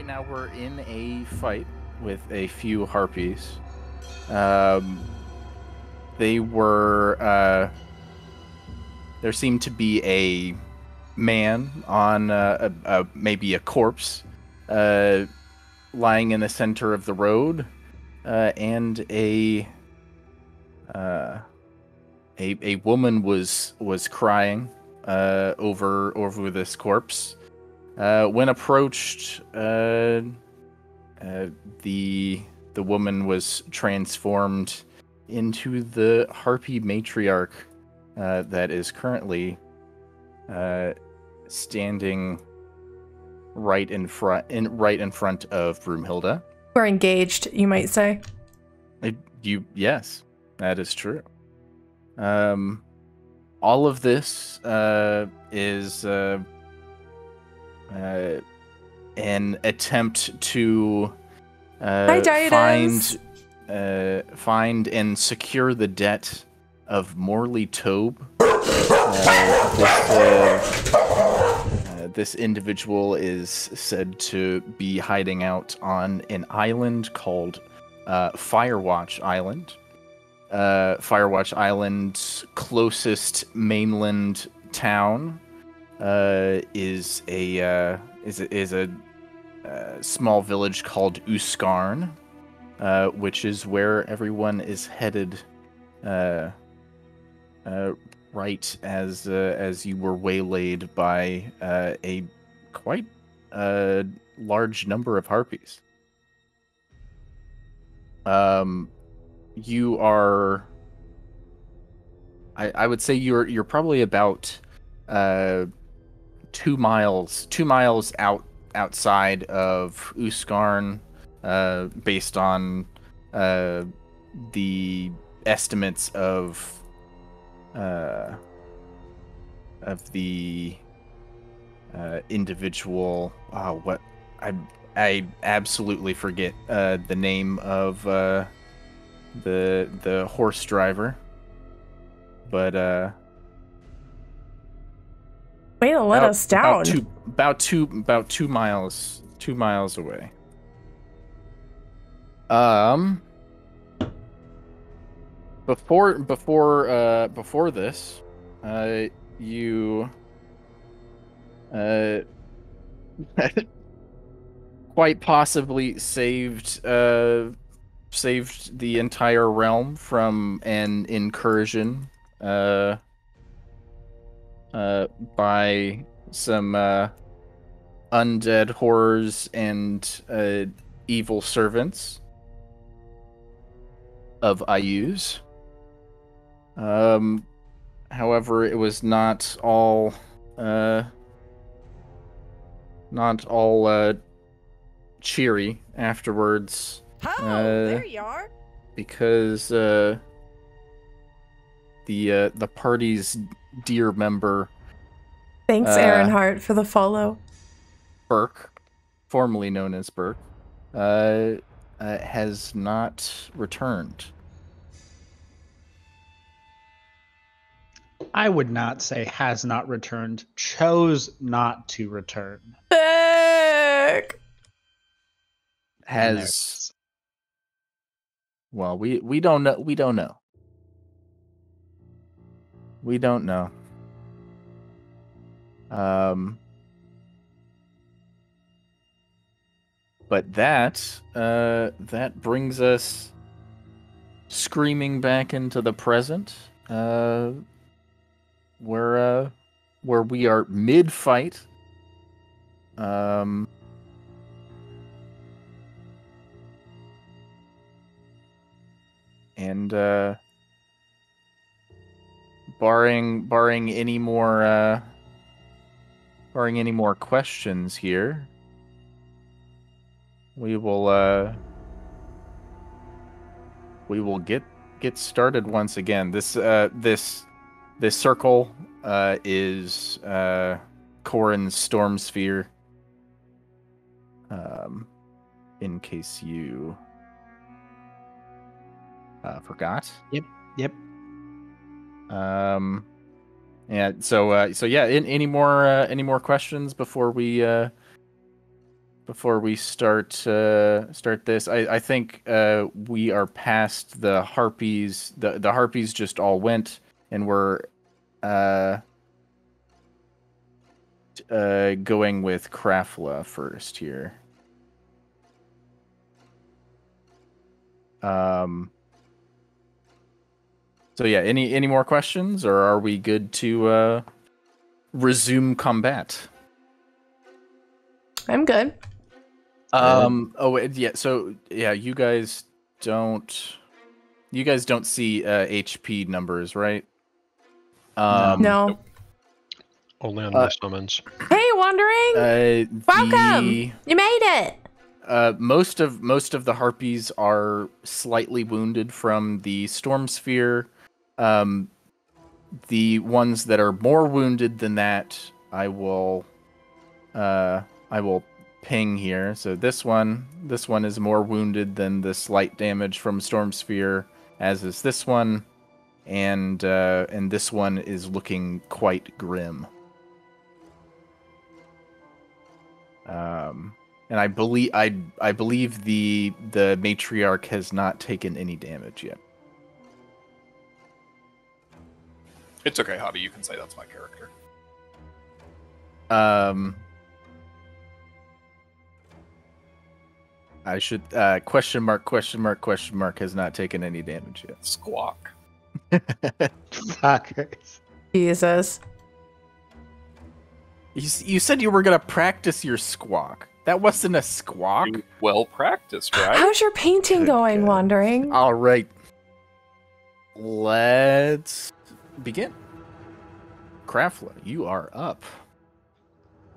now we're in a fight with a few harpies. They were. There seemed to be a man on maybe a corpse lying in the center of the road, and a woman was crying over this corpse. When approached, the woman was transformed into the harpy matriarch that is currently standing right in front of Broomhilda. We're engaged, you might say. Yes, that is true. All of this is an attempt to find and secure the debt of Morley Tobe. This individual is said to be hiding out on an island called Firewatch Island. Firewatch Island's closest mainland town is a small village called Uskarn, which is where everyone is headed. Right as you were waylaid by a quite large number of harpies. You are. I would say you're probably about 2 miles outside of Uskarn, based on the estimates of the individual. What I absolutely forget the name of the horse driver, but way to let us down. About two miles away. Before this, you quite possibly saved the entire realm from an incursion by some undead horrors and evil servants of Ayuz. However, it was not all cheery afterwards. There you are. Because the party's dear member, thanks, Aaronhart, for the follow. Burke, formerly known as Burke, has not returned. I would not say has not returned. Chose not to return. Burke! Has. Well, we don't know. We don't know. We don't know. But that brings us screaming back into the present, where we are mid-fight. And barring any more questions here, we will get started once again. This circle is Corin's storm sphere. In case you forgot. Yep. Yeah. So yeah. Any more questions before we before we start this, I think we are past the harpies. The harpies just all went, and we're going with Krafla first here. So yeah, any more questions, or are we good to resume combat? I'm good. Yeah. So yeah, you guys don't see HP numbers, right? No. Only on my summons. Hey, Wandering! Welcome! You made it! Most of the harpies are slightly wounded from the storm sphere. The ones that are more wounded than that, I will ping here. So this one is more wounded than the slight damage from storm sphere, as is this one, and this one is looking quite grim. And I believe the matriarch has not taken any damage yet. It's okay, Hobby. You can say that's my character. I should question mark has not taken any damage yet. Squawk. Fuckers. Jesus. You said you were gonna practice your squawk. That wasn't a squawk. Well practiced, right? How's your painting going, Wandering? All right. Let's begin. Krafla, you are up.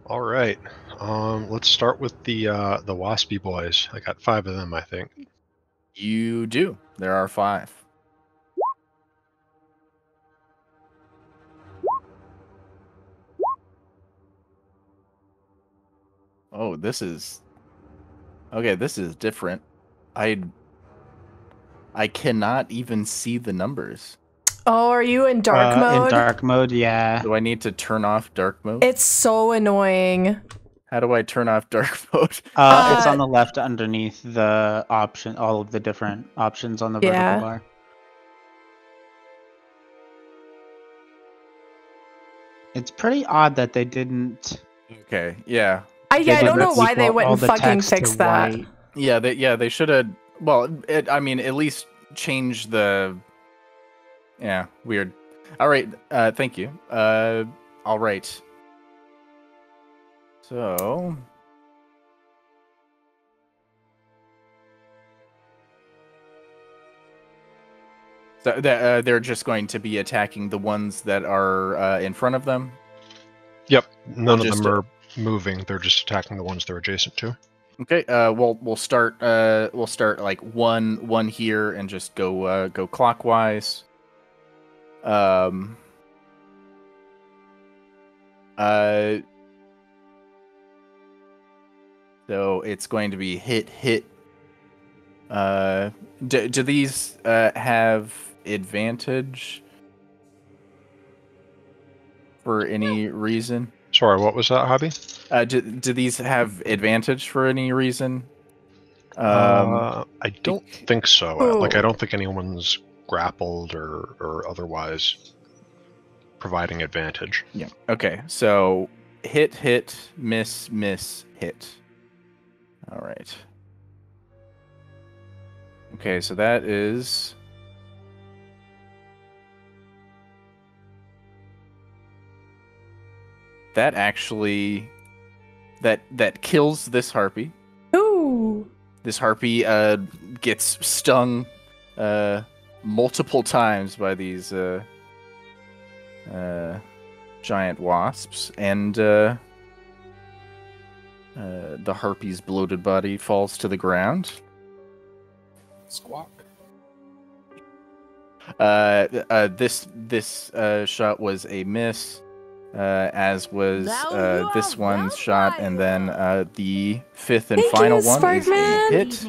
All right. Let's start with the waspy boys. I got 5 of them, I think. You do. There are 5. Oh, this is different. I cannot even see the numbers. Oh, are you in dark mode? In dark mode, yeah. Do I need to turn off dark mode? It's so annoying. How do I turn off dark mode? It's on the left underneath the option, all of the different options on the vertical bar. It's pretty odd that they didn't. Okay, yeah. I don't know why they went and fucking fixed that. White. Yeah, they should have. Well, at least change the. Yeah, weird. All right, thank you. All right. So. They're just going to be attacking the ones that are in front of them? Yep, none of them are moving. They're just attacking the ones they're adjacent to. Okay, we'll start like one here and just go clockwise. So it's going to be hit. Do these have advantage for any reason? Sorry, what was that, Hobby? Do these have advantage for any reason? I don't think so. Like, I don't think anyone's grappled or otherwise providing advantage. Yeah. Okay. So hit, miss, hit. All right. Okay. So that is. That actually, that kills this harpy. Ooh. This harpy gets stung multiple times by these giant wasps, and the harpy's bloated body falls to the ground. Squawk. This shot was a miss. As was this one's shot, and then the fifth and Thank final you, one is a Sparkman. hit,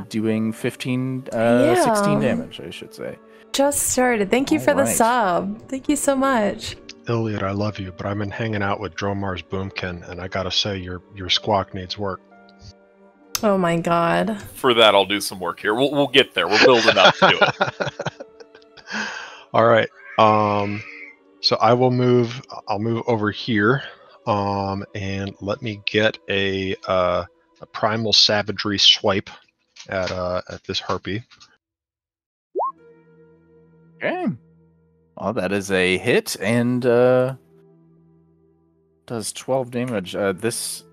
doing 16 damage, I should say. Just started. Thank you for the Alright. sub. Thank you so much. Iliad, I love you, but I've been hanging out with Dromar's Boomkin, and I gotta say, your squawk needs work. Oh my god. For that, I'll do some work here. We'll get there. We're building up to it. All right. So I will move. I'll move over here. And let me get a primal savagery swipe at this harpy. Okay. Oh, that is a hit and does 12 damage. This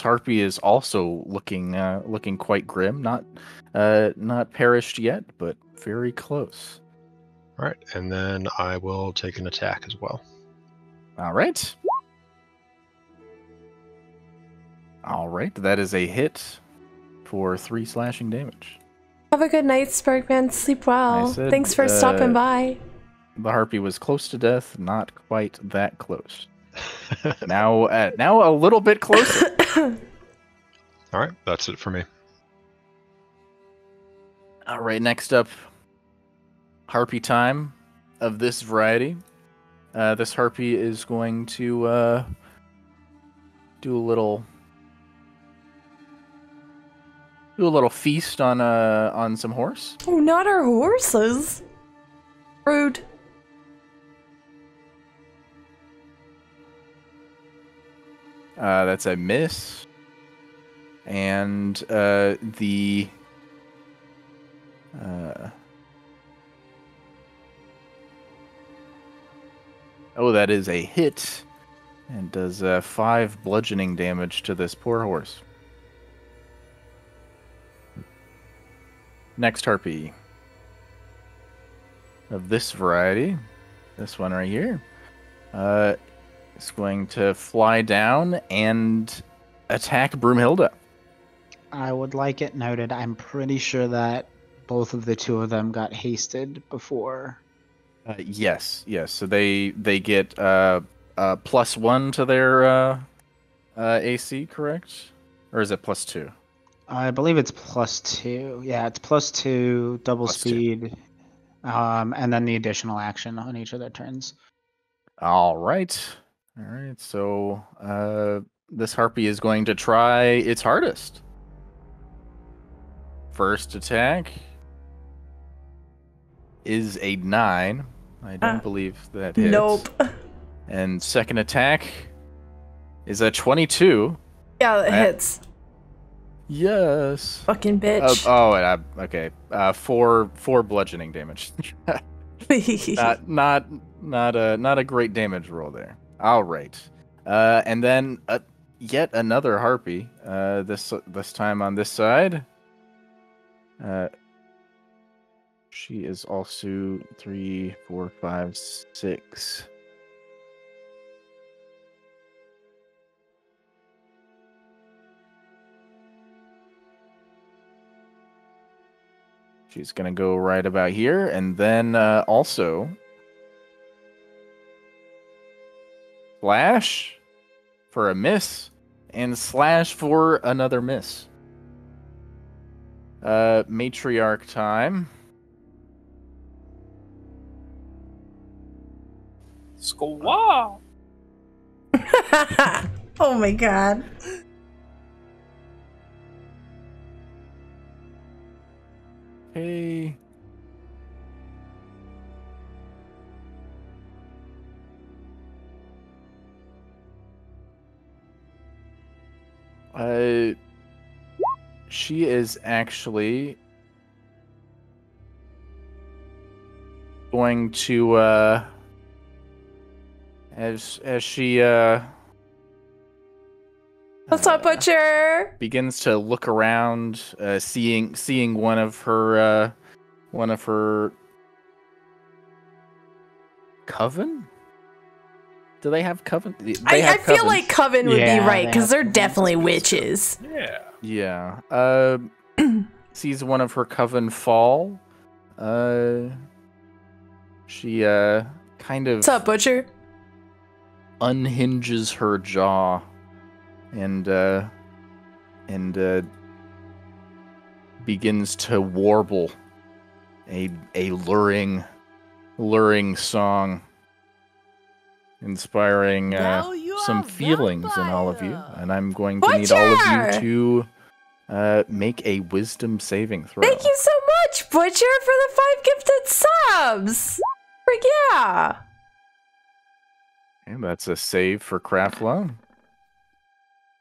harpy is also looking quite grim. Not perished yet, but very close. All right, and then I will take an attack as well. All right. All right, that is a hit for 3 slashing damage. Have a good night, Sparkman. Sleep well. Said, Thanks for stopping by. The harpy was close to death, not quite that close. now a little bit closer. All right, that's it for me. All right, next up, harpy time of this variety. This harpy is going to do a little feast on some horse. Oh, not our horses. Rude. That's a miss. And the that is a hit and does 5 bludgeoning damage to this poor horse. Next harpy of this variety, this one right here, is going to fly down and attack Broomhilda. I would like it noted, I'm pretty sure that both of the two of them got hasted before. Yes. So they get +1 to their AC, correct? Or is it +2? I believe it's +2. Yeah, it's +2, double speed, and then the additional action on each of their turns. All right. So this harpy is going to try its hardest. First attack is a 9. I don't believe that hits. Nope. And second attack is a 22. Yeah, that hits. Yes. Fucking bitch. Okay. 4 bludgeoning damage. not a great damage roll there. All right. And then yet another harpy. This time on this side. She is also 3, 4, 5, 6. She's going to go right about here, and then also slash for a miss, and slash for another miss. Matriarch time. Squaw! Oh my god. Hey. She is actually going to as she What's up, Butcher? begins to look around, seeing one of her coven. Do they have coven? I feel like coven would be right, they because have they're definitely witches. Yeah. Yeah. Sees one of her coven fall. She kind of What's up, Butcher? unhinges her jaw and begins to warble a luring song, inspiring Now you some are feelings in all of you. vampire. And I'm going to need all of you to Make a wisdom saving throw. Thank you so much, Butcher, for the 5 gifted subs. Frick yeah. And that's a save for Craftlow.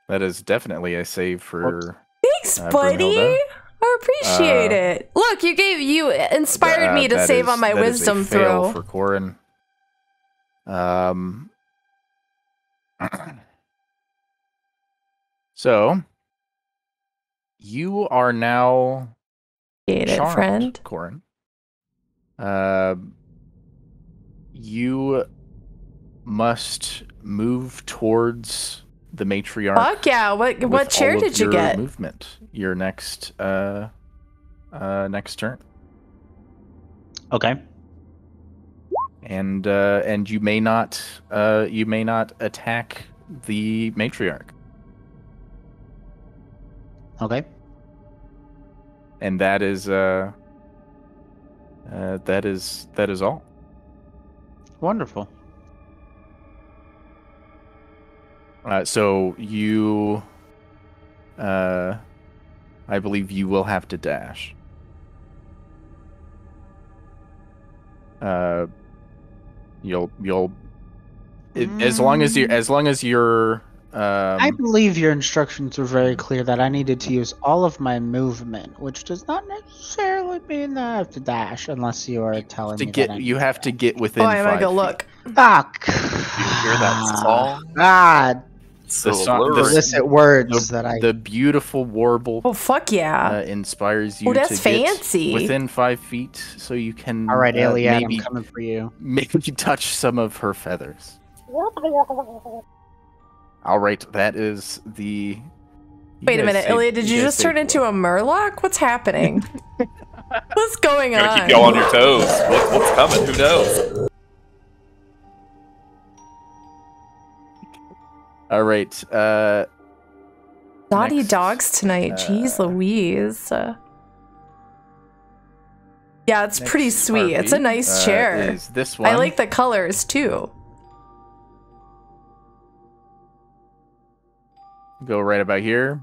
That is definitely a save for. Thanks, buddy. Brunhilde. I appreciate it. Look, you inspired me to save on my wisdom throw. For Corin. So you are now charmed, friend. Corin. You must move towards the matriarch. Fuck yeah! What chair did you get? Movement. Your next next turn. Okay. And you may not attack the matriarch. Okay. And that is all. Wonderful. So you, I believe you will have to dash. As long as you're. I believe your instructions were very clear that I needed to use all of my movement, which does not necessarily mean that I have to dash, unless you are telling me that you have to get within. Oh, I might go look. Fuck. You hear that song? God. So the illicit words that I. The beautiful warble. Oh fuck yeah! Inspires you. Oh, that's to fancy. Get within 5 feet, so you can. All right, Alien, maybe, I'm coming for you. Maybe touch some of her feathers. All right, that is the. Wait a minute, Ilya, did you just turn into a Murloc? What's happening? What's going on? Gotta keep y'all on your toes. What's coming? Who knows? All right. Naughty next, dogs tonight. Jeez Louise. Yeah, it's pretty sweet. It's a nice chair. Is this one? I like the colors too. Go right about here.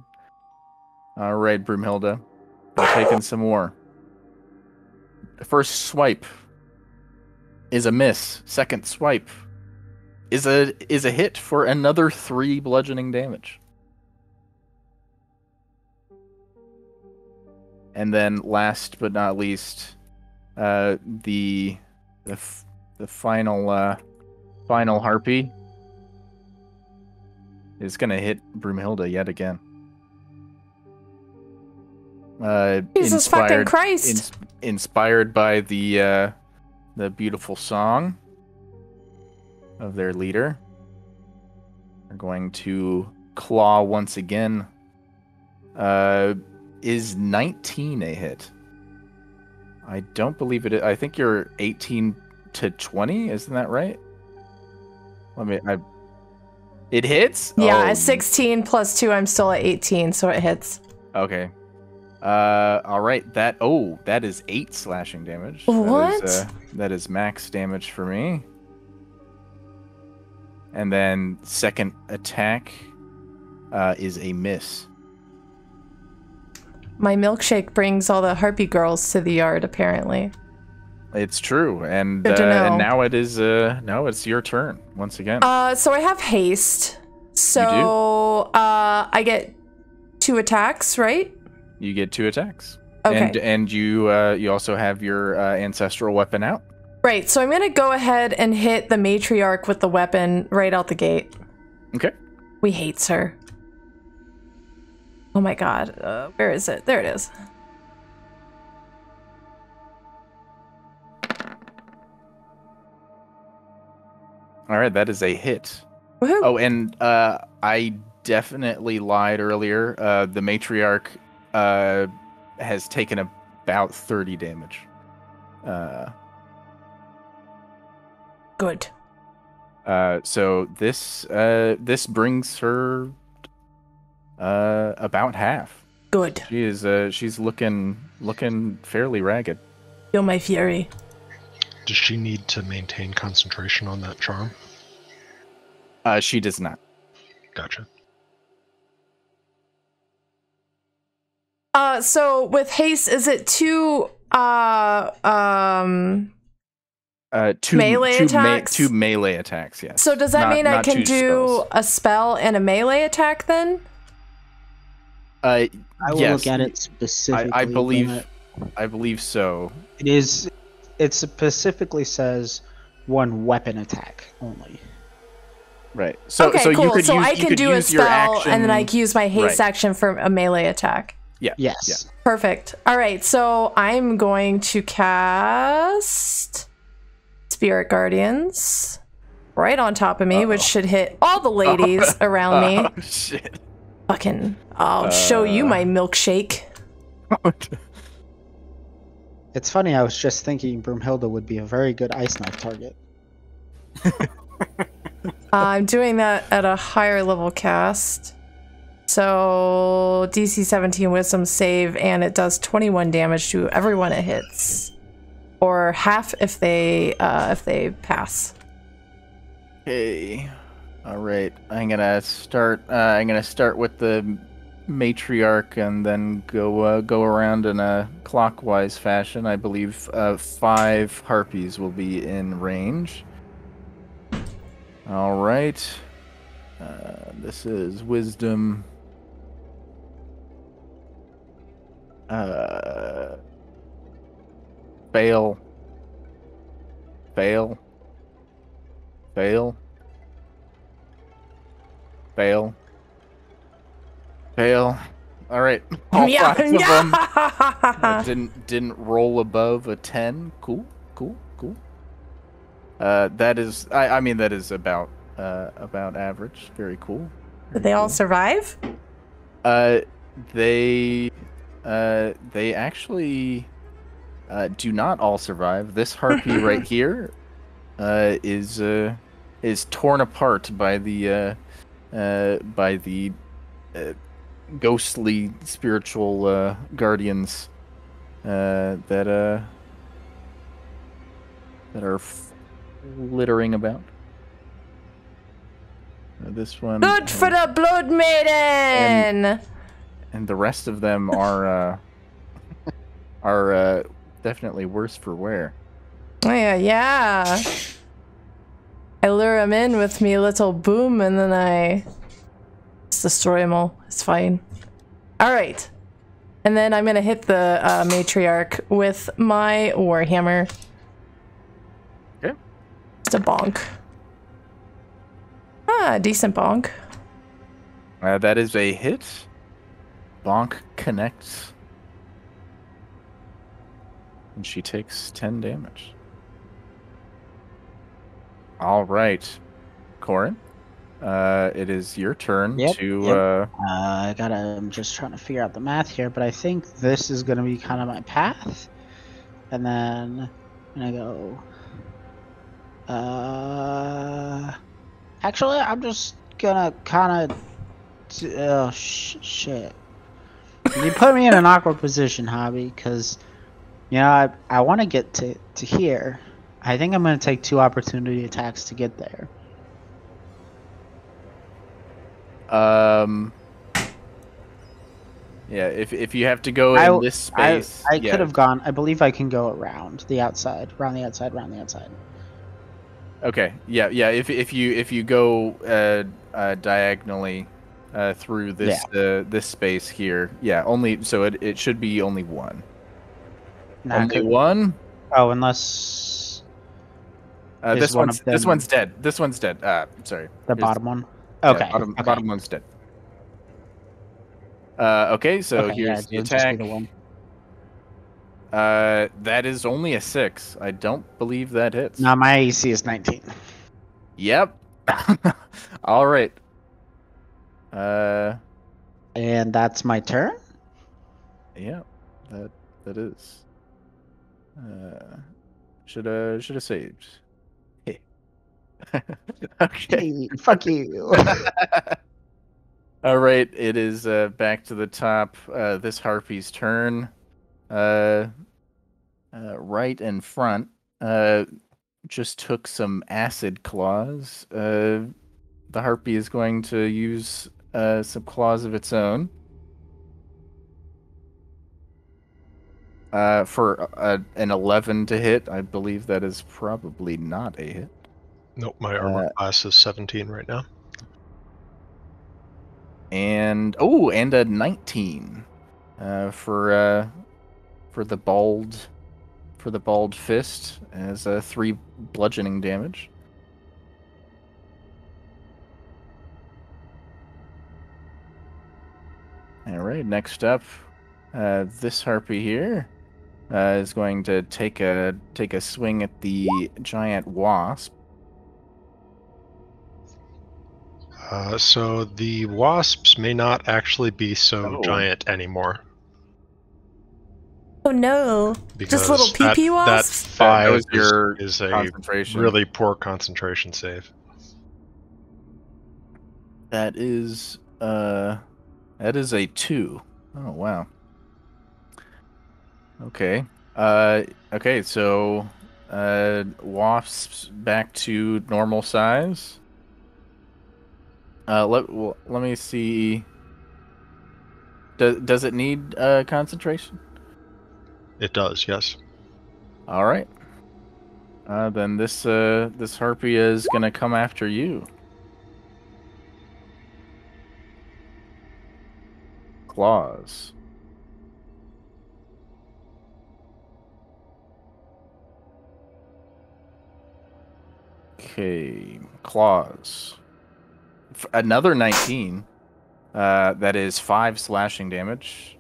All right, Broomhilda. We're taking some more. The first swipe is a miss. Second swipe is a hit for another 3 bludgeoning damage. And then last but not least, the final harpy is gonna hit Broomhilda yet again. Jesus fucking Christ! Inspired by the beautiful song of their leader, they're going to claw once again. Is 19 a hit? I don't believe it is. I think you're 18 to 20. Isn't that right? It hits? Yeah, 16 plus 2, I'm still at 18, so it hits. Okay. All right. That is 8 slashing damage. What? That is max damage for me. And then second attack is a miss. My milkshake brings all the harpy girls to the yard, apparently. It's true, and Good to know. and now it's your turn once again. So I have haste. So I get 2 attacks, right? You get 2 attacks. Okay. And you also have your ancestral weapon out. Right. So I'm gonna go ahead and hit the matriarch with the weapon right out the gate. Okay. We hates her. Oh my god. Where is it? There it is. All right, that is a hit. Woohoo. Oh, and I definitely lied earlier. The matriarch has taken about 30 damage. Good. So this brings her about half. Good. She's looking fairly ragged. Feel my fury. Does she need to maintain concentration on that charm? She does not. Gotcha. So with haste, is it two melee attacks? Two melee attacks, yes. So does that mean I can do spells. a spell and a melee attack then? I will yes. look at it specifically. I believe so. It is. It specifically says one weapon attack only. Right. So okay, so cool. you could so use, I can do a spell and then I can use my haste action for a melee attack. Yeah. Yes. Yeah. Perfect. All right. So I'm going to cast Spirit Guardians right on top of me, which should hit all the ladies around me. Oh shit. Fucking, I'll show you my milkshake. It's funny. I was just thinking Broomhilda would be a very good ice knife target. I'm doing that at a higher level cast. So DC 17 Wisdom save, and it does 21 damage to everyone it hits, or half if they pass. Okay. All right. I'm gonna start with the matriarch and then go around in a clockwise fashion. I believe 5 harpies will be in range. All right. This is wisdom. Fail. Fail. Fail. Fail. Fail. All right. All 5 of them didn't roll above a 10. Cool. That is, I mean, that is about average. Very cool. Did they all survive? They actually do not all survive. This harpy right here is torn apart by the ghostly spiritual guardians that are littering about. This one. Good for the Blood Maiden. And the rest of them are definitely worse for wear. Oh yeah. I lure him in with me little boom, and then I just destroy them all. It's fine. All right, and then I'm gonna hit the matriarch with my warhammer. Okay. It's a bonk. Decent bonk. That is a hit. Bonk connects. And she takes 10 damage. All right. Corin, it is your turn to... I'm just trying to figure out the math here, but I think this is going to be kind of my path. And then I'm going to go... Actually, I'm just going to kind of... Oh, shit. You put me in an awkward position, Hobby, because, you know, I want to get to here. I think I'm going to take 2 opportunity attacks to get there. Yeah, if you have to go in this space... I could have gone... I believe I can go around the outside. Around the outside. Okay, yeah. If you go diagonally through this this space here, yeah. Only so it should be only one. Nah, only one. Oh, unless this one's dead. This one's dead. Sorry. The bottom one. Okay. Yeah, bottom one's dead. Okay, so here's the attack. That is only a 6. I don't believe that hits. No, my AC is 19. Yep. All right. And that's my turn? Yeah, that is. Should have saved. Hey. Okay. Hey, fuck you. All right, it is back to the top. This harpy's turn. Right in front. Just took some acid claws. The harpy is going to use some claws of its own. For an 11 to hit, I believe that is probably not a hit. Nope, my armor class is 17 right now. And a 19 for the bald fist as 3 bludgeoning damage. All right, next up, this harpy here is going to take a swing at the giant wasp. So the wasps may not actually be so giant anymore. Oh no! Just little pee-pee wasps? That 5 was your is a concentration. really poor concentration save. That is a 2. Oh wow. Okay. Okay, so wasps back to normal size. Let me see. Does it need concentration? It does, yes. All right. Then this harpy is gonna come after you. Claws. Okay, claws. Another 19. That is 5 slashing damage.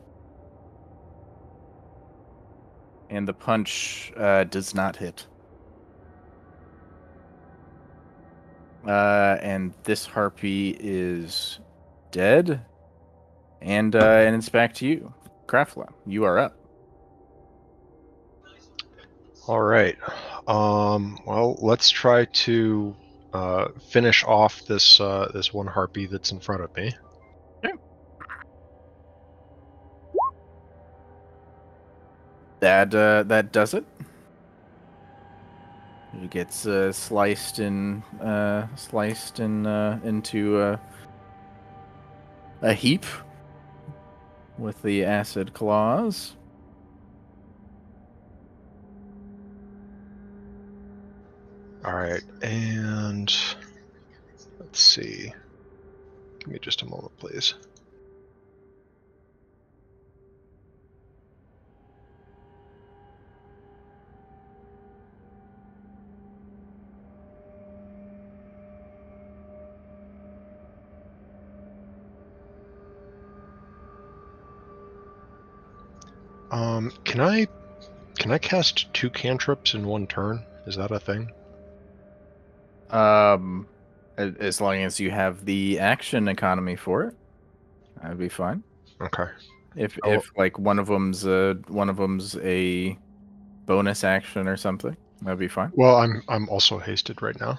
And the punch does not hit. And this harpy is dead. And it's back to you. Craftla, you are up. All right. Well, let's try to finish off this this one harpy that's in front of me. Okay. That does it. It gets sliced into a heap with the acid claws. All right, and let's see. Give me just a moment, please. Can I cast 2 cantrips in one turn? Is that a thing? As long as you have the action economy for it, that'd be fine. Okay. If like one of them's a bonus action or something, that'd be fine. Well, I'm also hasted right now,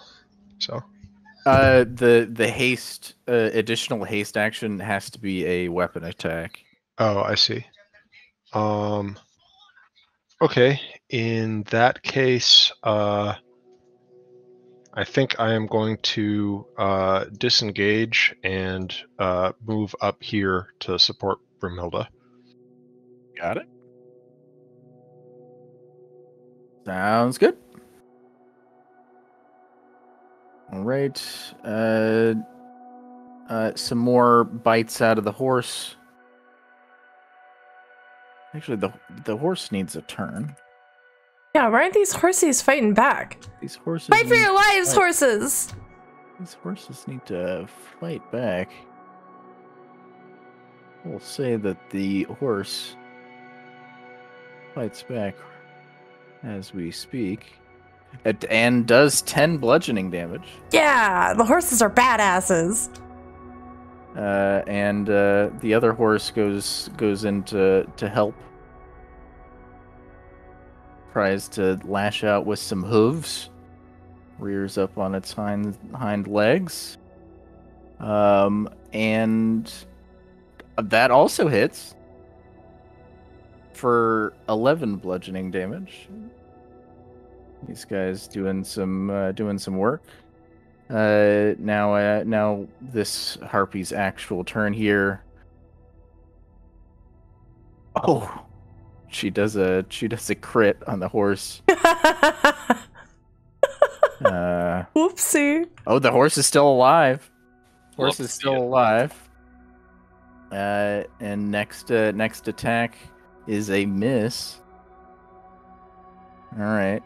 so. The haste additional haste action has to be a weapon attack. Oh, I see. Okay. In that case, I think I am going to disengage and move up here to support Brumhilda. Got it. Sounds good. All right. Some more bites out of the horse. Actually, the horse needs a turn. Yeah, why aren't these horses fighting back? These horses fight for your lives, horses! These horses need to fight back. We'll say that the horse fights back as we speak. And does 10 bludgeoning damage. Yeah, the horses are badasses. And the other horse goes in to help. Tries to lash out with some hooves. Rears up on its hind legs. And that also hits for 11 bludgeoning damage. These guys doing some work. Now this harpy's actual turn here. Oh, She does a crit on the horse. Whoopsie. Oh, the horse is still alive. Love Horse to is see still it. alive. And next attack is a miss. All right.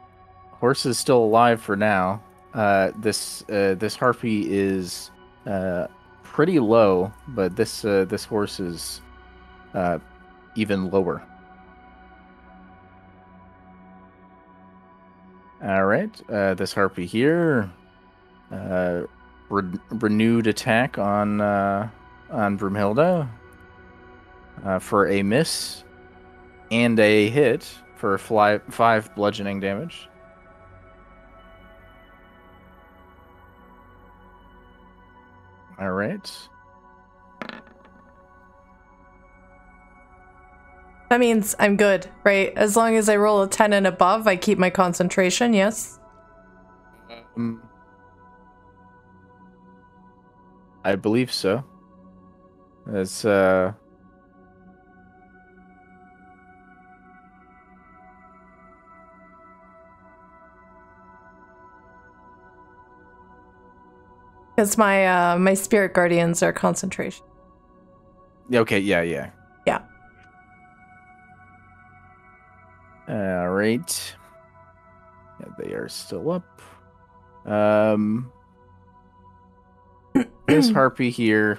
Horse is still alive for now. This harpy is pretty low, but this horse is even lower. All right. This harpy here, renewed attack on Broomhilda for a miss and a hit for 5 bludgeoning damage. All right. That means I'm good, right? As long as I roll a 10 and above, I keep my concentration, yes? I believe so. It's Because my spirit guardians are concentration. okay, yeah. Yeah. All right. Yeah, they are still up. This harpy here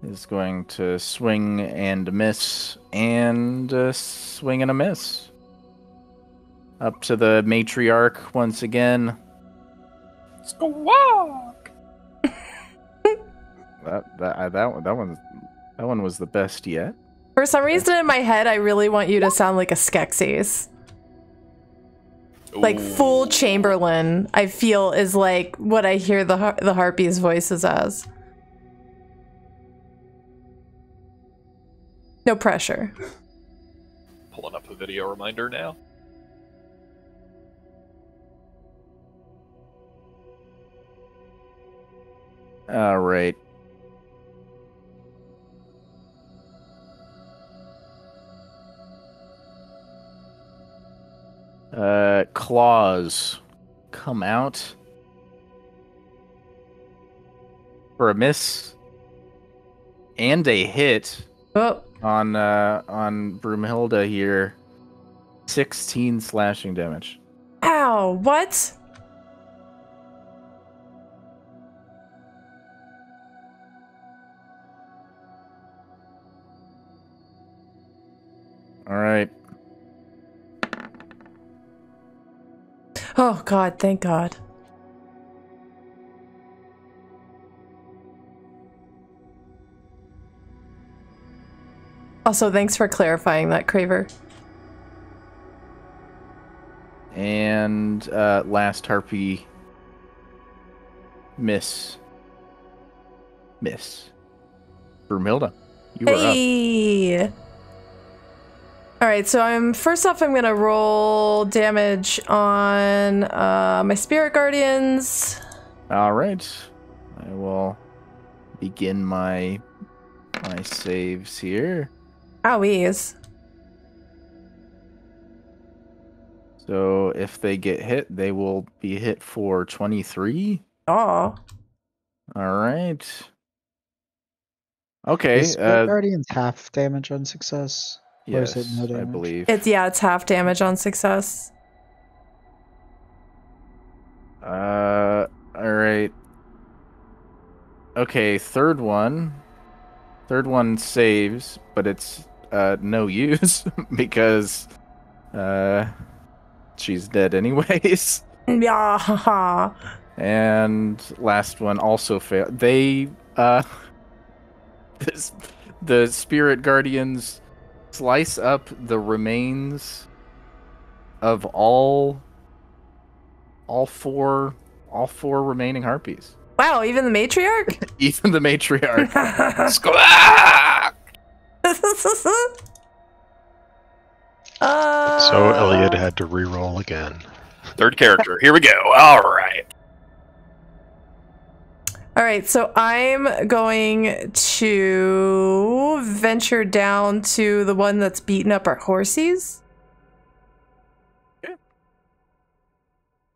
is going to swing and miss, and swing and a miss. Up to the matriarch once again. Squawk! That one was the best yet. For some reason in my head, I really want you to sound like a Skeksis. Like full Chamberlain, I feel is like what I hear the harpy's voices as. No pressure. Pulling up a video reminder now. All right. Claws come out for a miss and a hit Oh, on Broomhilda here. 16 slashing damage. ow, what? All right. Oh god, thank god. Also, thanks for clarifying that, Craver. And last harpy. Miss. Broomhilda, you are up. Hey! Alright, so first off I'm gonna roll damage on my spirit guardians. All right. I will begin my saves here. Owies. So if they get hit, they will be hit for 23. Aw. All right. Okay. Is Spirit Guardian's half damage on success? Or Yes, is it no I damage? believe. It's half damage on success. All right. Okay, third one saves, but it's no use because she's dead anyways. Yeah, haha. And last one also failed. They the spirit guardians slice up the remains of all four remaining harpies. Wow, even the matriarch? Even the matriarch. Squawk! So Elliot had to re-roll again. Third character. Here we go. All right. All right, so I'm going to venture down to the one that's beating up our horses. Okay.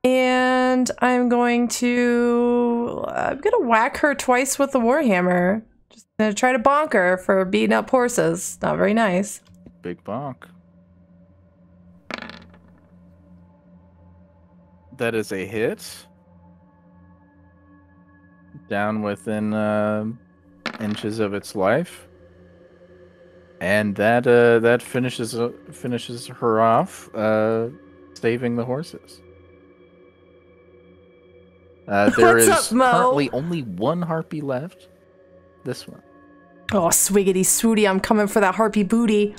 And I'm gonna whack her twice with the warhammer. Just gonna try to bonk her for beating up horses. Not very nice. Big bonk. That is a hit. Down within inches of its life, and that finishes her off, saving the horses. There What's is up, Mo? currently only one harpy left. This one. Oh, swiggity swooty! I'm coming for that harpy booty.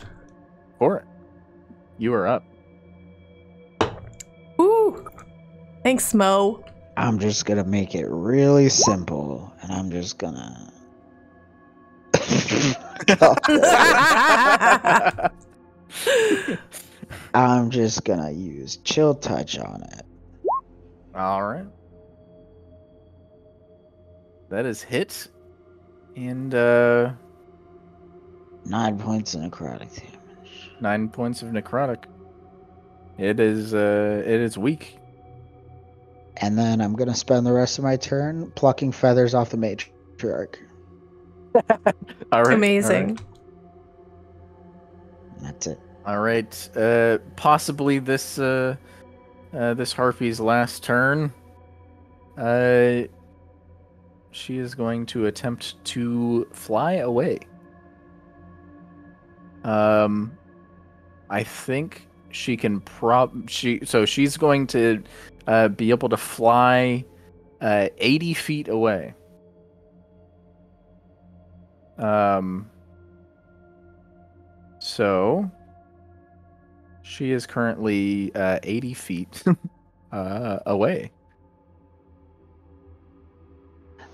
For it. You are up. Ooh, thanks, Mo. I'm just gonna make it really simple, and I'm just gonna. I'm just gonna use chill touch on it. All right. That is hit, and 9 points of necrotic damage. 9 points of necrotic. It is weak. And then I'm gonna spend the rest of my turn plucking feathers off the matriarch. All right. Amazing. That's it. All right. Possibly this this harpy's last turn. She is going to attempt to fly away. I think she can she's going to be able to fly 80 feet away. So she is currently 80 feet away.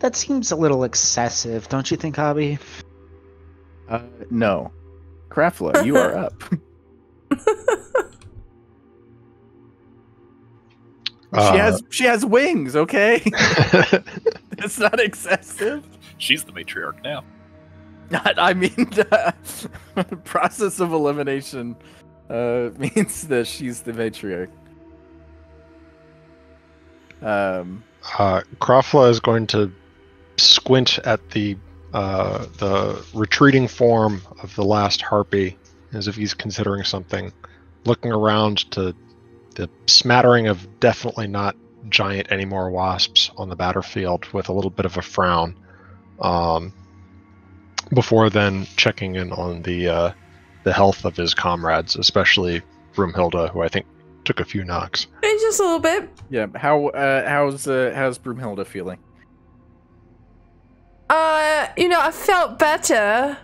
That seems a little excessive, don't you think, Hobby? No. Krafla, you are up. She has wings, okay? It's not excessive. She's the matriarch now. I mean, process of elimination means that she's the matriarch. Krafla is going to squint at the retreating form of the last harpy, as if he's considering something, looking around to the smattering of definitely not giant anymore wasps on the battlefield with a little bit of a frown, before then checking in on the health of his comrades, especially Broomhilda, who I think took a few knocks. Just a little bit. Yeah. How's Broomhilda feeling? I felt better.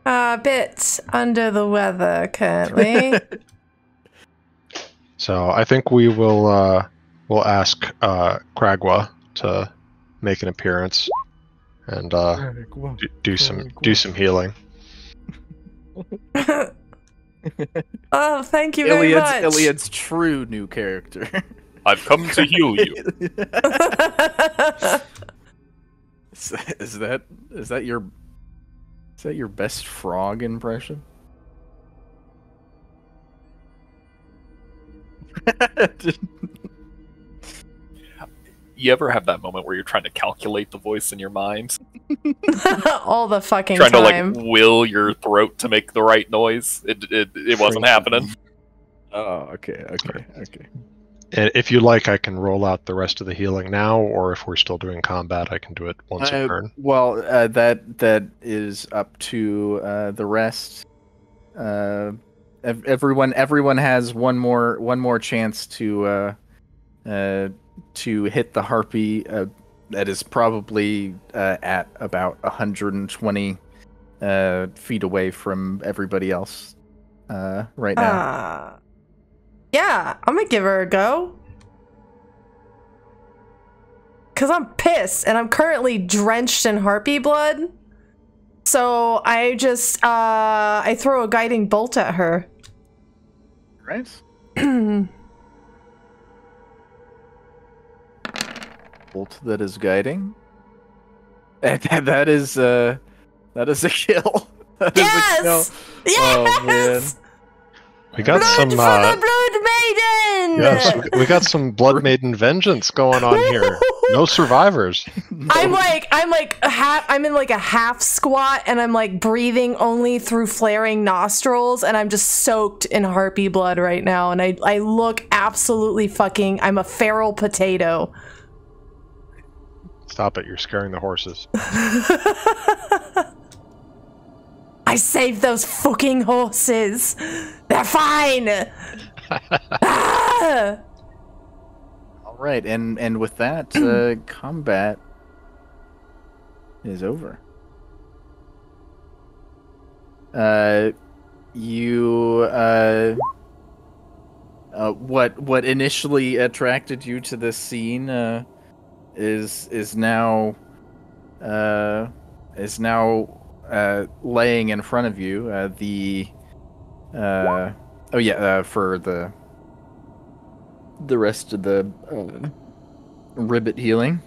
A bit under the weather currently. So I think we'll ask Kragwa to make an appearance and do some healing. Oh, thank you very much. Iliad's true new character. I've come to heal you. Is that your best frog impression? You ever have that moment where you're trying to calculate the voice in your mind? All the fucking Trying time. to will your throat to make the right noise. It wasn't happening. Oh, okay. And if you like, I can roll out the rest of the healing now, or if we're still doing combat, I can do it once a turn. Well, that is up to the rest. Everyone has one more chance to hit the harpy. That is probably at about 120 feet away from everybody else right now. Yeah, I'm gonna give her a go. Cause I'm pissed and I'm currently drenched in harpy blood. So I just I throw a guiding bolt at her. Right. Bolt that is guiding. That is a kill. That is a kill. Yes! Yes! We got Blood some. for the Blood Maiden! Yes, we got some Blood Maiden vengeance going on here. No survivors. I'm in like a half squat, and I'm like breathing only through flaring nostrils, and I'm just soaked in harpy blood right now, and I look absolutely fucking. I'm a feral potato. Stop it! You're scaring the horses. I saved those fucking horses. They're fine. Ah! All right, and with that, combat is over. What initially attracted you to this scene is now laying in front of you. For the rest of the ribbit healing,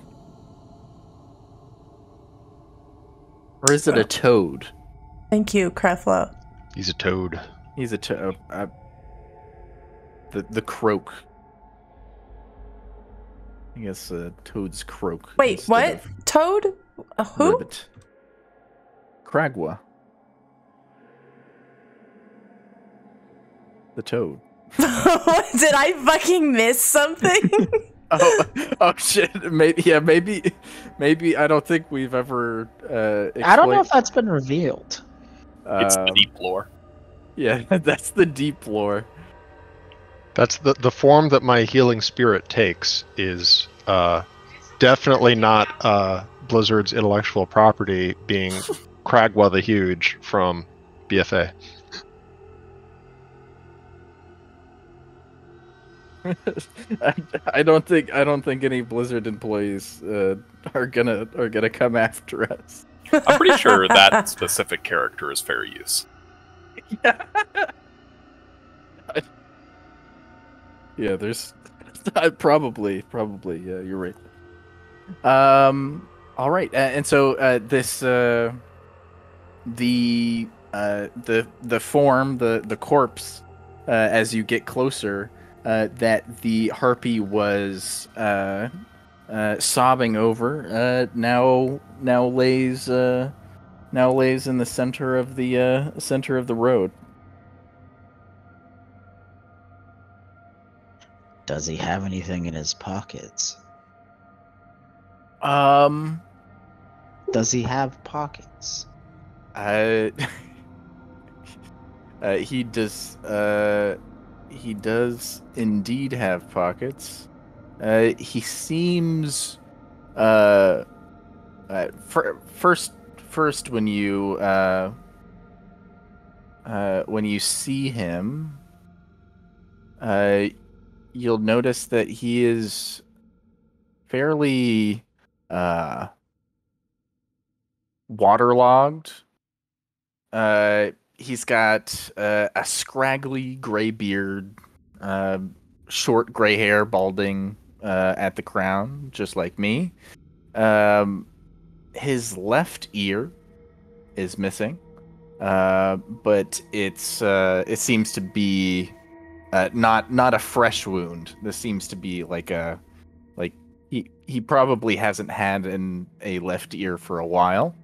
or is it a toad? Thank you, Creflo. He's a toad. He's a toad. The croak. I guess toads croak. Wait, instead what? of Toad? Who? Ribbit. Cragwa. The toad. Did I fucking miss something? Oh shit! Maybe. I don't think we've ever. I don't know if that's been revealed. It's the deep lore. Yeah, that's the deep lore. That's the form that my healing spirit takes is definitely not Blizzard's intellectual property, being Cragwa the Huge from BFA. I don't think any Blizzard employees are gonna come after us. I'm pretty sure that specific character is fair use. Yeah. Yeah, there's probably. Yeah, you're right. All right, and so this the form, the corpse, as you get closer, that the harpy was sobbing over, now lays in the center of the road. Does he have anything in his pockets? Does he have pockets? He does. He does indeed have pockets. He seems. First, when you see him, you'll notice that he is fairly waterlogged. He's got a scraggly gray beard, short gray hair balding at the crown, just like me. His left ear is missing, but it seems to be not a fresh wound. This seems to be like he probably hasn't had a left ear for a while.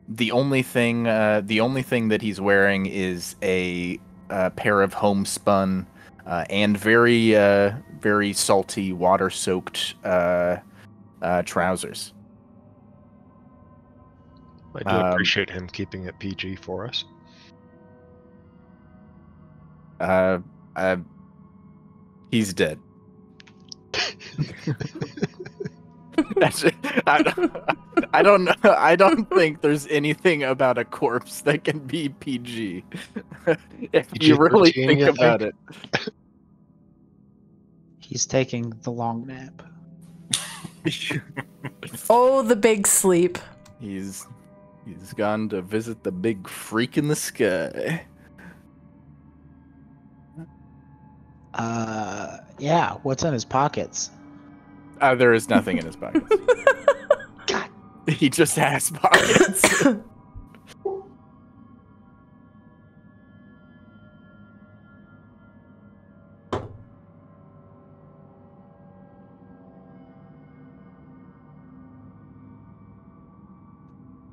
The only thing that he's wearing is a pair of homespun and very salty, water-soaked trousers. I do appreciate him keeping it PG for us. He's dead. I don't know. I don't think there's anything about a corpse that can be PG. If you really think about it. He's taking the long nap. Oh, the big sleep. He's gone to visit the big freak in the sky. Yeah, what's in his pockets? There is nothing in his pockets. He just has pockets.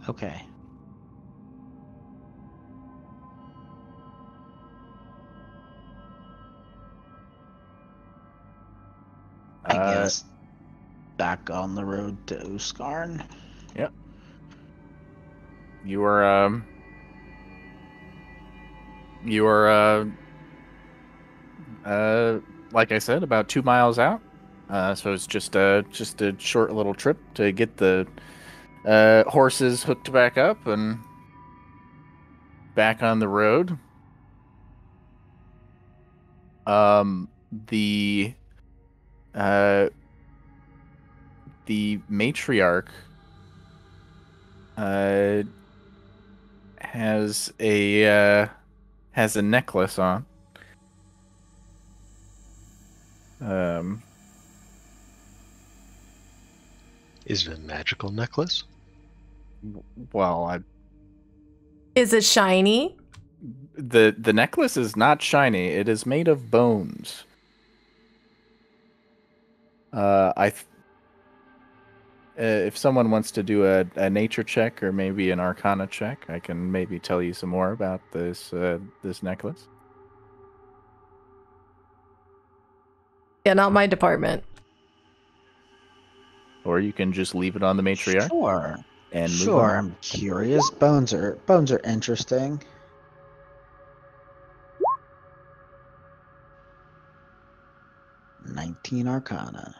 Okay. I guess back on the road to Uskarn. Yep. You are like I said, about 2 miles out. So it's just a short little trip to get the horses hooked back up and back on the road. The matriarch has a necklace on. Is it a magical necklace? Well, Is it shiny? the necklace is not shiny. It is made of bones. If someone wants to do a nature check or maybe an arcana check, I can maybe tell you some more about this necklace. Yeah, not my department. Or you can just leave it on the matriarch. Sure. And move Sure, on. I'm curious. Bones are interesting. $19 Arcana.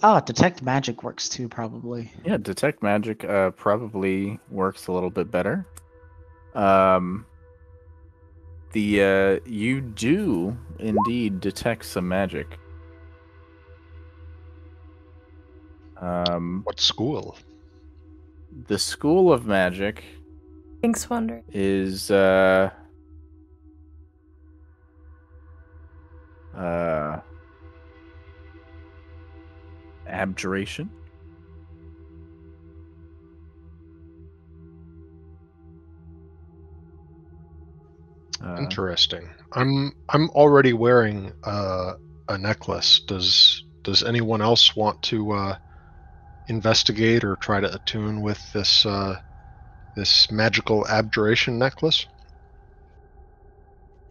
Oh, detect magic works too, probably. Yeah, detect magic probably works a little bit better. You do indeed detect some magic. What school? The School of Magic Thanks, Wonder. is abjuration. Interesting. I'm already wearing a necklace. Does anyone else want to investigate or try to attune with this this magical abjuration necklace?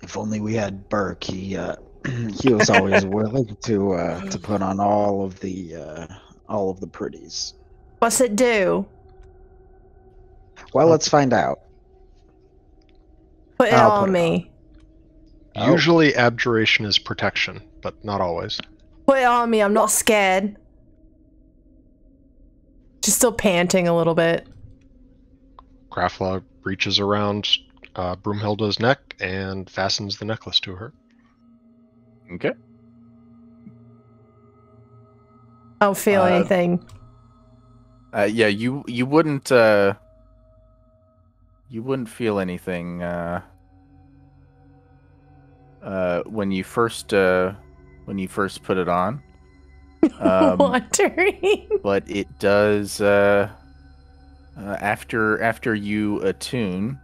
If only we had Burke. He he was always willing to put on all of the pretties. What's it do? Well, let's find out. Put it I'll on put it me. Oh. Usually abjuration is protection, but not always. Put it on me. I'm not scared. She's still panting a little bit. Grafla reaches around Broomhilda's neck and fastens the necklace to her. Okay. I don't feel anything. Yeah, you wouldn't feel anything when you first put it on. Wandering. But it does after you attune.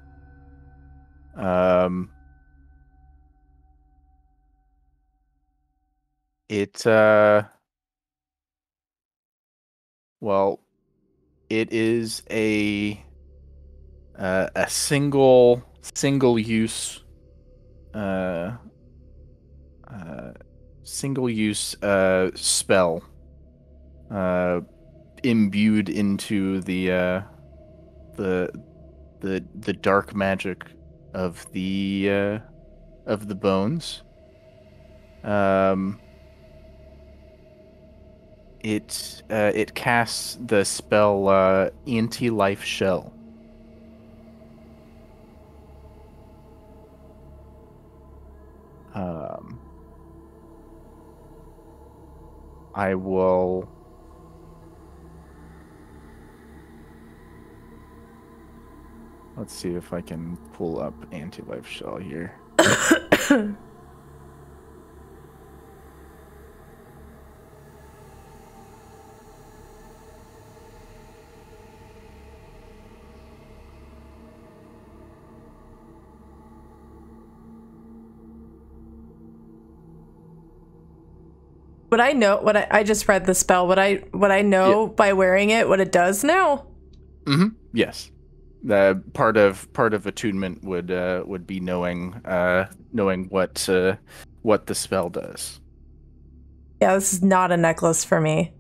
It well, it is a single use spell imbued into the dark magic of the bones. It casts the spell Anti-Life Shell. I will. Let's see if I can pull up Anti-Life Shell here. Would I know what I just read the spell? Would I know by wearing it what it does now? Mm-hmm. Yes. Part of attunement would be knowing what the spell does. Yeah, this is not a necklace for me.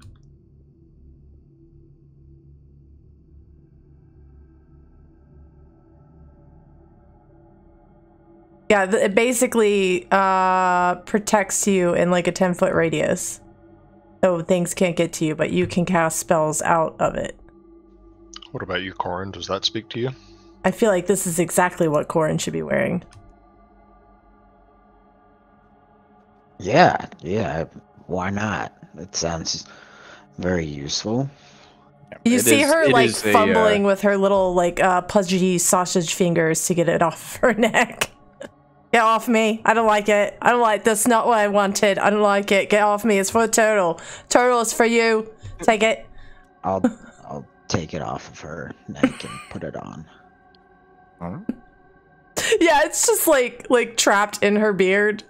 Yeah, it basically protects you in like a 10-foot radius. So things can't get to you, but you can cast spells out of it. What about you, Corin? Does that speak to you? I feel like this is exactly what Corin should be wearing. Yeah, why not? It sounds very useful. You It see is- her it like is a, fumbling with her little like pudgy sausage fingers to get it off her neck. Get off me. I don't like it. I don't like this. Not what I wanted. I don't like it. Get off me. It's for Turtle. Turtle is for you. Take it. I'll take it off of her neck and put it on. All right. Yeah, it's just like trapped in her beard.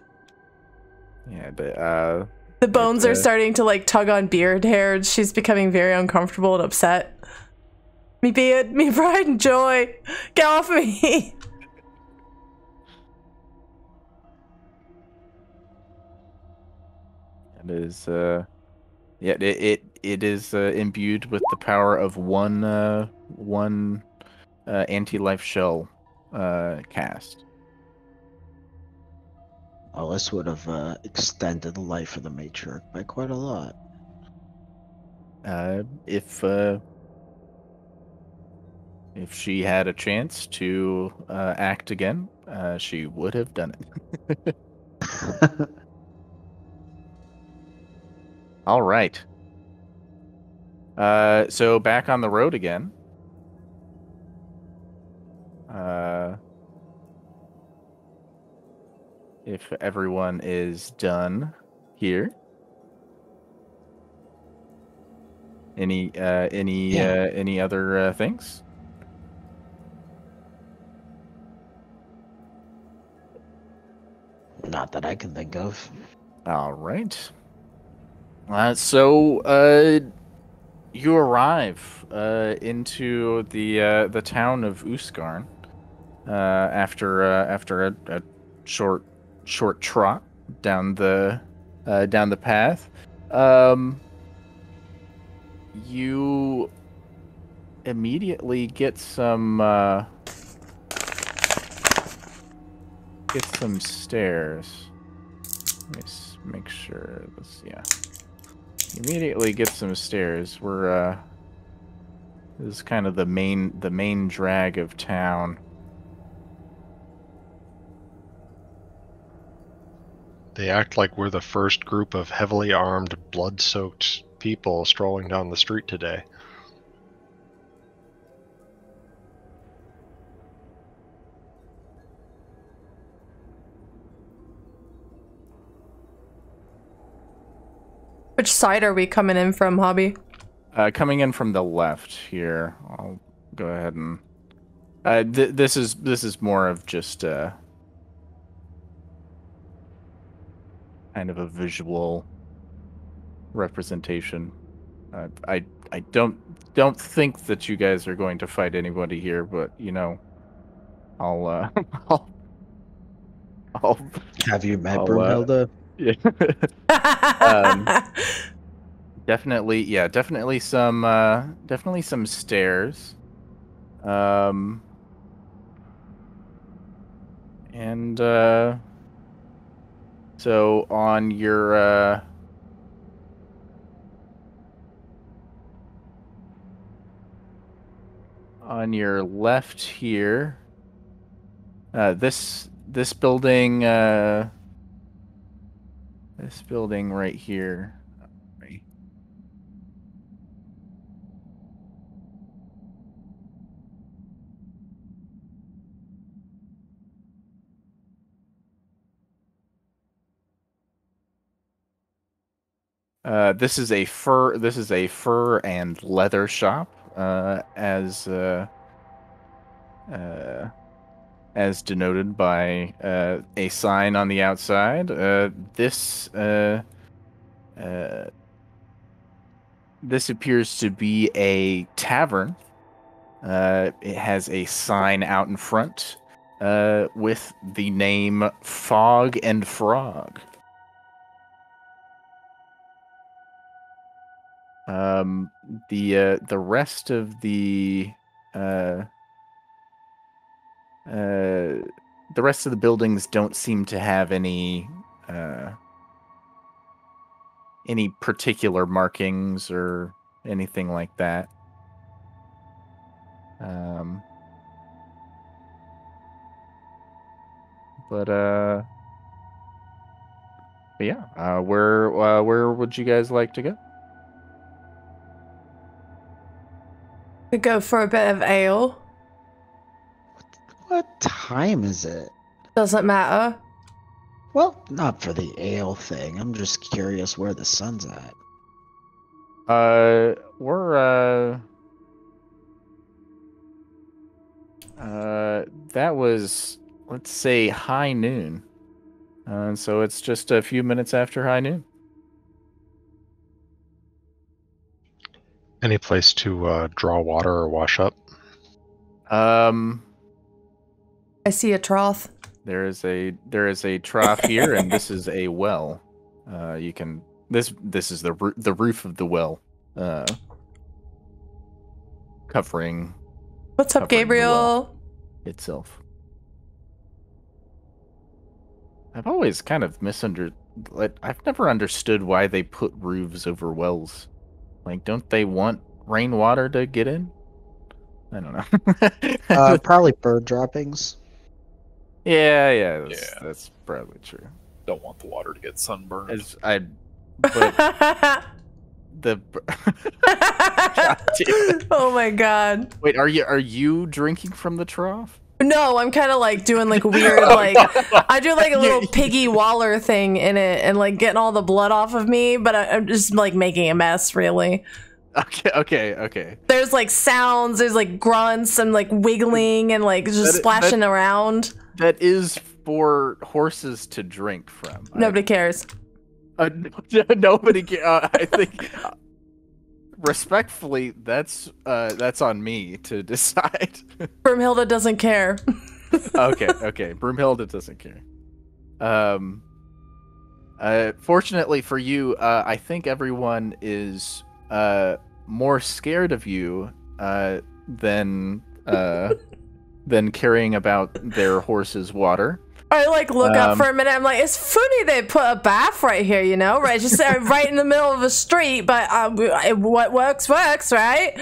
Yeah, The bones are starting to like tug on beard hair. She's becoming very uncomfortable and upset. Me beard, me pride and joy. Get off me. it is. It is imbued with the power of one anti-life shell cast. Well, this would have extended the life of the matriarch by quite a lot. If she had a chance to act again, she would have done it. All right. So back on the road again. If everyone is done here. Any other things? Not that I can think of. All right. You arrive into the town of Uskarn after a short trot down the path. You immediately get some stairs. Let me make sure this. Yeah. You immediately get some stairs. We're this is kind of the main drag of town. They act like we're the first group of heavily armed, blood-soaked people strolling down the street today. Which side are we coming in from, Hobby? Coming in from the left here. I'll go ahead and this is more of just kind of a visual representation. I don't think that you guys are going to fight anybody here, but you know, I'll Have you met I'll, Brunhilde? yeah. Definitely some stairs. And so on your left here, this building right here. This is a fur and leather shop, as denoted by a sign on the outside. This This appears to be a tavern. It has a sign out in front with the name Fog and Frog. The rest of the buildings don't seem to have any particular markings or anything like that. But yeah, where would you guys like to go? Could go for a bit of ale. What time is it? Doesn't matter. Well, not for the ale thing. I'm just curious where the sun's at. That was, let's say, high noon. So it's just a few minutes after high noon. Any place to draw water or wash up? I see a trough. There is a trough here, and this is a well. This is the roof of the well, covering. What's up, Gabriel? Itself. I've always kind of I've never understood why they put roofs over wells. Like, don't they want rainwater to get in? I don't know. Probably bird droppings. Yeah, that's probably true. Don't want the water to get sunburned. Oh my god. Wait, are you drinking from the trough? No, I'm kind of like doing like weird, like I do like a little piggy Waller thing in it and like getting all the blood off of me, but I'm just like making a mess, really. Okay. There's like sounds, there's like grunts and like wiggling and like just splashing around. That is for horses to drink from. Nobody cares. Nobody cares. I think, respectfully, that's on me to decide. Broomhilda doesn't care. Okay. Broomhilda doesn't care. Fortunately for you, I think everyone is more scared of you than caring about their horse's water. I like look up for a minute. I'm like, it's funny they put a bath right here, you know, right? Just right in the middle of a street. But what works, right?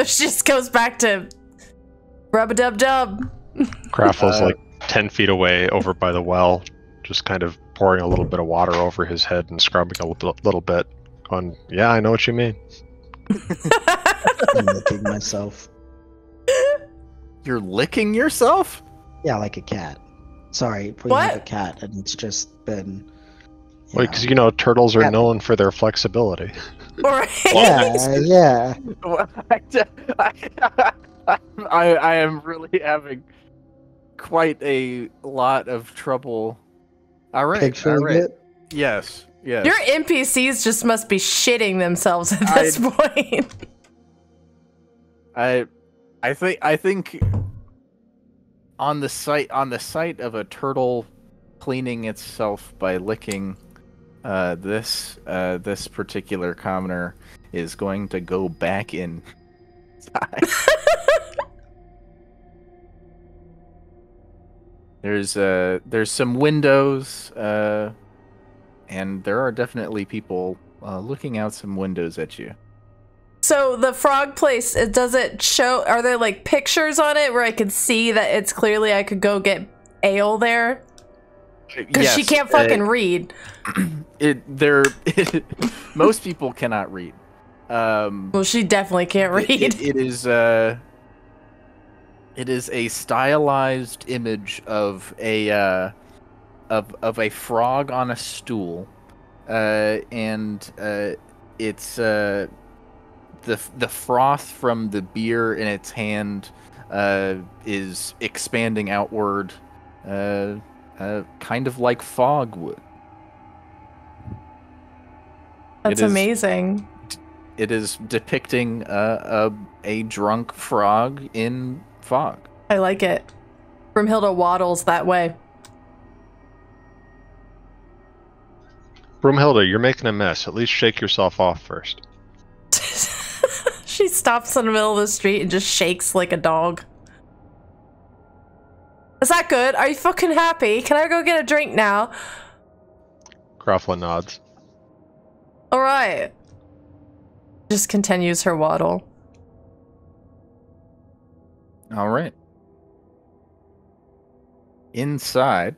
She just goes back to rub-a-dub-dub. Graffle's like 10 feet away over by the well, just kind of pouring a little bit of water over his head and scrubbing a little bit. Going, yeah, I know what you mean. I'm licking myself. You're licking yourself? Yeah, like a cat. Sorry, we have a cat, and it's just been. Well, because turtles are known for their flexibility. Right. Yeah. I am really having quite a lot of trouble. All right. Picturing it? Yes. Your NPCs just must be shitting themselves at this point. I think on the sight of a turtle cleaning itself by licking this particular commoner is going to go back inside. There's some windows, and there are definitely people looking out some windows at you. So the frog place, does it show? Are there like pictures on it where I could see that it's clearly I could go get ale there? Because she can't fucking read. Most people cannot read. Well, she definitely can't read. It is a stylized image of a frog on a stool, and it's the froth from the beer in its hand is expanding outward, kind of like fog would. That's amazing. It is depicting a drunk frog in fog. I like it. Brimhilda waddles that way. Broomhilda, you're making a mess. At least shake yourself off first. She stops in the middle of the street and just shakes like a dog. Is that good? Are you fucking happy? Can I go get a drink now? Grufflin nods. Alright. Just continues her waddle. Alright. Inside.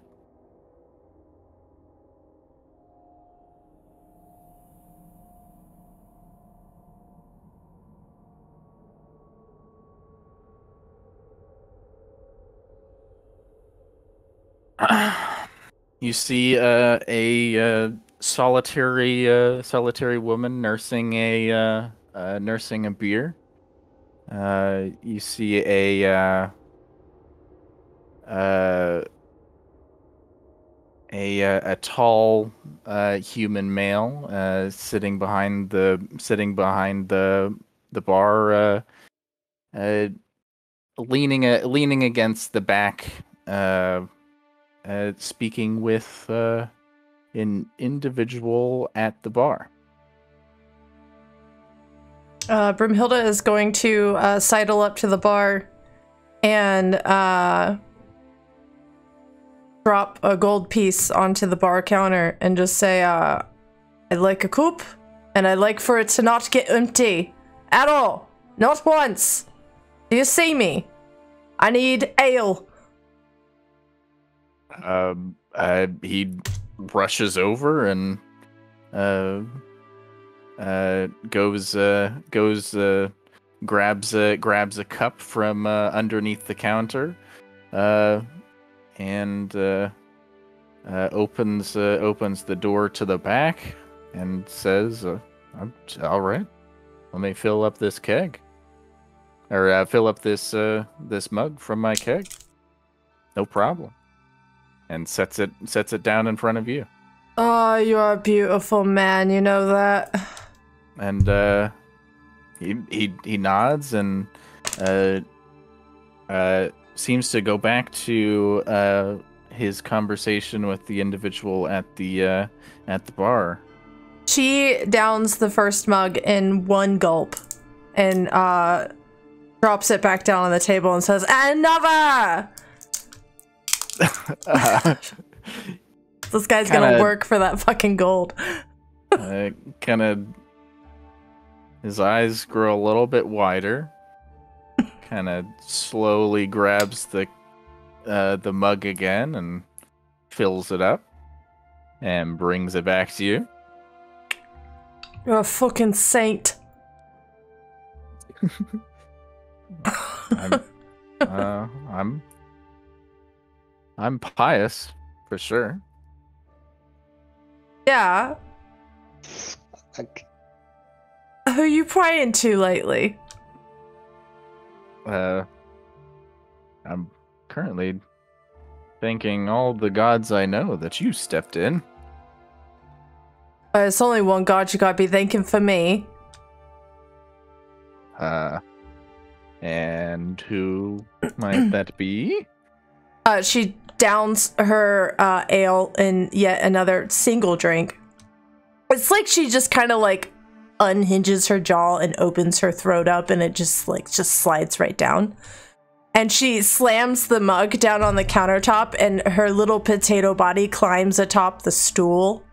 You see a solitary woman nursing a beer. You see a tall human male sitting behind the bar, leaning against the back, speaking with an individual at the bar. Brimhilda is going to sidle up to the bar and drop a gold piece onto the bar counter and just say, I'd like a coupe, and I'd like for it to not get empty at all. Not once. Do you see me? I need ale. He rushes over and grabs a cup from underneath the counter, and opens the door to the back and says, "All right, let me fill up this keg, or fill up this mug from my keg. No problem." And sets it down in front of you. Oh, you are a beautiful man, you know that. And he nods and seems to go back to his conversation with the individual at the bar. She downs the first mug in one gulp and drops it back down on the table and says, "Another!" This guy's gonna work for that fucking gold. His eyes grow a little bit wider. Kind of slowly grabs the mug again and fills it up and brings it back to you. You're a fucking saint. I'm pious, for sure. Yeah. Who you praying to lately? I'm currently thanking all the gods I know that you stepped in. It's only one god you gotta be thanking for me. And who might that be? She downs her ale in yet another single drink. It's like she just kind of like unhinges her jaw and opens her throat up, and it just slides right down. And she slams the mug down on the countertop, and her little potato body climbs atop the stool.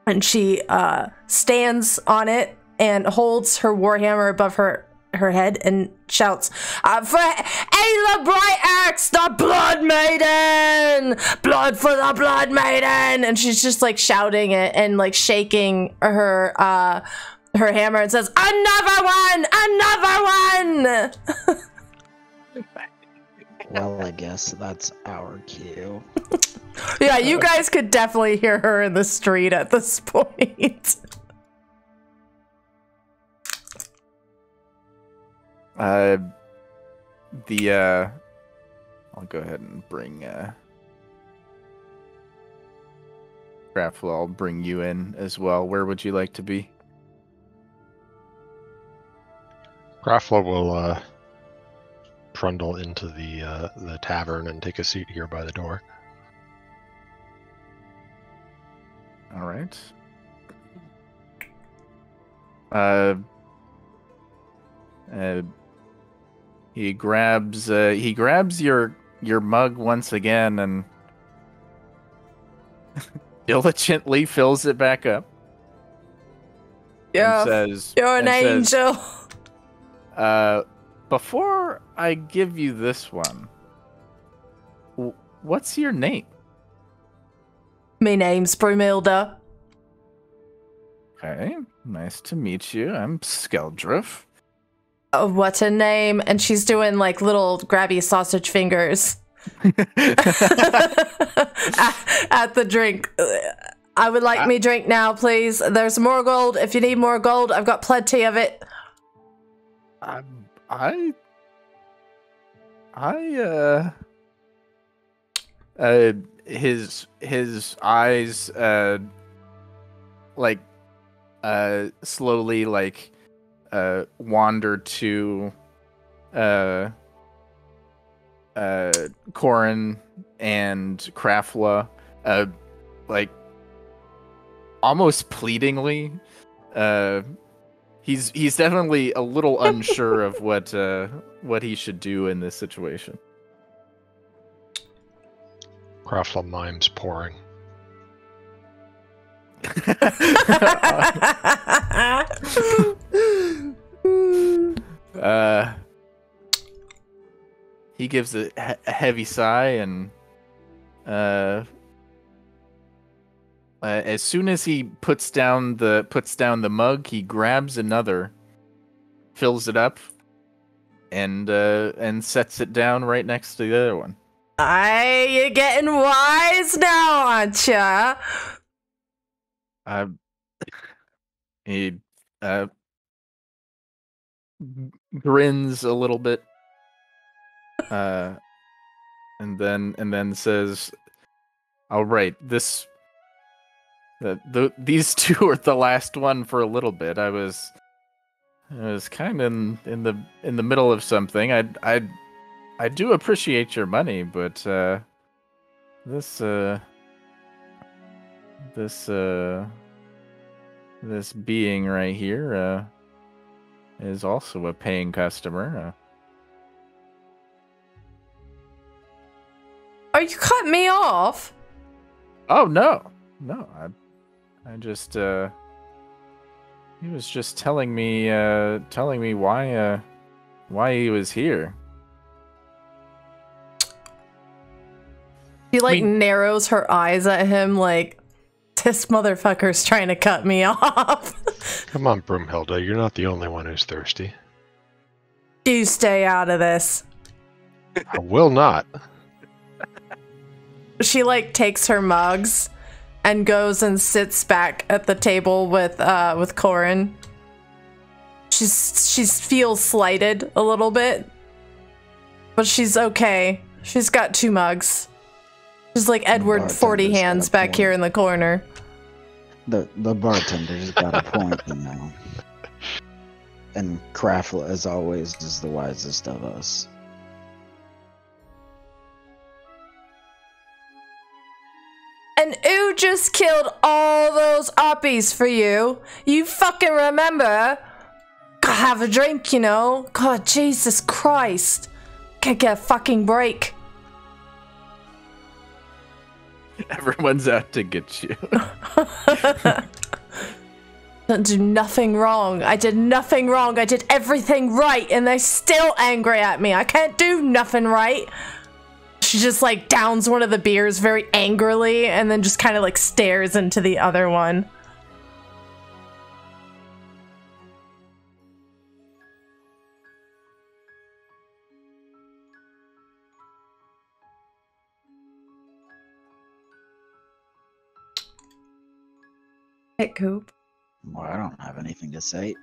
And she stands on it and holds her warhammer above her head and shouts, "For Ayla Brightaxe, the Blood Maiden! Blood for the Blood Maiden!" And she's just like shouting it and like shaking her hammer and says, "Another one! Another one!" Well, I guess that's our cue. Yeah, you guys could definitely hear her in the street at this point. I'll go ahead and bring Craftwell, I'll bring you in as well. Where would you like to be? Grafla will trundle into the tavern and take a seat here by the door. All right. He grabs your mug once again and diligently fills it back up. Yeah, And says, you're an angel. Before I give you this one, what's your name? My name's Brumilda. Okay, nice to meet you. I'm Skeldriff. Oh, what a name. And she's doing like little grabby sausage fingers at the drink. I would like me drink now, please. There's more gold. If you need more gold, I've got plenty of it. His eyes slowly wander to Corin and Krafla, almost pleadingly. He's definitely a little unsure of what he should do in this situation. Grafla mimes pouring. He gives a heavy sigh and as soon as he puts down the mug, he grabs another, fills it up, and sets it down right next to the other one. You're getting wise now, aren't ya? He grins a little bit, and then says, "All right, these two are the last one for a little bit. I was kind of in the middle of something. I do appreciate your money, but this being right here is also a paying customer." Are you cutting me off? Oh no. I just he was just telling me why he was here. She narrows her eyes at him like, this motherfucker's trying to cut me off. Come on, Broomhilda, you're not the only one who's thirsty. You stay out of this. I will not. She takes her mugs and goes and sits back at the table with Corin. She feels slighted a little bit, but she's okay. She's got 2 mugs. She's like Edward 40 Hands back here in the corner. The bartender's got a point, you know. And Krafla, as always, is the wisest of us. And who just killed all those uppies for you? You fucking remember? Gotta have a drink, you know? God, Jesus Christ. Can't get a fucking break. Everyone's out to get you. Didn't do nothing wrong. I did nothing wrong. I did everything right, and they're still angry at me. I can't do nothing right. She just downs one of the beers very angrily and then just kind of stares into the other one. Hey, Coop. Well, I don't have anything to say.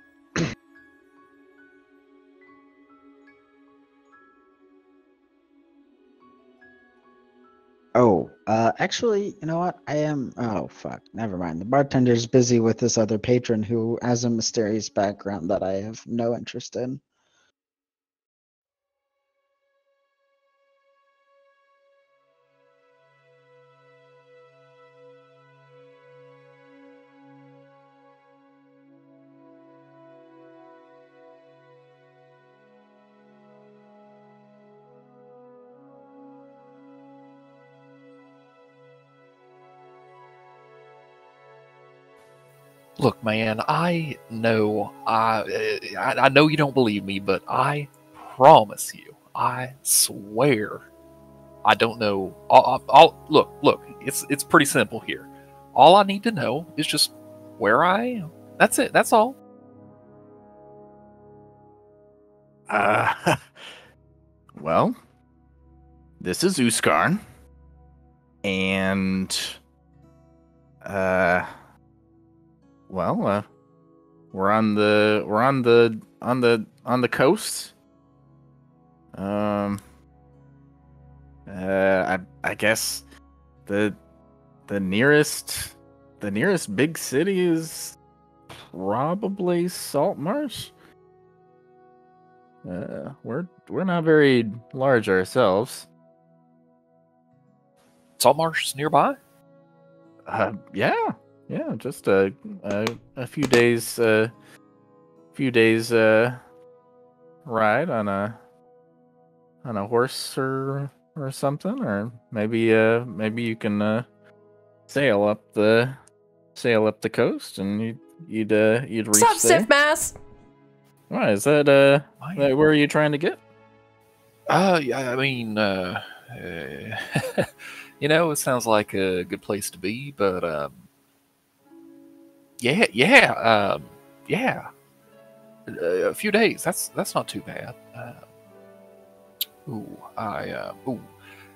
Oh, Actually, you know what? I am. Oh, fuck. Never mind. The bartender's busy with this other patron who has a mysterious background that I have no interest in. Look, man, I know I know you don't believe me, but I promise you, I swear, I don't know. Look. It's pretty simple here. All I need to know is just where I am. That's it. That's all. Well, this is Uskarn, and we're on the coast. I guess the nearest big city is probably Saltmarsh. We're not very large ourselves. Saltmarsh is nearby. Yeah, just a few days ride on a horse or something, or maybe you can sail up the coast and you'd reach What's up, there. stiff mass? Why is that where are you trying to get? Yeah, I mean, you know, it sounds like a good place to be, but yeah. A few days. That's not too bad.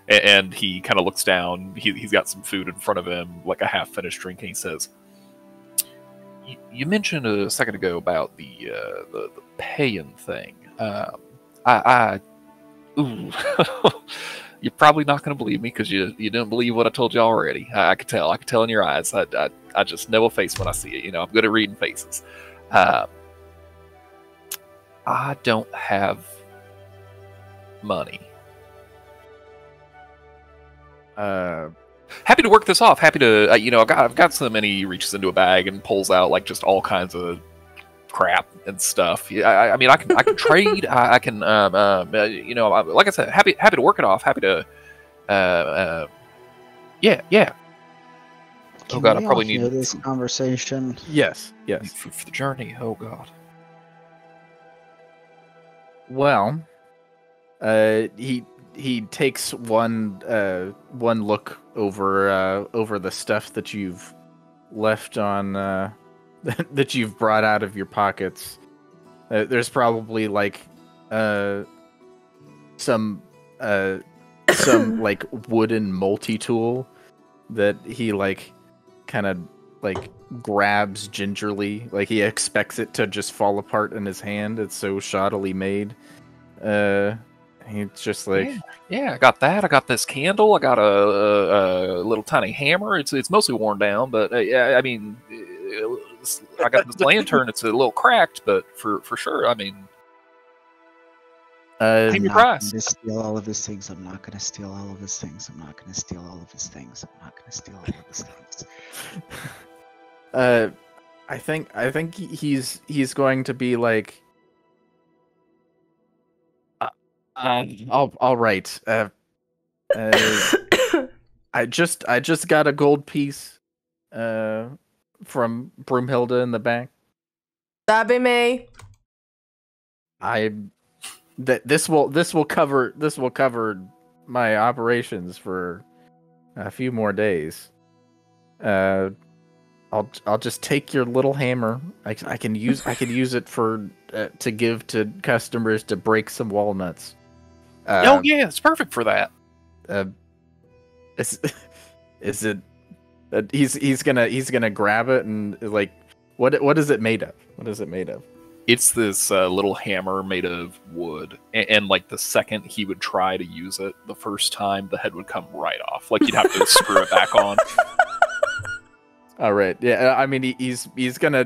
And he kind of looks down. He's got some food in front of him, like a half-finished drink, and he says, "You mentioned a second ago about the paying thing. Ooh." You're probably not going to believe me because you didn't believe what I told you already. I could tell. I could tell in your eyes. I just know a face when I see it. You know, I'm good at reading faces. I don't have money. Happy to work this off. Happy to, you know, I've got some, and he reaches into a bag and pulls out like just all kinds of crap and stuff. Yeah, I mean, I can trade. I can, you know, like I said, happy to work it off. Happy to, yeah. Can Oh God, I we probably all need hear this conversation. Yes. for the journey. Oh God. Well, he takes one look over the stuff that you've left on that you've brought out of your pockets. There's probably like some like wooden multi-tool that he like kind of like grabs gingerly, like he expects it to just fall apart in his hand. It's so shoddily made. He's just like, yeah, I got that. I got this candle. I got a little tiny hammer. It's mostly worn down, but yeah, I mean, I got this lantern. It's a little cracked, but for sure, I mean, I'm your not price. going to steal all of his things. I'm not going to steal all of his things. I'm not going to steal all of his things. I'm not going to steal all of his things. I think he's going to be like, all right. I just got a gold piece from Broomhilda in the back. That be me. This will cover my operations for a few more days. I'll just take your little hammer. I can use it for to give to customers to break some walnuts. Oh yeah, it's perfect for that. Is it? He's gonna grab it and like, what is it made of? What is it made of? It's this little hammer made of wood, and like the second he would try to use it, the first time the head would come right off. Like you'd have to screw it back on. All right. Yeah. I mean, he's gonna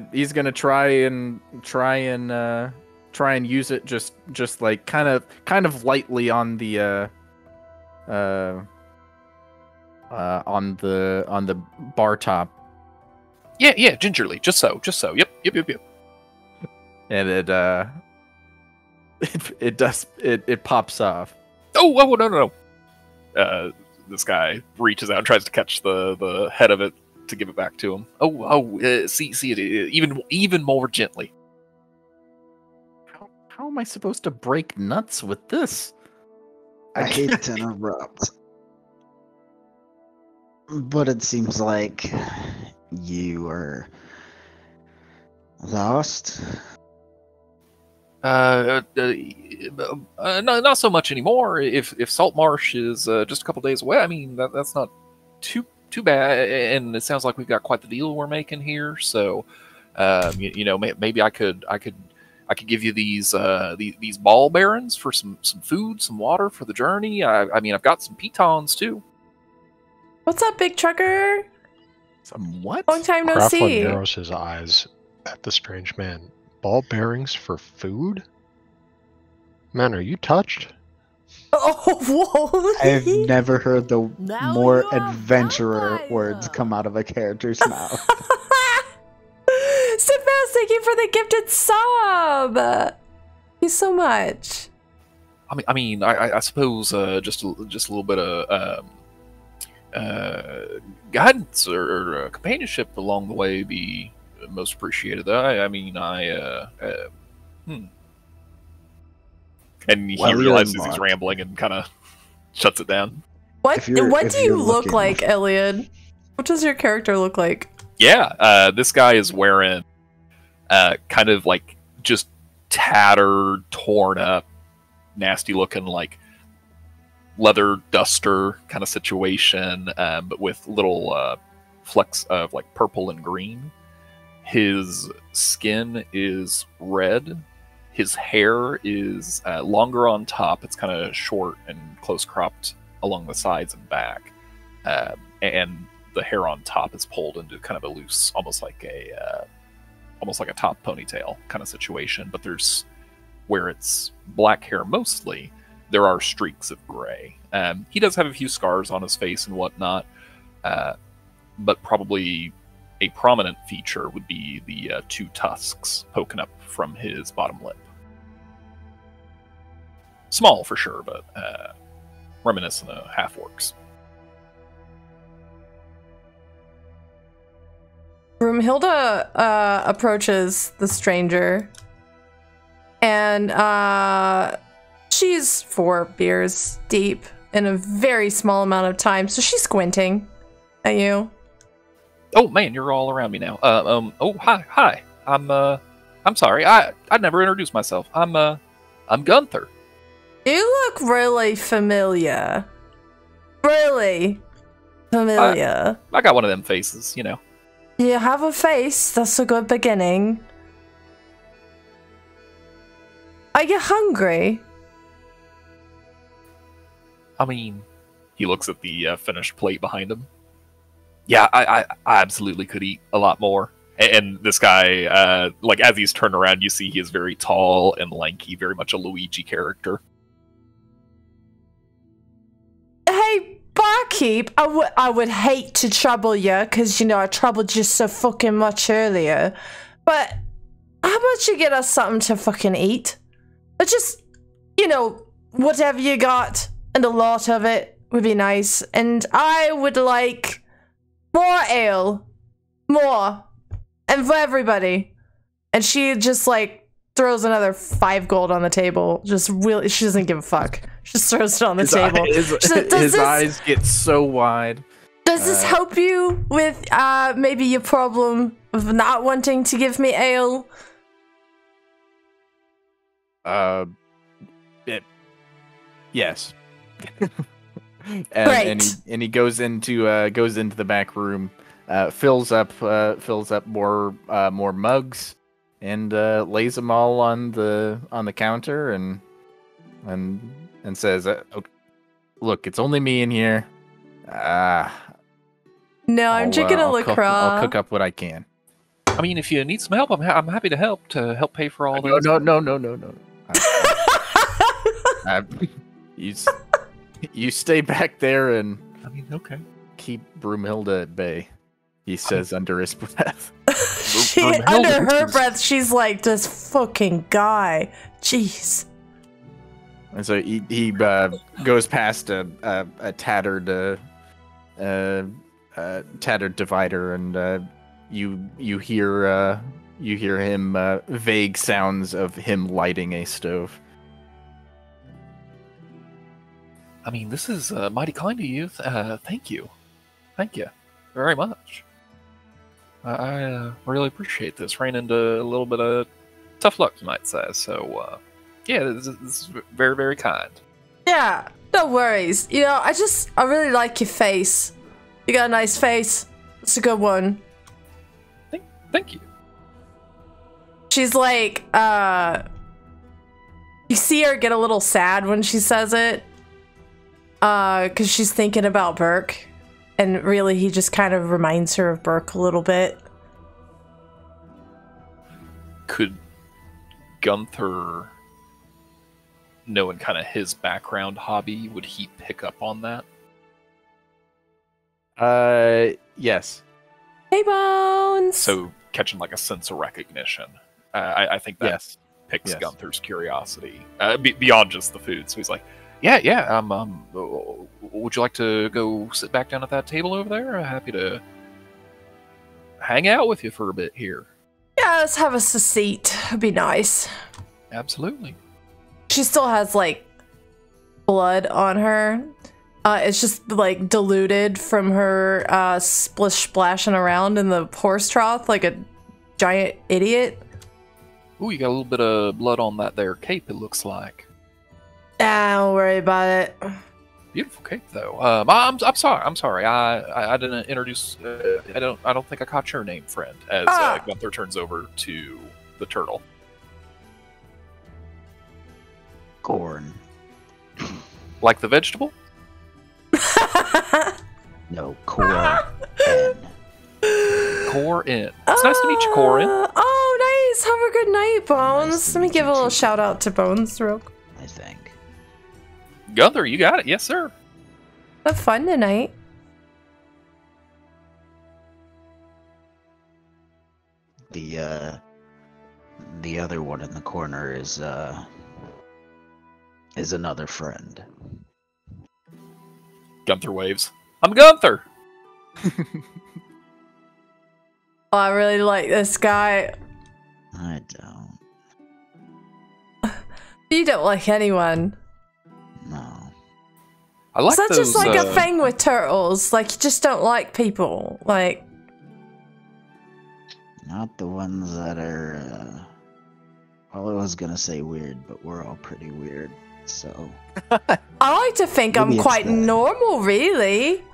try and use it just like kind of lightly on the on the bar top. Yeah, gingerly, just so. Yep. And it pops off. Oh no. This guy reaches out and tries to catch the head of it to give it back to him. See it even more gently. How am I supposed to break nuts with this? I hate to interrupt, but it seems like you are lost. No, not so much anymore. If Saltmarsh is just a couple days away, I mean that's not too bad. And it sounds like we've got quite the deal we're making here. So, maybe I could give you these ball bearings for some food, some water for the journey. I mean, I've got some pitons too. What's up, big trucker? Some what? Long time no Grafflin see. narrows his eyes at the strange man. Ball bearings for food? Man, are you touched? Oh, whoa! I've never heard the Now more you are adventurer vampire. words come out of a character's mouth. Siphouse, thank you for the gifted sub. Thank you so much. I suppose just a little bit of guidance or companionship along the way be most appreciated. And he Well, realizes you're he's not. rambling and kind of shuts it down. What If do you're you look looking- like, Elliot? What does your character look like? Yeah, this guy is wearing kind of like just tattered, torn up, nasty looking like leather duster kind of situation, but with little flecks of like purple and green. His skin is red. His hair is longer on top. It's kind of short and close cropped along the sides and back, and the hair on top is pulled into kind of a loose, almost like a top ponytail kind of situation. But there's where it's black hair mostly. There are streaks of gray. He does have a few scars on his face and whatnot, but probably a prominent feature would be the two tusks poking up from his bottom lip. Small for sure, but reminiscent of half-orcs. Broomhilda approaches the stranger, and she's 4 beers deep in a very small amount of time, so she's squinting at you. Oh man, you're all around me now. Oh hi. I'm sorry. I never introduced myself. I'm Gunther. You look really familiar. Really familiar. I got one of them faces, you know. You have a face. That's a good beginning. Are you hungry? I mean, he looks at the finished plate behind him. Yeah, I absolutely could eat a lot more. And this guy, like as he's turned around, you see he is very tall and lanky, very much a Luigi character. Hey, barkeep, I would hate to trouble you, because, you know, I troubled you so fucking much earlier. But how about you get us something to fucking eat? Or just, you know, whatever you got, and a lot of it would be nice. And I would like more ale. More. And for everybody. And she just, like, throws another 5 gold on the table. Just really, she doesn't give a fuck. She just throws it on the table. His eyes get so wide. Does this help you with maybe your problem of not wanting to give me ale? Yes. Great. And he goes into the back room, fills up more mugs, and lays them all on the counter and says, "Okay, look, it's only me in here. No, I'm drinking a I'll LaCroix. cook up what I can." I mean, if you need some help, I'm happy to help pay for all those. No. You stay back there and I mean, okay. keep Broomhilda at bay, he says under his breath. Under her breath, she's like, this fucking guy. Jeez. And so he goes past a tattered tattered divider, and you hear him vague sounds of him lighting a stove. I mean, this is mighty kind of you. Thank you very much. I really appreciate this. Ran into a little bit of tough luck, you might say. So, yeah, this is very, very kind. Yeah, no worries. You know, I really like your face. You got a nice face. It's a good one. Thank you. She's like, you see her get a little sad when she says it. Because she's thinking about Burke. And really, he just kind of reminds her of Burke a little bit. Could Gunther, knowing kind of his background hobby, would he pick up on that? Yes. Hey, Bones! So, catching like a sense of recognition. I think that picks Yes. Gunther's curiosity beyond just the food. So he's like, yeah. Would you like to go sit back down at that table over there? Happy to hang out with you for a bit here. Yeah, let's have us a seat. It'd be nice. Absolutely. She still has, like, blood on her. It's just, like, diluted from her splashing around in the horse trough like a giant idiot. Ooh, you got a little bit of blood on that there cape, it looks like. Don't worry about it. Beautiful cape, though. I'm sorry. I didn't introduce. I don't think I caught your name, friend. As Gunther turns over to the turtle. Corn. Like the vegetable? No, Corn. Corin. It's nice to meet you, Corin. Oh, nice. Have a good night, Bones. Nice to Let me meet give a you little too. shout out to Bones real quick. I think. Gunther, you got it. Yes, sir. Have fun tonight. The other one in the corner is another friend. Gunther waves. I'm Gunther. Oh, I really like this guy. I don't. You don't like anyone. No. I like Is that those. just like a thing with turtles? Like, you just don't like people? Like, Not the ones that are. Well, I was gonna say weird, but we're all pretty weird. So I like to think Maybe I'm it's quite the- normal, really.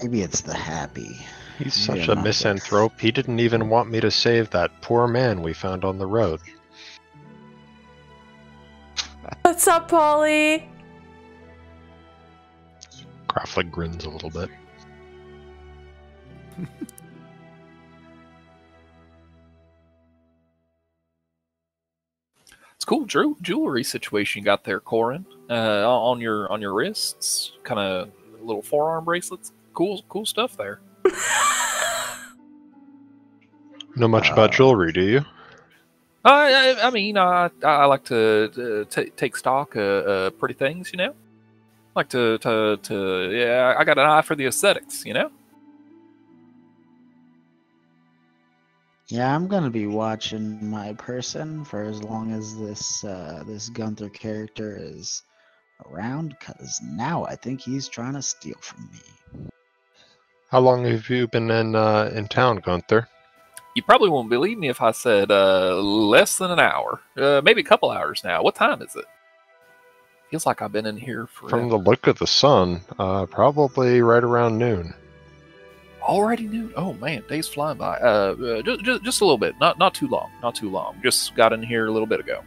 maybe it's the happy. He's Maybe such I'm a not misanthrope. He didn't even want me to save that poor man we found on the road. What's up, Polly? Graflick grins a little bit. It's cool, jewelry situation you got there, Corin. On your wrists, kind of little forearm bracelets. Cool stuff there. Know much about jewelry, do you? I mean, I like to take stock of pretty things, you know. Like to yeah, I got an eye for the aesthetics, you know. Yeah, I'm gonna be watching my person for as long as this Gunther character is around, cause now I think he's trying to steal from me. How long have you been in town, Gunther? You probably won't believe me if I said less than an hour, maybe a couple hours now. What time is it? Feels like I've been in here for. From the look of the sun, probably right around noon. Already noon. Oh man, days flying by. Just a little bit. Not too long. Not too long. Just got in here a little bit ago.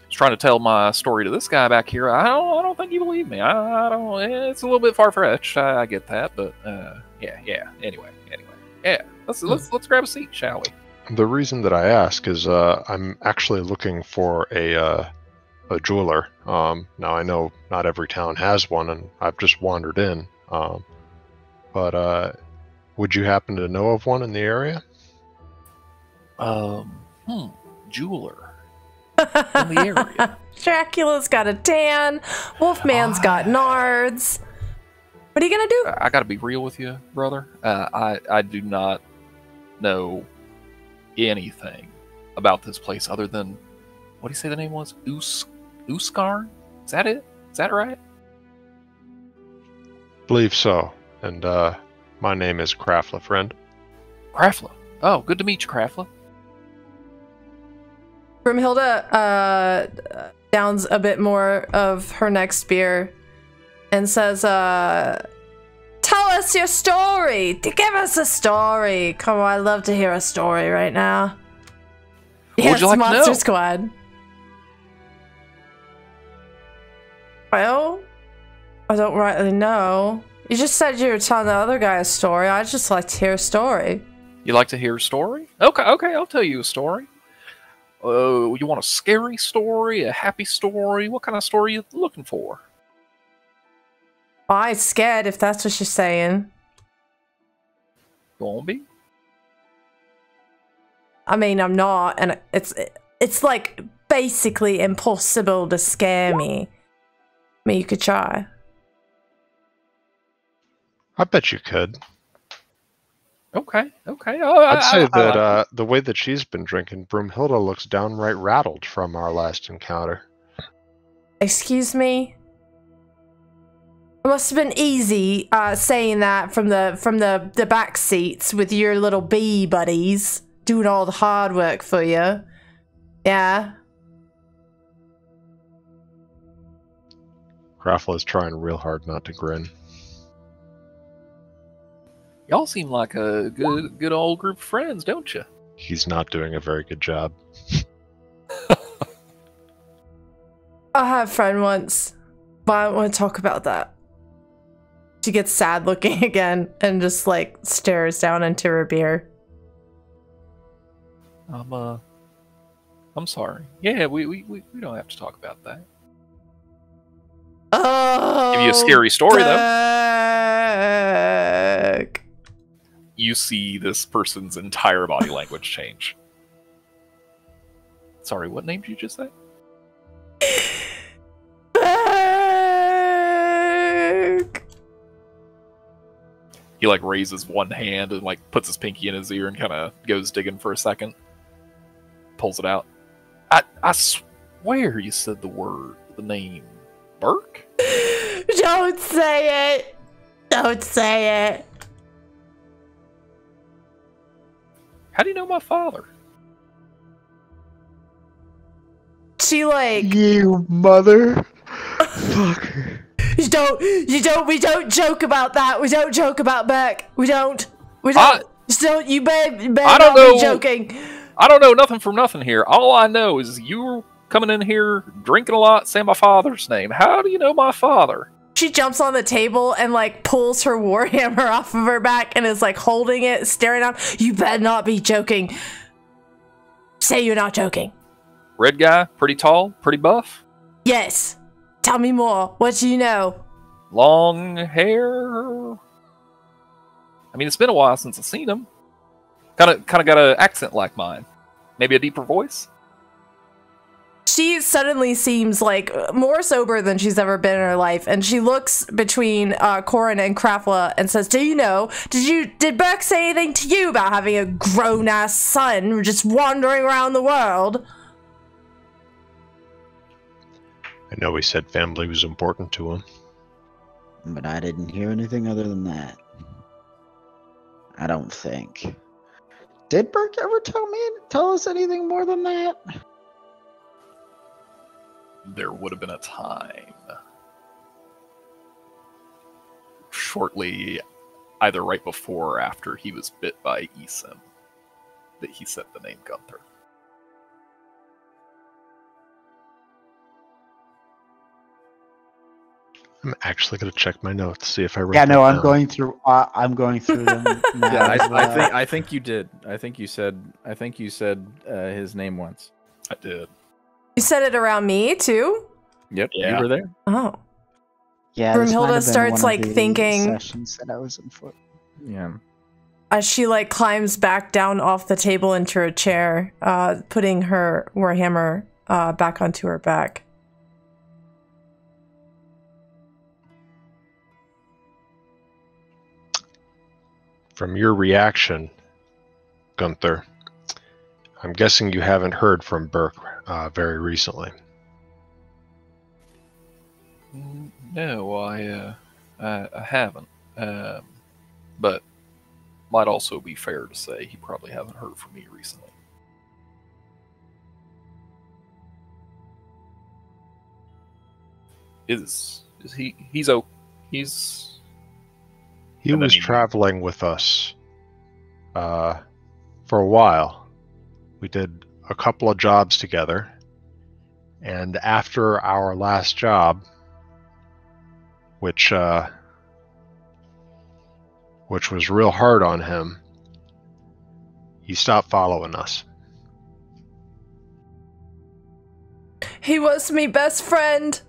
Was trying to tell my story to this guy back here. I don't think you believe me. I don't. It's a little bit far fetched. I get that, but yeah. Anyway. Yeah. Let's grab a seat, shall we? The reason that I ask is I'm actually looking for a jeweler. Now I know not every town has one, and I've just wandered in. But would you happen to know of one in the area? Jeweler in the area. Dracula's got a tan. Wolfman's got nards. What are you gonna do? I gotta be real with you, brother. I do not know anything about this place other than, what do you say the name was? Uskarn? Is that it? Is that right? Believe so. And my name is Krafla, friend. Krafla. Oh, good to meet you, Krafla. Broomhilda downs a bit more of her next beer and says, tell us your story. Give us a story. Come on, I'd love to hear a story right now. What would you like to Monster know? Squad. Well, I don't rightly know. You just said you were telling the other guy a story. I'd just like to hear a story. You like to hear a story? Okay, I'll tell you a story. You want a scary story, a happy story? What kind of story are you looking for? I'm scared if that's what you're saying. You won't be? I mean, I'm not, and it's like basically impossible to scare me. I mean, you could try. I bet you could. Okay. I'd say that the way that she's been drinking, Broomhilda looks downright rattled from our last encounter. Excuse me? It must have been easy saying that from the back seats with your little bee buddies doing all the hard work for you. Yeah. Krafla is trying real hard not to grin. Y'all seem like a good old group of friends, don't you? He's not doing a very good job. I had a friend once, but I don't want to talk about that. She gets sad looking again and just like stares down into her beer. I'm sorry. Yeah, we don't have to talk about that. Oh, Give you a scary story though. Fuck. You see this person's entire body language change. Sorry, what name did you just say? Fuck. He like raises one hand and like puts his pinky in his ear and kind of goes digging for a second. Pulls it out. I swear you said the name Burke? Don't say it. Don't say it. How do you know my father? She like You mother fucker. we don't joke about that. We don't joke about Beck. We don't. So you better not be joking. I don't know nothing from nothing here. All I know is you were coming in here drinking a lot, saying my father's name. How do you know my father? She jumps on the table and like pulls her warhammer off of her back and is like holding it, staring down. You better not be joking. Say you're not joking. Red guy, pretty tall, pretty buff. Yes. Tell me more. What do you know? Long hair. I mean, it's been a while since I've seen him. Kind of got an accent like mine. Maybe a deeper voice. She suddenly seems like more sober than she's ever been in her life, and she looks between Corin and Krafla and says, "Do you know? Did Burke say anything to you about having a grown-ass son just wandering around the world?" I know he said family was important to him. But I didn't hear anything other than that. I don't think. Did Burke ever tell us anything more than that? There would have been a time shortly either right before or after he was bit by Esim that he said the name Gunther. I'm actually going to check my notes, see if I wrote Yeah, no, that I'm down. going through. I'm going through them now. Yeah, as well. I think you did. I think you said his name once. I did. You said it around me too? Yep, Yeah. you were there. Oh. Yeah, this might Broomhilda have been starts, one of like, the thinking- sessions that I was in for. Yeah. As she like climbs back down off the table into her chair, putting her warhammer back onto her back. From your reaction, Gunther, I'm guessing you haven't heard from Burke very recently. No, I haven't. But might also be fair to say he probably hasn't heard from me recently. Is he? He's okay. He And then was he- traveling with us for a while. We did a couple of jobs together, and after our last job, which was real hard on him, he stopped following us. He was my best friend.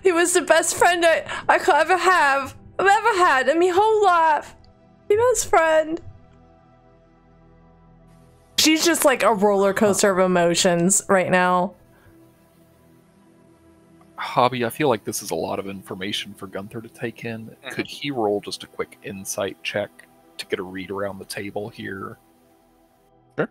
He was the best friend I could ever have. I've ever had in my whole life. My best friend. She's just like a roller coaster of emotions right now. Hobby, I feel like this is a lot of information for Gunther to take in. Could he roll just a quick insight check to get a read around the table here? Sure.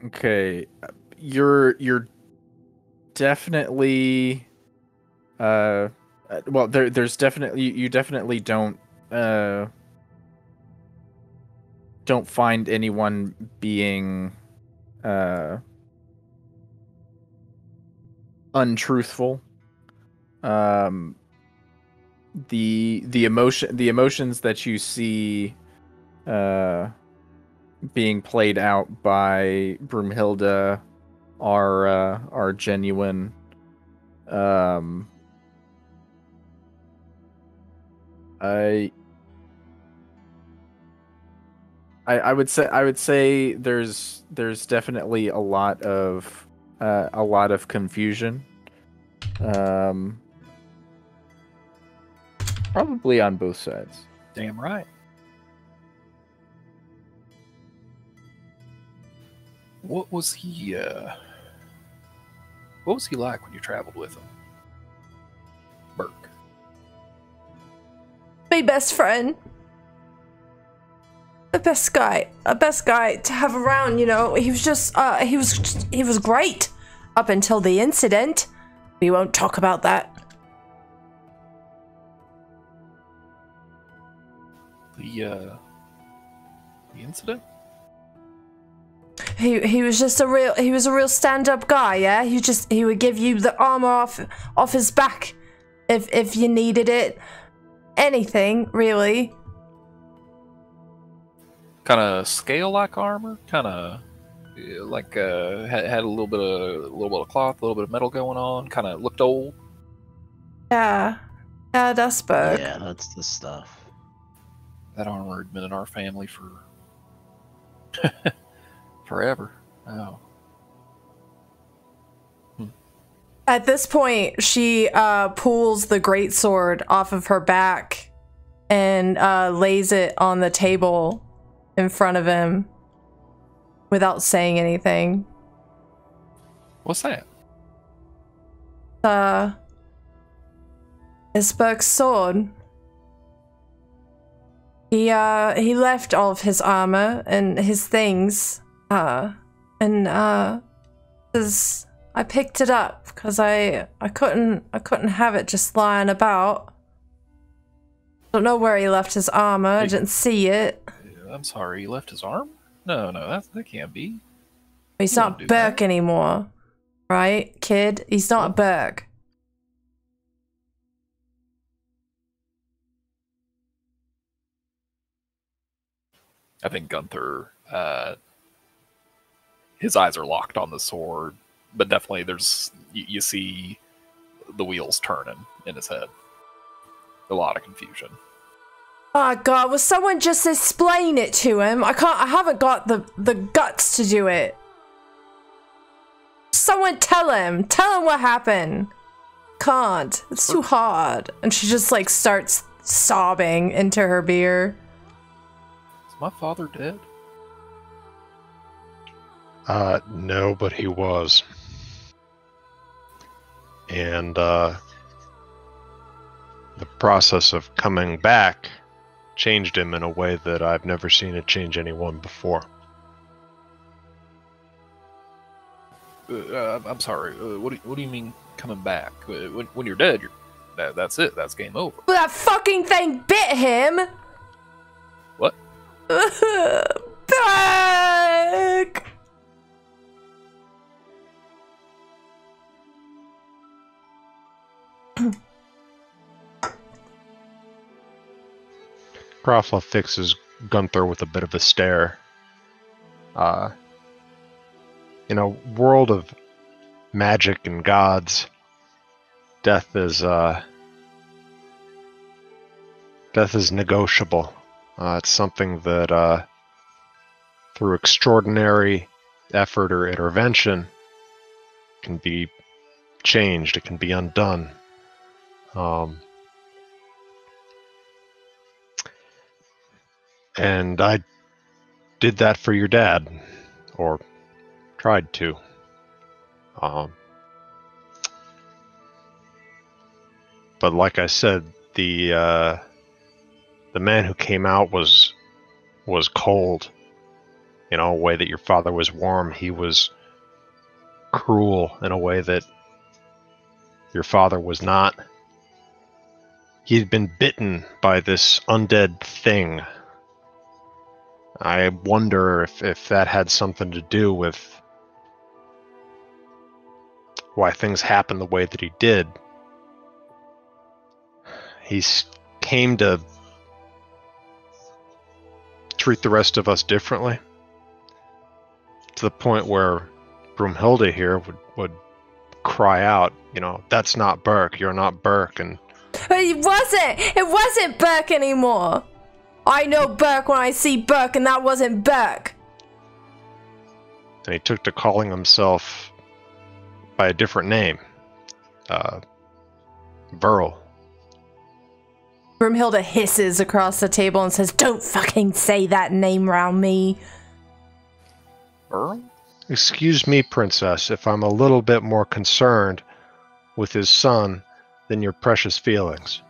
Okay, you're definitely well, there's definitely you definitely don't find anyone being untruthful. The emotions that you see being played out by Broomhilda are genuine. I would say there's definitely a lot of confusion. Probably on both sides. Damn right. What was he like when you traveled with him? Burke. My best friend. The best guy. A best guy to have around, you know. He was just he was great up until the incident. We won't talk about that. The incident? He was just a real stand-up guy, yeah? He would give you the armor off his back if you needed it. Anything, really. Kind of scale-like armor, kind of like had a little bit of cloth, a little bit of metal going on. Kind of looked old. Yeah, that's Burke. Yeah, that's the stuff. That armor had been in our family for forever. Oh. At this point, she pulls the greatsword off of her back and lays it on the table in front of him without saying anything. What's that? It's Burke's sword. He left all of his armor and his things, I picked it up because I couldn't have it just lying about. Don't know where he left his armor. I didn't see it. I'm sorry, he left his arm? No, that can't be. He's You not wouldn't do Burke that. anymore. Right, kid? He's not a Burke. I think Gunther, his eyes are locked on the sword, but definitely you see the wheels turning in his head. A lot of confusion. Oh god, will someone just explain it to him? I haven't got the guts to do it. Someone tell him what happened. Can't, it's too hard. And she just like starts sobbing into her beer. Is my father dead? No, but he was. And the process of coming back changed him in a way that I've never seen it change anyone before. I'm sorry. What do you mean coming back? When you're dead, that's it. That's game over. But that fucking thing bit him. What? Back. Krafla fixes Gunther with a bit of a stare. In a world of magic and gods, death is negotiable. It's something that through extraordinary effort or intervention can be changed. It can be undone. And I did that for your dad, or tried to. But like I said, the man who came out was cold. In a way that your father was warm. He was cruel in a way that your father was not. He'd been bitten by this undead thing. I wonder if that had something to do with why things happened the way that he did. He came to treat the rest of us differently, to the point where Broomhilda here would cry out, that's not Burke, you're not Burke, and It wasn't Burke anymore. I know Burke when I see Burke, and that wasn't Burke. And he took to calling himself by a different name. Burl. Broomhilda hisses across the table and says, "Don't fucking say that name round me." Burl? Excuse me, Princess, if I'm a little bit more concerned with his son than your precious feelings.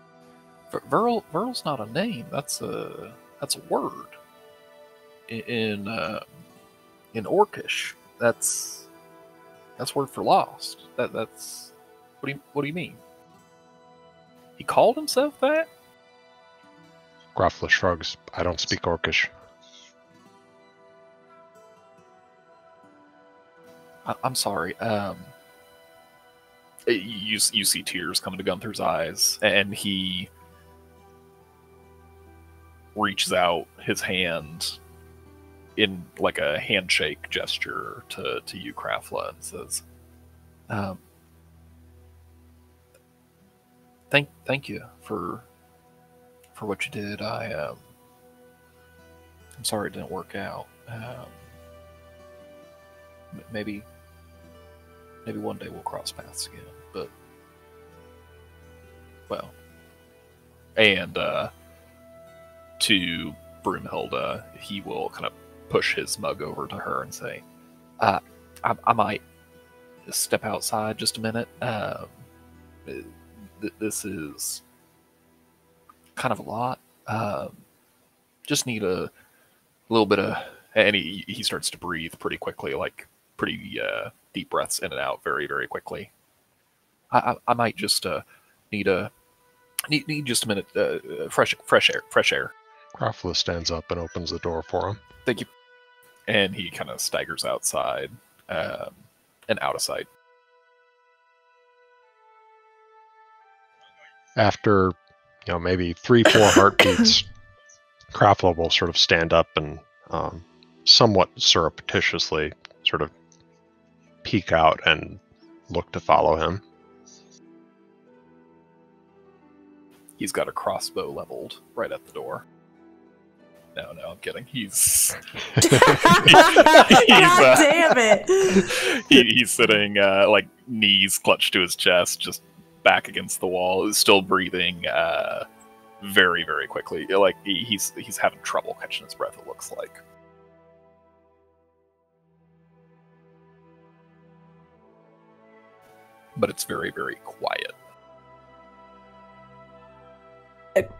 Burl's not a name. That's a word. In Orcish, that's word for lost. That's what do you mean? He called himself that? Grafla shrugs. I don't speak Orcish. I'm sorry. You see tears coming to Gunther's eyes, and he reaches out his hand in like a handshake gesture to you, Krafla, and says, "Thank you for what you did. I'm sorry it didn't work out. Maybe one day we'll cross paths again, but well." And to Broomhilda, he will kind of push his mug over to her and say, I might step outside just a minute. This is kind of a lot. Just need a little bit of..." And he starts to breathe pretty quickly, like pretty deep breaths in and out very, very quickly. I might just need just a minute, fresh air. Krafla stands up and opens the door for him. Thank you. And he kind of staggers outside and out of sight. After, maybe 3-4 heartbeats, Craftwell will sort of stand up and somewhat surreptitiously sort of peek out and look to follow him. He's got a crossbow leveled right at the door. No, I'm kidding. He's God damn it! he's sitting like knees clutched to his chest, just back against the wall, still breathing very, very quickly. Like he's having trouble catching his breath, it looks like. But it's very, very quiet.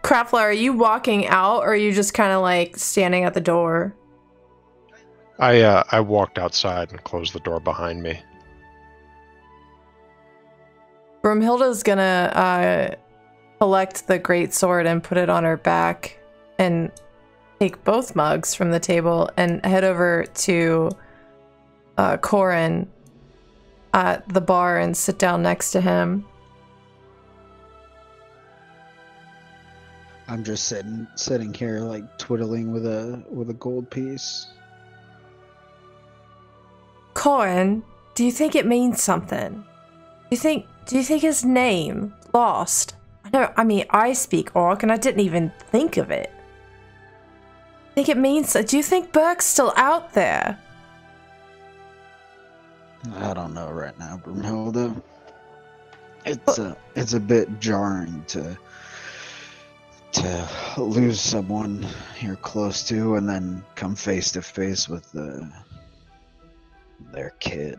Craftler, are you walking out, or are you just kind of like standing at the door? I walked outside and closed the door behind me. Broomhilda's gonna collect the great sword and put it on her back, and take both mugs from the table and head over to Corin at the bar and sit down next to him. I'm just sitting here like twiddling with a gold piece. Corin, do you think it means something? Do you think his name, Lost? I speak Orc and I didn't even think of it. Do you think Burke's still out there? I don't know right now, Brumhilda. It's a bit jarring to lose someone you're close to and then come face to face with their kid.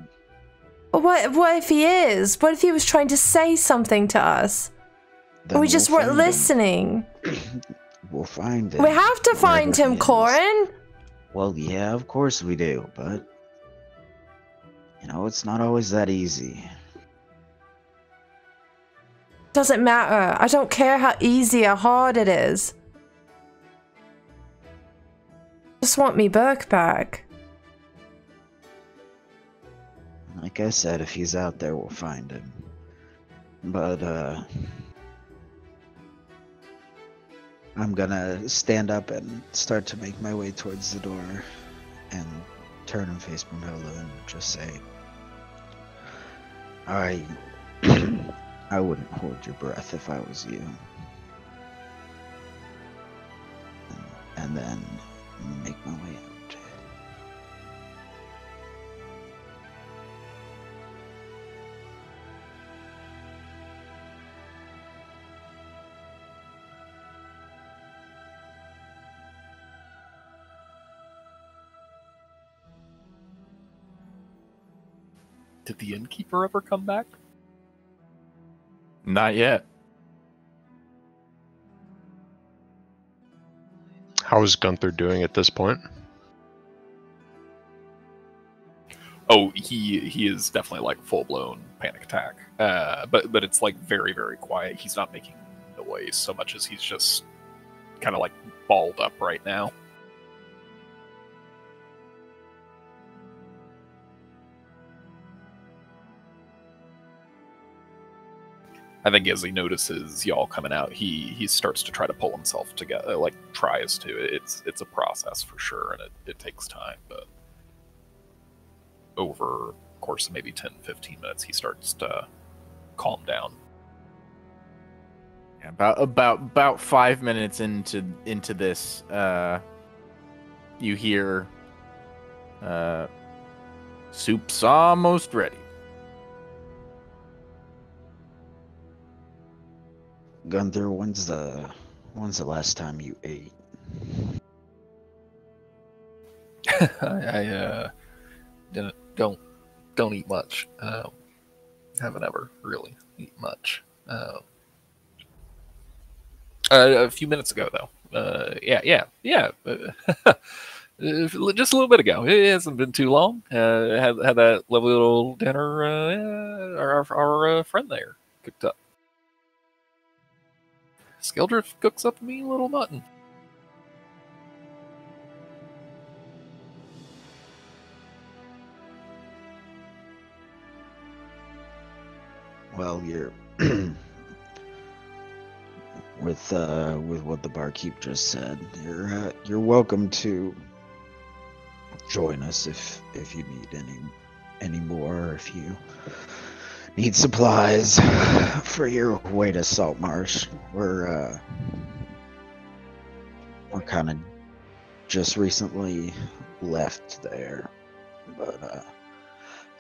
What if he is? What if he was trying to say something to us? Then We just weren't listening. We'll find him. We have to find wherever him, he is. Corin. Well, yeah, of course we do, but it's not always that easy. Doesn't matter. I don't care how easy or hard it is. Just want me Burke back. Like I said, if he's out there, we'll find him. But, I'm gonna stand up and start to make my way towards the door and turn and face Brumhilda and just say, I wouldn't hold your breath if I was you. And then make my way out. Did the innkeeper ever come back? Not yet. How is Gunther doing at this point? Oh, he is definitely like full blown panic attack. But it's like very, very quiet. He's not making noise so much as he's just kind of like balled up right now. I think as he notices y'all coming out, he starts to try to pull himself together. Like tries to. It's a process for sure, and it takes time. But over the course of maybe 10-15 minutes, he starts to calm down. Yeah, about 5 minutes into this, you hear, "Soup's almost ready." Gunther, when's the last time you ate? I don't eat much. Haven't ever really eaten much. A few minutes ago, though. Yeah. Just a little bit ago. It hasn't been too long. Had that lovely little dinner. Our friend there cooked up. Skildriff cooks up a mean little mutton. Well, with what the barkeep just said. You're welcome to join us if you need any more, if you need supplies for your way to Saltmarsh. We're kind of just recently left there, but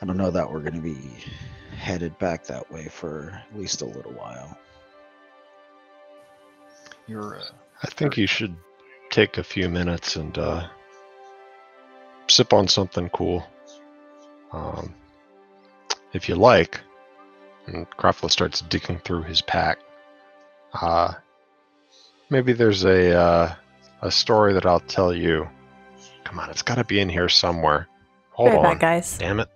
I don't know that we're going to be headed back that way for at least a little while. I think you should take a few minutes and sip on something cool. If you like. And Krafla starts digging through his pack. Maybe there's a story that I'll tell you. Come on, it's got to be in here somewhere. Hold Right on, back, guys. damn it.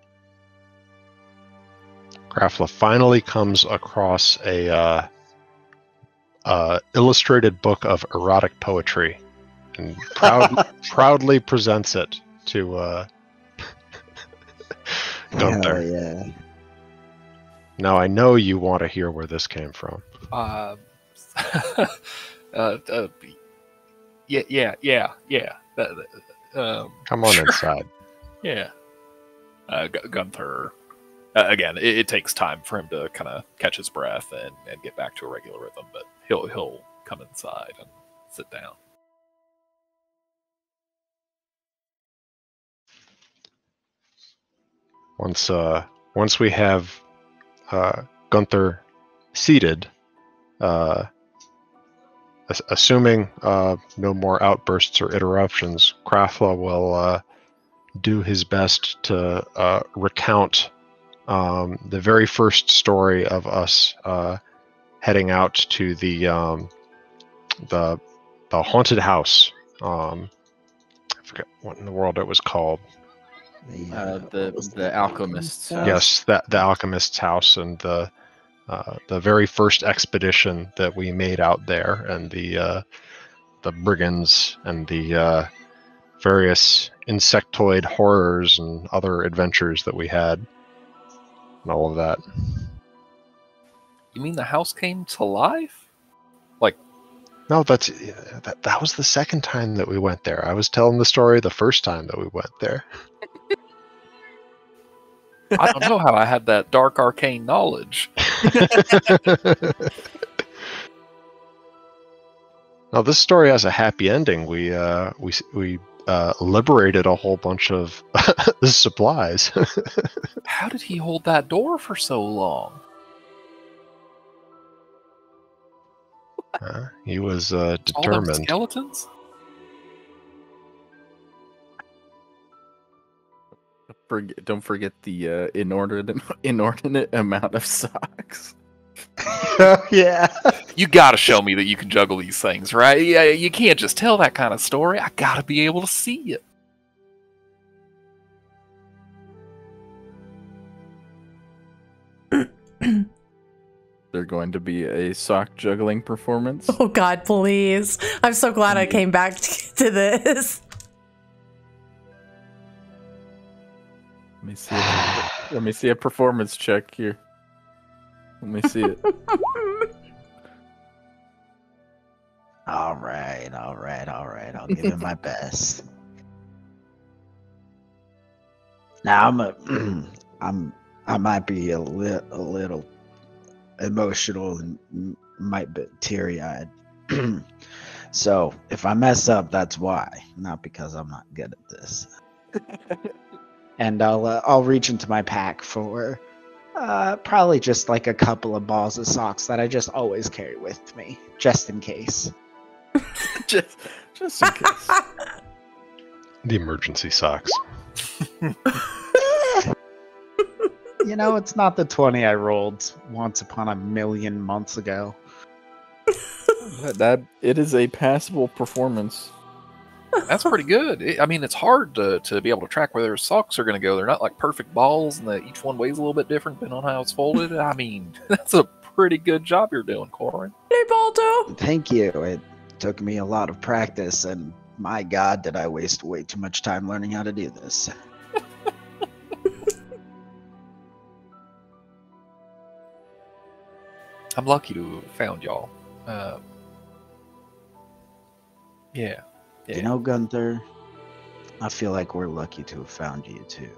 Krafla finally comes across a illustrated book of erotic poetry, and proudly presents it to Gunther. Hell yeah. Now I know you want to hear where this came from. Yeah. Come on sure. inside. Yeah. Gunther. Again, it takes time for him to kind of catch his breath and get back to a regular rhythm, but he'll come inside and sit down. Once we have Gunther seated, assuming no more outbursts or interruptions, Krafla will do his best to recount the very first story of us heading out to the haunted house. I forget what in the world it was called. The alchemist's house. Yes, the alchemist's house, and the very first expedition that we made out there, and the brigands and the various insectoid horrors and other adventures that we had, and all of that. You mean the house came to life? No, that was the second time that we went there. I was telling the story the first time that we went there. I don't know how I had that dark arcane knowledge. Now, this story has a happy ending. We liberated a whole bunch of supplies. How did he hold that door for so long? He was All them determined. skeletons? Don't forget the inordinate amount of socks. Yeah. You gotta show me that you can juggle these things, right? Yeah, you can't just tell that kind of story. I gotta be able to see it. They're going to be a sock juggling performance. Oh God, please! I'm so glad I came back to this. Let me see a performance check here. Let me see it. All right. I'll give it my best. Now I might be a little emotional and might be teary-eyed. So if I mess up, that's why, not because I'm not good at this. And I'll reach into my pack for probably just like a couple of balls of socks that I just always carry with me, just in case. just in case. The emergency socks. You know, it's not the 20 I rolled once upon a million months ago. That it is a passable performance. That's pretty good. It's hard to be able to track where their socks are going to go. They're not like perfect balls, and each one weighs a little bit different depending on how it's folded. That's a pretty good job you're doing, Corin. Hey, Baldo. Thank you. It took me a lot of practice, and my God, did I waste way too much time learning how to do this. I'm lucky to have found y'all. Yeah. Yeah. You know, Gunther, I feel like we're lucky to have found you too.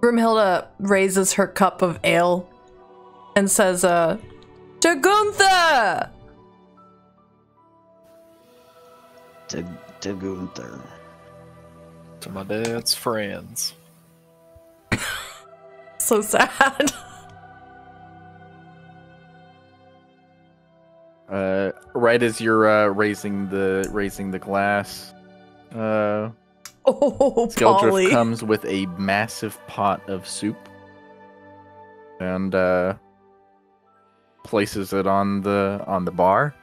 Grimhilda raises her cup of ale and says, to Gunther! To Gunther. To my dad's friends. So sad. Right as you're raising the glass, Oh, Skeldriff Polly. comes with a massive pot of soup and places it on the bar,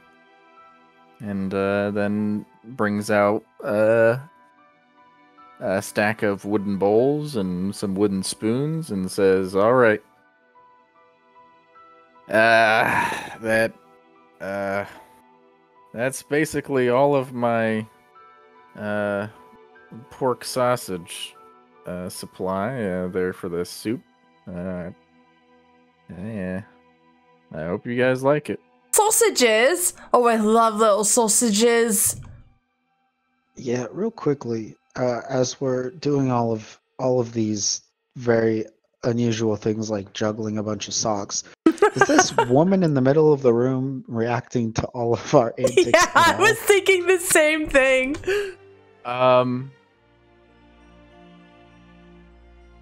and then brings out a stack of wooden bowls and some wooden spoons and says, "All right, that's basically all of my pork sausage supply there for the soup. Yeah, I hope you guys like it." Sausages? Oh, I love little sausages. Yeah, real quickly, as we're doing all of these very unusual things like juggling a bunch of socks, is this woman in the middle of the room reacting to all of our antics? Yeah, at I all? was thinking the same thing.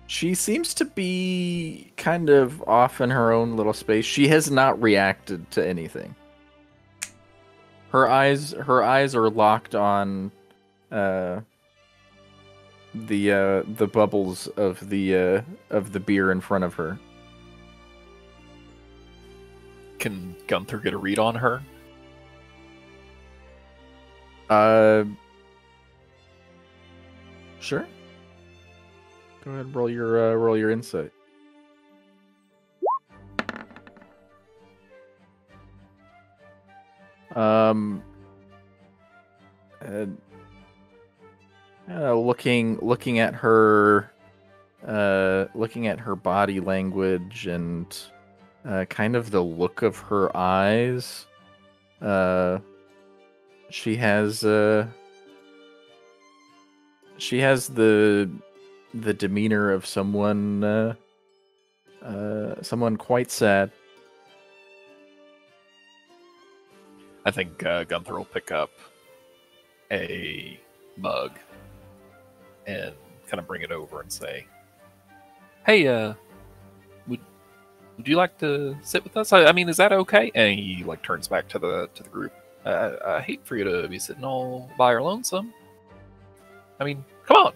She seems to be kind of off in her own little space. She has not reacted to anything. Her eyes are locked on the bubbles of the beer in front of her. Can Gunther get a read on her? Sure. Go ahead and roll your insight. Looking at her body language and kind of the look of her eyes, she has the demeanor of someone quite sad. I think Gunther will pick up a mug and kind of bring it over and say, "Hey, would you like to sit with us? I mean, is that okay?" And he like turns back to the group. I hate for you to be sitting all by your lonesome. I mean, come on.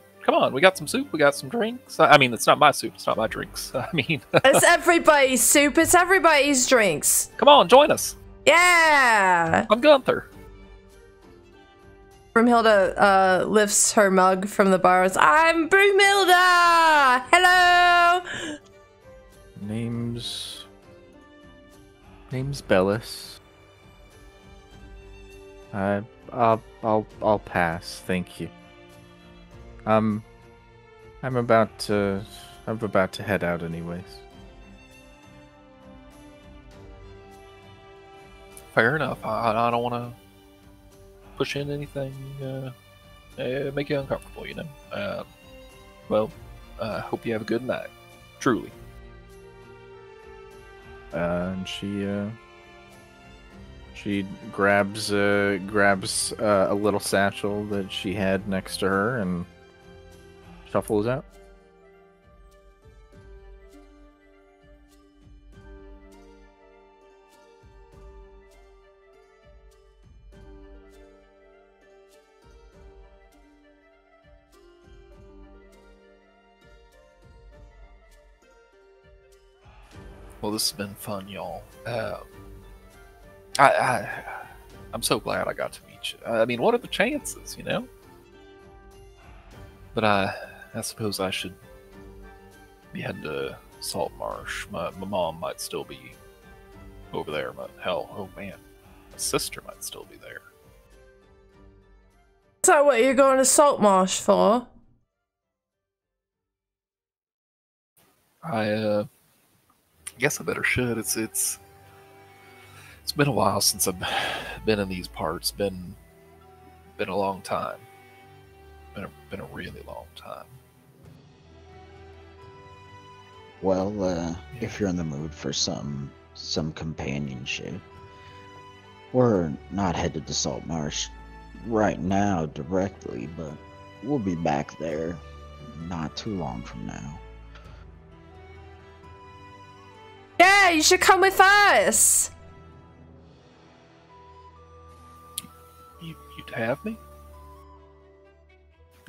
We got some soup. We got some drinks. I mean, it's not my soup. It's not my drinks. I mean, It's everybody's soup. It's everybody's drinks. come on, join us. Yeah. I'm Gunther. Broomhilda lifts her mug from the bar. I'm Broomhilda. Hello. Name's Bellis. I'll pass, thank you. I'm about to head out anyways. Fair enough. I don't want to push in anything, make you uncomfortable, you know. Well, hope you have a good night. Truly. And she grabs a little satchel that she had next to her and shuffles out. Well, this has been fun, y'all. I'm so glad I got to meet you. I mean, what are the chances, you know? But I suppose I should be heading to Saltmarsh. My mom might still be over there. But hell, oh man, my sister might still be there. Is that what you're going to Saltmarsh for? I guess I better should. It's It's been a while since I've been in these parts. Been a long time. Been a really long time. Well, if you're in the mood for some companionship, we're not headed to Saltmarsh right now directly, but we'll be back there not too long from now. Yeah, you should come with us. You'd have me?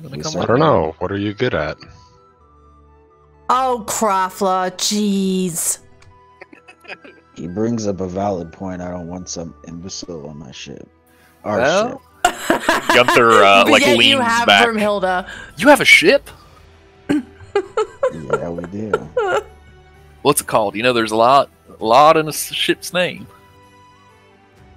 You wanna You come said with I don't me? know. What are you good at? Oh, Krafla, jeez. He brings up a valid point. I don't want some imbecile on my ship. Our Well, ship. Gunther But yet leans you have back. Brumhilda. You have a ship? Yeah, we do. What's it called? You know, there's a lot in a ship's name.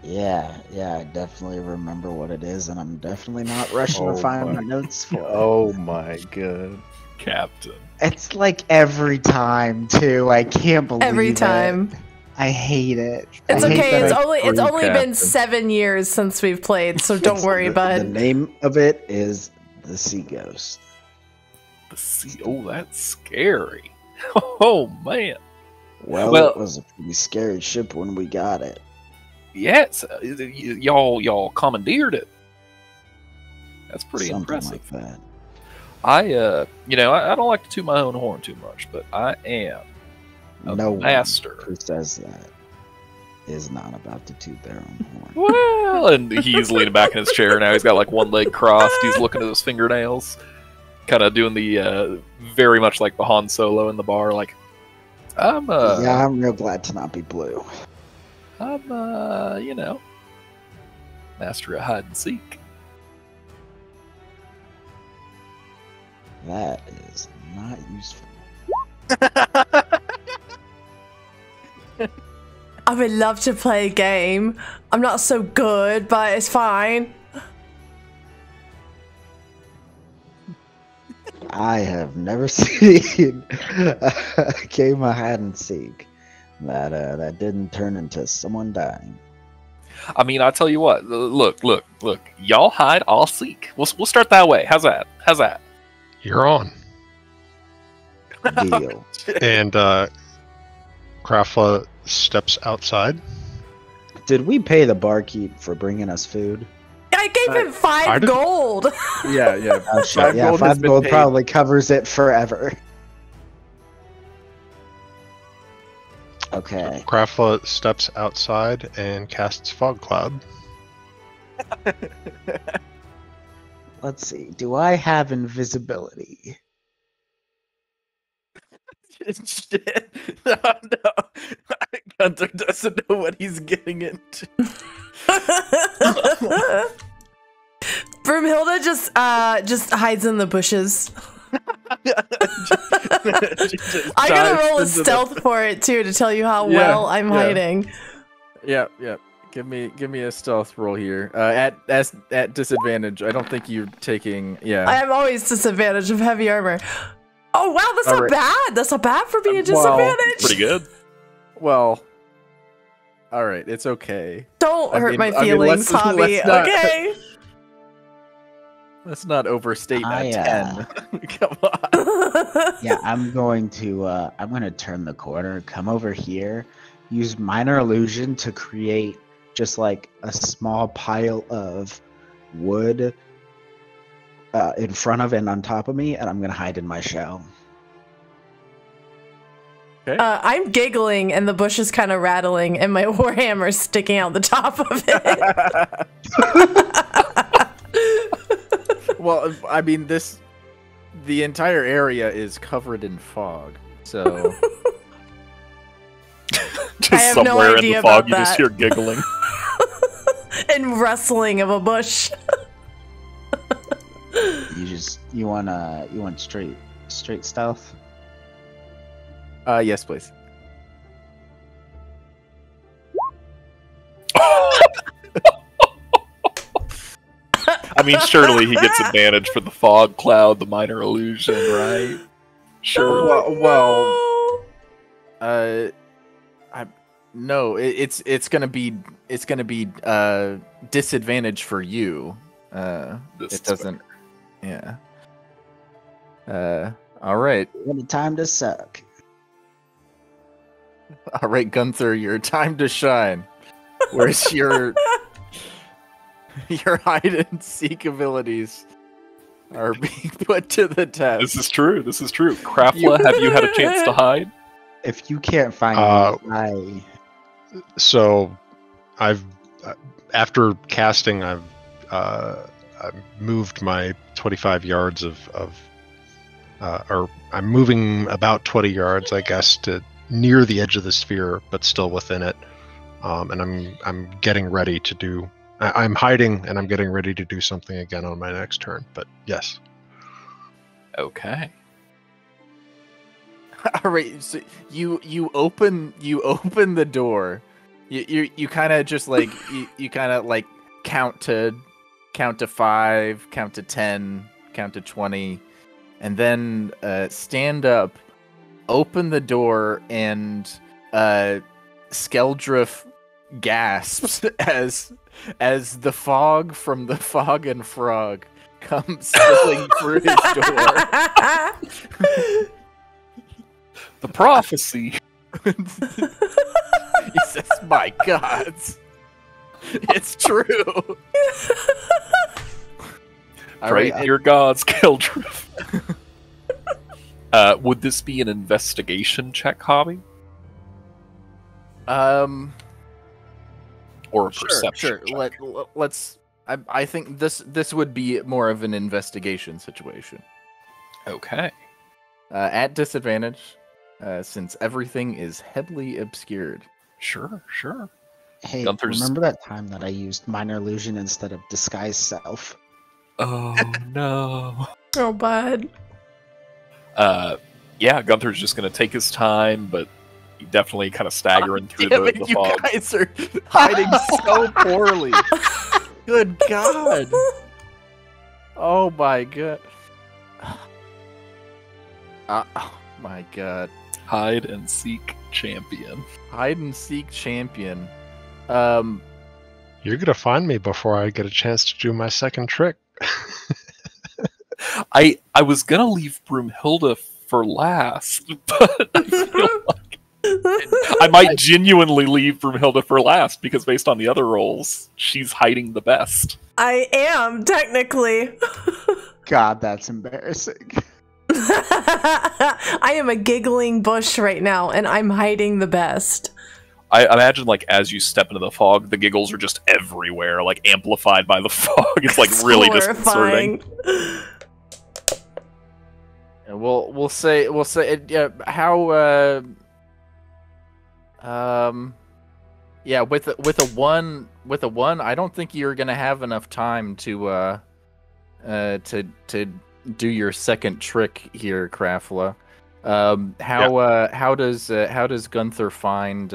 Yeah, I definitely remember what it is, and I'm definitely not rushing Oh to find my- my notes for it. Oh my god. Captain. It's like every time too. I can't believe Every it. time. I hate it. It's I hate okay. that It's I- only been Captain. 7 years since we've played, so don't It's worry, the bud. name of it is the Sea Ghost. The sea. Oh, that's scary. Oh man. Well, it was a pretty scary ship when we got it. Yes, y'all commandeered it. That's pretty Something impressive. like that. I don't like to toot my own horn too much, but I am a No master. one who says that is not about to toot their own horn. Well, and he's leaning back in his chair now. He's got like one leg crossed. He's looking at his fingernails, kind of doing the very much like the Han Solo in the bar. Like, I'm Yeah, I'm real glad to not be blue. master of hide and seek. That is not useful. I would love to play a game. I'm not so good, but it's fine. I have never seen a game of hide and seek that didn't turn into someone dying. I mean, I tell you what. Look. Y'all hide, I'll seek. We'll start that way. How's that? You're on. Deal. And Krafla steps outside. Did we pay the barkeep for bringing us food? I gave him I 5 didn't- gold. Yeah. Oh, shit. Five Yeah, gold has 5 been gold paid. probably covers it forever. Okay. Krafla steps outside and casts Fog Cloud. Let's see. Do I have invisibility? Shit. No. Gunther doesn't know what he's getting into. Brumhilda just hides in the bushes. I gotta roll a stealth for it too to tell you how well I'm hiding. Yeah. Give me a stealth roll here. At disadvantage. I don't think you're taking. Yeah. I have always disadvantage of heavy armor. Oh wow, that's not Alright. bad. That's not bad for being a Well, disadvantage. Pretty good. Well. All right. It's okay. Don't hurt my let's- feelings, Hobby. let's not- Okay. Let's not overstate I, that 10. Come on. Yeah, I'm going to turn the corner, come over here, use minor illusion to create just like a small pile of wood in front of and on top of me, and I'm gonna hide in my shell. I'm giggling and the bush is kind of rattling and my warhammer's sticking out the top of it. Well, I mean, the entire area is covered in fog, so Just I have no somewhere in idea the fog, about you just that. hear giggling. And rustling of a bush. You want straight stealth? yes, please. I mean, surely he gets advantage for the fog cloud, the minor illusion, right? Sure. Well, No, it's gonna be disadvantage for you. It doesn't. Yeah. All right. What a time to suck. All right, Gunther, your time to shine. Where's your hide and seek abilities are being put to the test. This is true. Krafla, have you had a chance to hide? If you can't find me, So, I've after casting, I've moved my 25 yards or I'm moving about 20 yards, I guess, to near the edge of the sphere, but still within it. And I'm getting ready to do. I'm hiding, and I'm getting ready to do something again on my next turn. But yes. Okay. All right, so you open the door. You kind of just like you kind of like count to 5, count to 10, count to 20, and then stand up, open the door, and Skeldriff gasps as the fog from the Fog and Frog comes spilling through his door. The prophecy. He says, "My God, it's true." Pray your gods, Keldriff. Would this be an investigation check, Hobby? Or a perception? Sure. Check? Let's. I think this would be more of an investigation situation. Okay. At disadvantage, since everything is heavily obscured. Sure. hey, Gunther's- remember that time that I used minor illusion instead of disguise self? Oh no. Oh, bud. Yeah, Gunther's just gonna take his time, but he definitely kind of staggering through Damn the it, you fog. guys are hiding so poorly. Good God. Oh my God. Oh my God. Hide and seek champion. Hide and seek champion. You're gonna find me before I get a chance to do my second trick. I was gonna leave Broomhilda for last, but I feel like I might genuinely leave Broomhilda for last because based on the other rolls, she's hiding the best. I am, technically. God, that's embarrassing. I am a giggling bush right now, and I'm hiding the best. I imagine, like, as you step into the fog, the giggles are just everywhere, like, amplified by the fog. It's, like, really disconcerting. And we'll say how yeah, with a one, I don't think you're gonna have enough time to do your second trick here, Krafla. How does Gunther find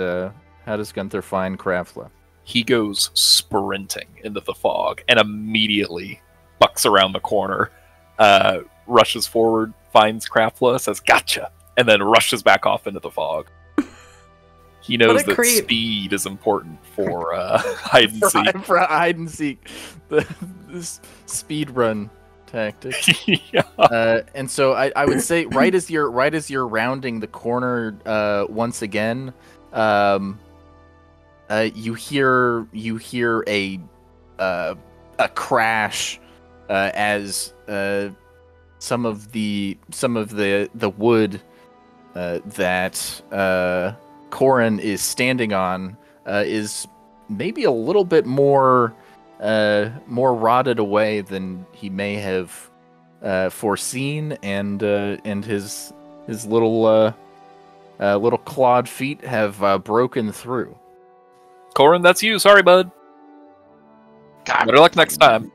Krafla? He goes sprinting into the fog and immediately bucks around the corner, rushes forward, finds Krafla, says "Gotcha," and then rushes back off into the fog. He knows that speed is important for hide and seek. For hide and seek, this speed run tactic. Yeah. And so I would say right as you're rounding the corner once again, you hear a crash as some of the wood that Corin is standing on is maybe a little bit more rotted away than he may have foreseen, and his little clawed feet have broken through. Corin, that's you. Sorry, bud. Better luck next time.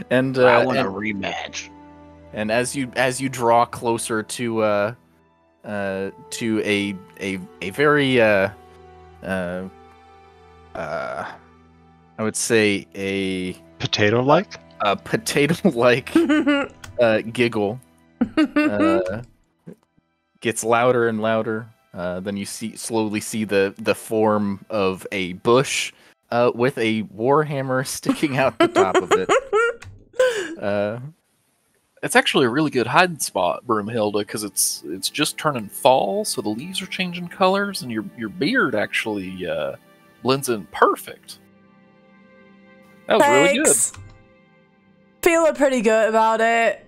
And I want a rematch. And as you draw closer to a very I would say a Potato-like? Potato-like giggle gets louder and louder. Then you slowly see the form of a bush with a warhammer sticking out the top of it. It's actually a really good hiding spot, Broomhilda, because it's just turning fall, so the leaves are changing colors, and your beard actually blends in perfect. That was really good. Feeling pretty good about it.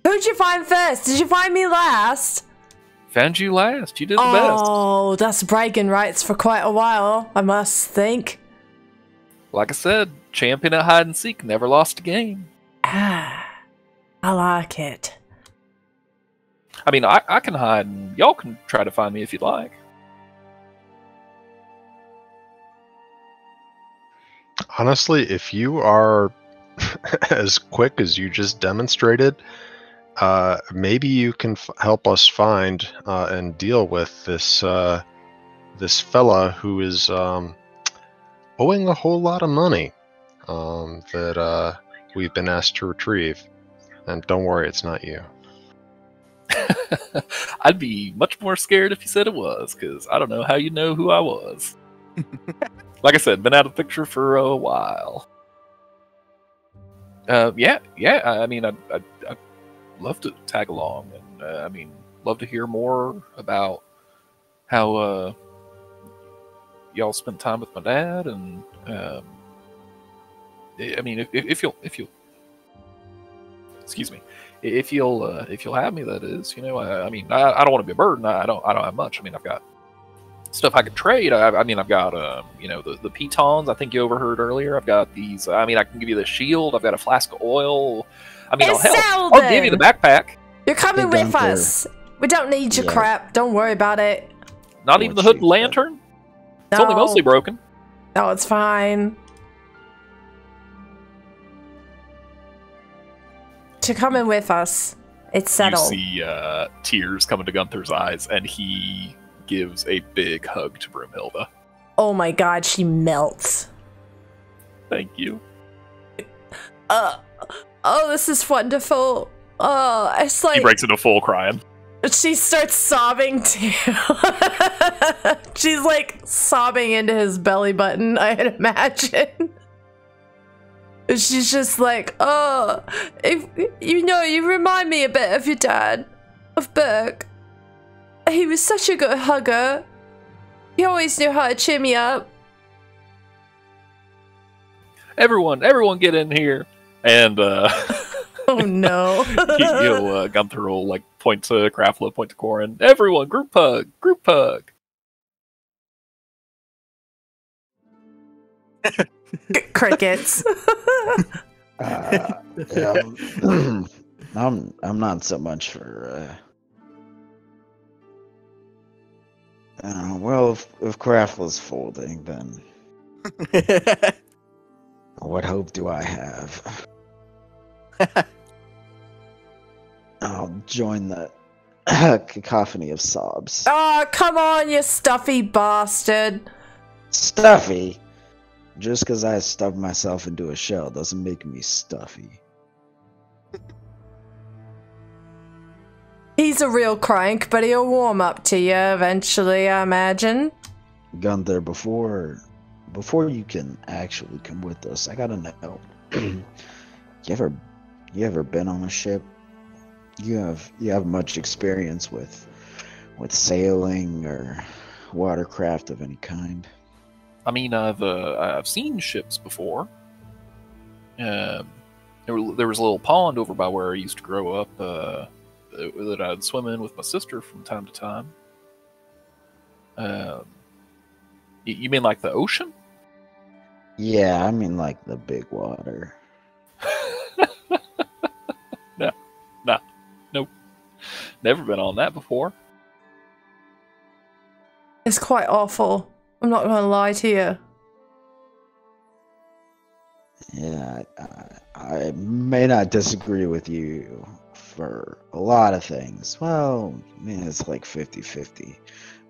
Who'd you find first? Did you find me last? Found you last. You did the best. Oh, that's bragging rights for quite a while, I must think. Like I said, champion at hide and seek, never lost a game. Ah, I like it. I mean, I can hide, and y'all can try to find me if you'd like. Honestly, if you are as quick as you just demonstrated, maybe you can help us find and deal with this this fella who is owing a whole lot of money that we've been asked to retrieve. And don't worry, it's not you. I'd be much more scared if you said it was, because I don't know how you know who I was. Like I said, been out of the picture for a while. Yeah. I mean, I'd love to tag along, and I mean, love to hear more about how y'all spent time with my dad, and I mean, if you'll excuse me, if you'll have me, that is, you know, I mean, I don't want to be a burden. I don't have much. I mean, I've got stuff I could trade. I mean, I've got you know, the pitons. I think you overheard earlier. I've got these. I mean, I can give you the shield. I've got a flask of oil. I mean, hell, I'll give you the backpack. You're coming with us. We don't need your crap. Don't worry about it. Not even the hood and lantern? It's only mostly broken. No, it's fine. You're coming with us. It's settled. You see tears coming to Gunther's eyes, and he gives a big hug to Broomhilda. Oh my god, she melts. Thank you. Oh, this is wonderful. Oh, it's like... He breaks into full crying. She starts sobbing too. She's like sobbing into his belly button, I'd imagine. She's just like, oh, if you know, you remind me a bit of your dad, of Burke. He was such a good hugger. He always knew how to cheer me up. Everyone get in here. And oh no. Gunther will like point to Krafla, point to Corin. Everyone, group hug. Crickets. Yeah, I'm not so much for well, if Krafla's folding, then what hope do I have? I'll join the cacophony of sobs. Oh, come on, you stuffy bastard. Stuffy? Just because I stuffed myself into a shell doesn't make me stuffy. He's a real crank, but he'll warm up to you eventually, I imagine. Gunther, before you can actually come with us, I gotta know. you ever been on a ship? You have much experience with sailing or watercraft of any kind? I mean, I've seen ships before. There was a little pond over by where I used to grow up that I'd swim in with my sister from time to time. You mean like the ocean? Yeah, I mean like the big water. Nope. Never been on that before. It's quite awful. I'm not gonna lie to you. Yeah, I may not disagree with you for a lot of things. Well, I mean, it's like 50-50.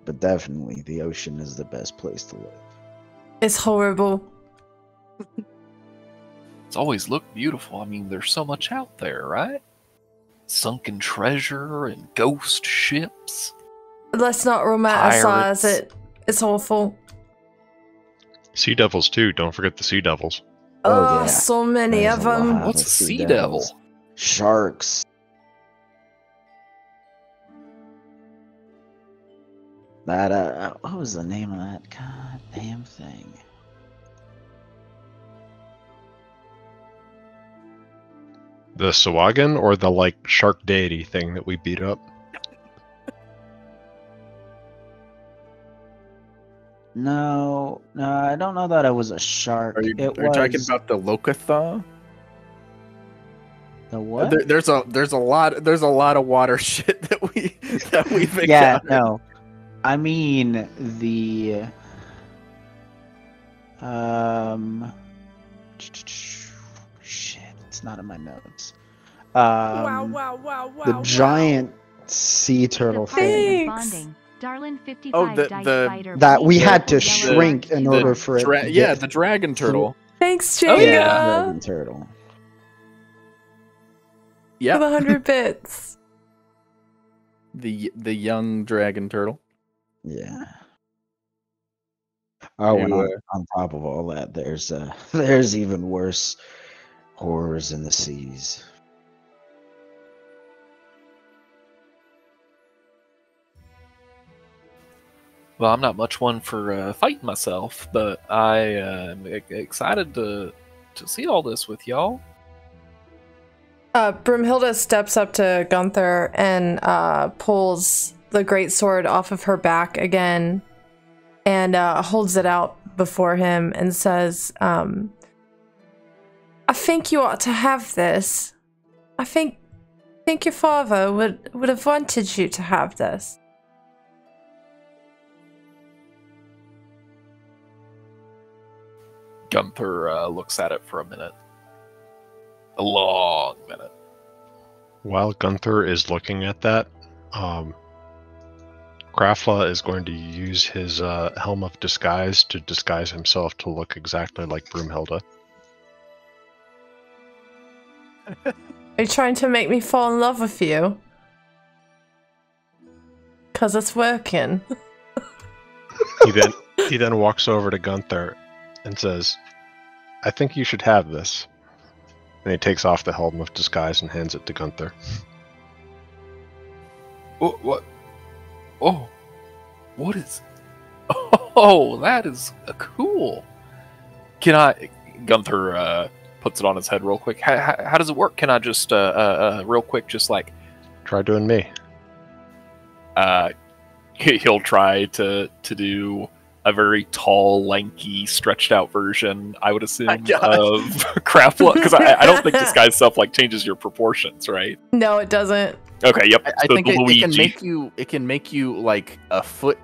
But definitely, the ocean is the best place to live. It's horrible. It's always looked beautiful. I mean, there's so much out there, right? Sunken treasure and ghost ships. Let's not romanticize Pirates. it. It's awful. Sea devils too. Don't forget the sea devils. Oh, yeah. so many There's of a lot them. of What's a sea sea devils. devil? Sharks. That what was the name of that goddamn thing? The Sawagan or the like shark deity thing that we beat up? No, I don't know that it was a shark. Are you it talking was about the Lokatha? the what? There's a lot of water shit that we've Yeah, encountered. no. I mean the shit, it's not in my notes. Wow. The giant sea turtle thing Thanks. Darlin 55 Oh, that we had to The- shrink in order for it to yeah, get the dragon turtle. Thanks, Oh, Jacob. yeah. dragon turtle. For Yeah, the 100 bits. the young dragon turtle. Yeah. Oh, and You, on top of all that, there's even worse horrors in the seas. Well, I'm not much one for fighting myself, but I am excited to see all this with y'all. Broomhilda steps up to Gunther and pulls the greatsword off of her back again and holds it out before him and says, I think you ought to have this. I think your father would have wanted you to have this. Gunther looks at it for a minute. A long minute. While Gunther is looking at that, Krafla is going to use his helm of disguise to disguise himself to look exactly like Broomhilda. Are you trying to make me fall in love with you? 'Cause it's working. He then walks over to Gunther and says, I think you should have this. And he takes off the helm of disguise and hands it to Gunther. What? Oh, what is? Oh, that is cool. Can I? Gunther puts it on his head real quick. How does it work? Can I just real quick, just like Try doing me. he'll try to do a very tall, lanky, stretched out version, I would assume, of Krafla, because I don't think disguise stuff like changes your proportions, right? No, it doesn't. Okay, yep. I So think the it can Luigi. make you like a foot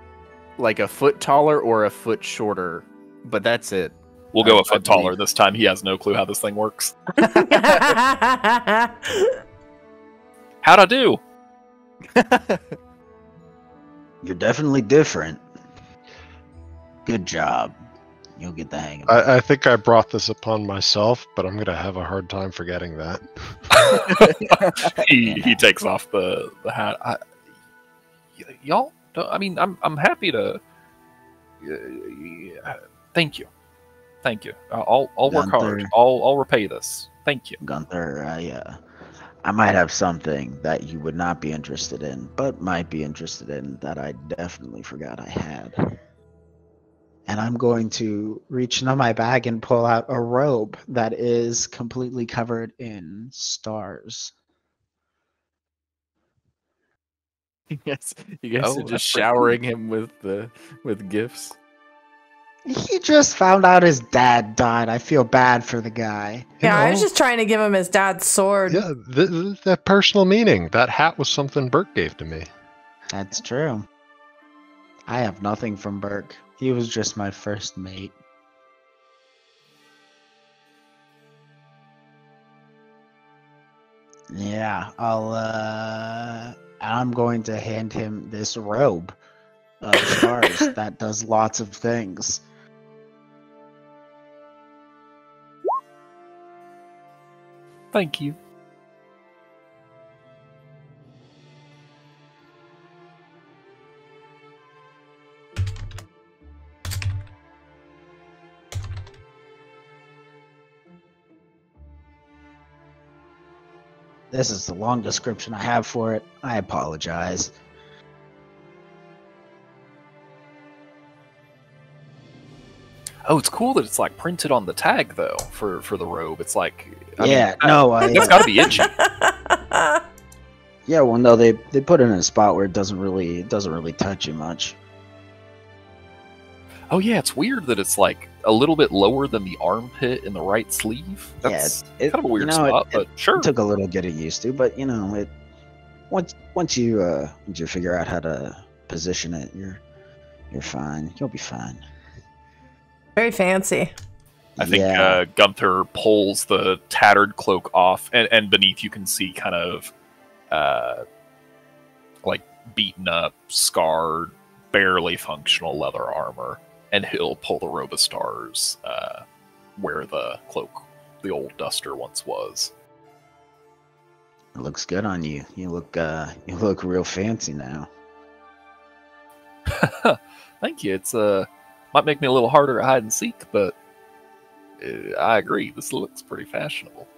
taller or a foot shorter, but that's it. We'll go I a foot believe. taller this time. He has no clue how this thing works. How'd I do? You're definitely different. Good job. You'll get the hang of it. I think I brought this upon myself, but I'm going to have a hard time forgetting that. he takes off the hat. Y'all, I mean, I'm happy to. Thank you. I'll work hard. Gunther. I'll repay this. Thank you. Gunther, I might have something that you would not be interested in, but might be interested in that I definitely forgot I had. And I'm going to reach into my bag and pull out a robe that is completely covered in stars. Yes, you guys Oh, are that's just pretty showering him with gifts. He just found out his dad died. I feel bad for the guy. Yeah, I was know? just trying to give him his dad's sword. Yeah, that personal meaning. That hat was something Bert gave to me. That's true. I have nothing from Burke. He was just my first mate. Yeah, I'm going to hand him this robe of stars that does lots of things. Thank you. This is the long description I have for it. I apologize. Oh, it's cool that it's like printed on the tag though for the robe. It's like Yeah, that's got to be itchy. Yeah, well, no, they put it in a spot where it doesn't really touch you much. Oh yeah, it's weird that it's like a little bit lower than the armpit in the right sleeve. That's Yeah, kind of a weird spot, but sure. It took a little getting used to, but you know, it once you figure out how to position it, you're fine. You'll be fine. Very fancy. I think Gunther pulls the tattered cloak off, and beneath you can see kind of like beaten up, scarred, barely functional leather armor. And he'll pull the robe of stars where the cloak, the old duster, once was. It looks good on you. You look real fancy now. Thank you. It's might make me a little harder at hide and seek, but I agree. This looks pretty fashionable.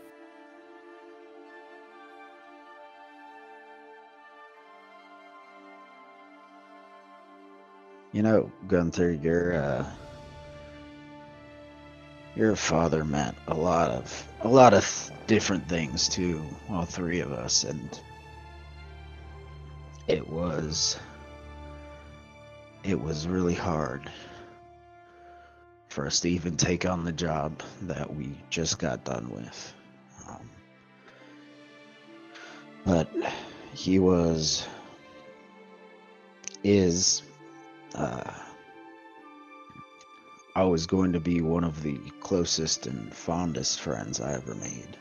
You know, Gunther, your father meant a lot of different things to all three of us, and it was really hard for us to even take on the job that we just got done with. But he is always going to be one of the closest and fondest friends I ever made.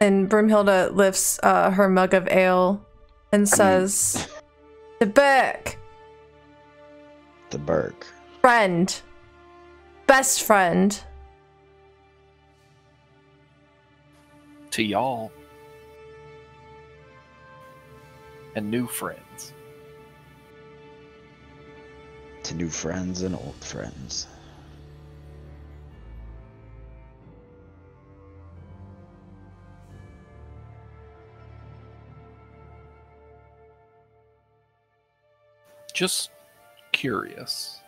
And Broomhilda lifts her mug of ale and says, "The Burke. The Burke. Friend. Best friend." To y'all. And new friends. To new friends and old friends. Just curious.